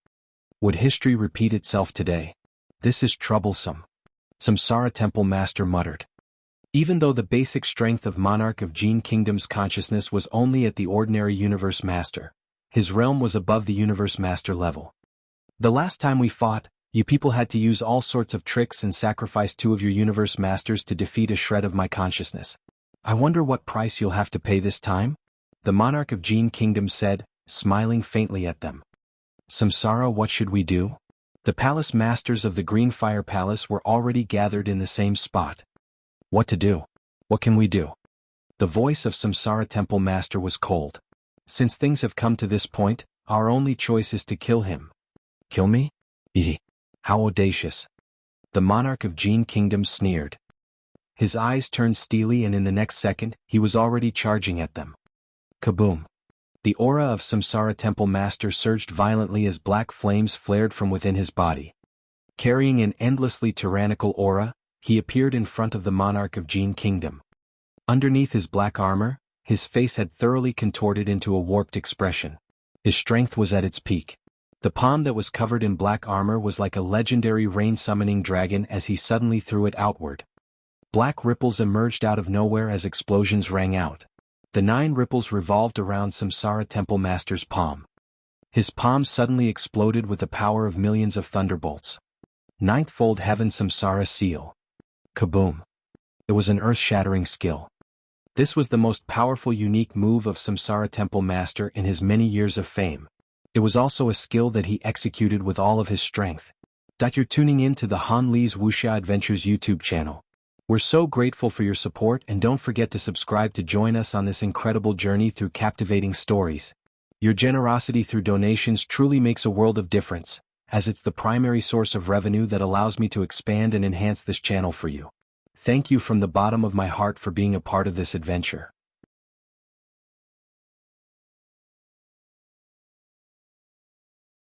Would history repeat itself today? This is troublesome. Samsara Temple Master muttered. Even though the basic strength of monarch of Jian Kingdom's consciousness was only at the ordinary Universe Master, his realm was above the Universe Master level. The last time we fought, you people had to use all sorts of tricks and sacrifice 2 of your Universe Masters to defeat a shred of my consciousness. I wonder what price you'll have to pay this time? The monarch of Jian Kingdom said, smiling faintly at them. Samsara, what should we do? The palace masters of the Green Fire Palace were already gathered in the same spot. What to do? What can we do? The voice of Samsara Temple Master was cold. Since things have come to this point, our only choice is to kill him. Kill me? Eeh. How audacious. The monarch of Jian Kingdom sneered. His eyes turned steely and in the next second, he was already charging at them. Kaboom. The aura of Samsara Temple Master surged violently as black flames flared from within his body. Carrying an endlessly tyrannical aura, he appeared in front of the monarch of Jian Kingdom. Underneath his black armor, his face had thoroughly contorted into a warped expression. His strength was at its peak. The palm that was covered in black armor was like a legendary rain-summoning dragon as he suddenly threw it outward. Black ripples emerged out of nowhere as explosions rang out. The 9 ripples revolved around Samsara Temple Master's palm. His palm suddenly exploded with the power of millions of thunderbolts. 9th-fold Heaven Samsara Seal. Kaboom. It was an earth-shattering skill. This was the most powerful unique move of Samsara Temple Master in his many years of fame. It was also a skill that he executed with all of his strength. You're tuning in to the Han Li's Wuxia Adventures YouTube channel. We're so grateful for your support, and don't forget to subscribe to join us on this incredible journey through captivating stories. Your generosity through donations truly makes a world of difference, as it's the primary source of revenue that allows me to expand and enhance this channel for you. Thank you from the bottom of my heart for being a part of this adventure.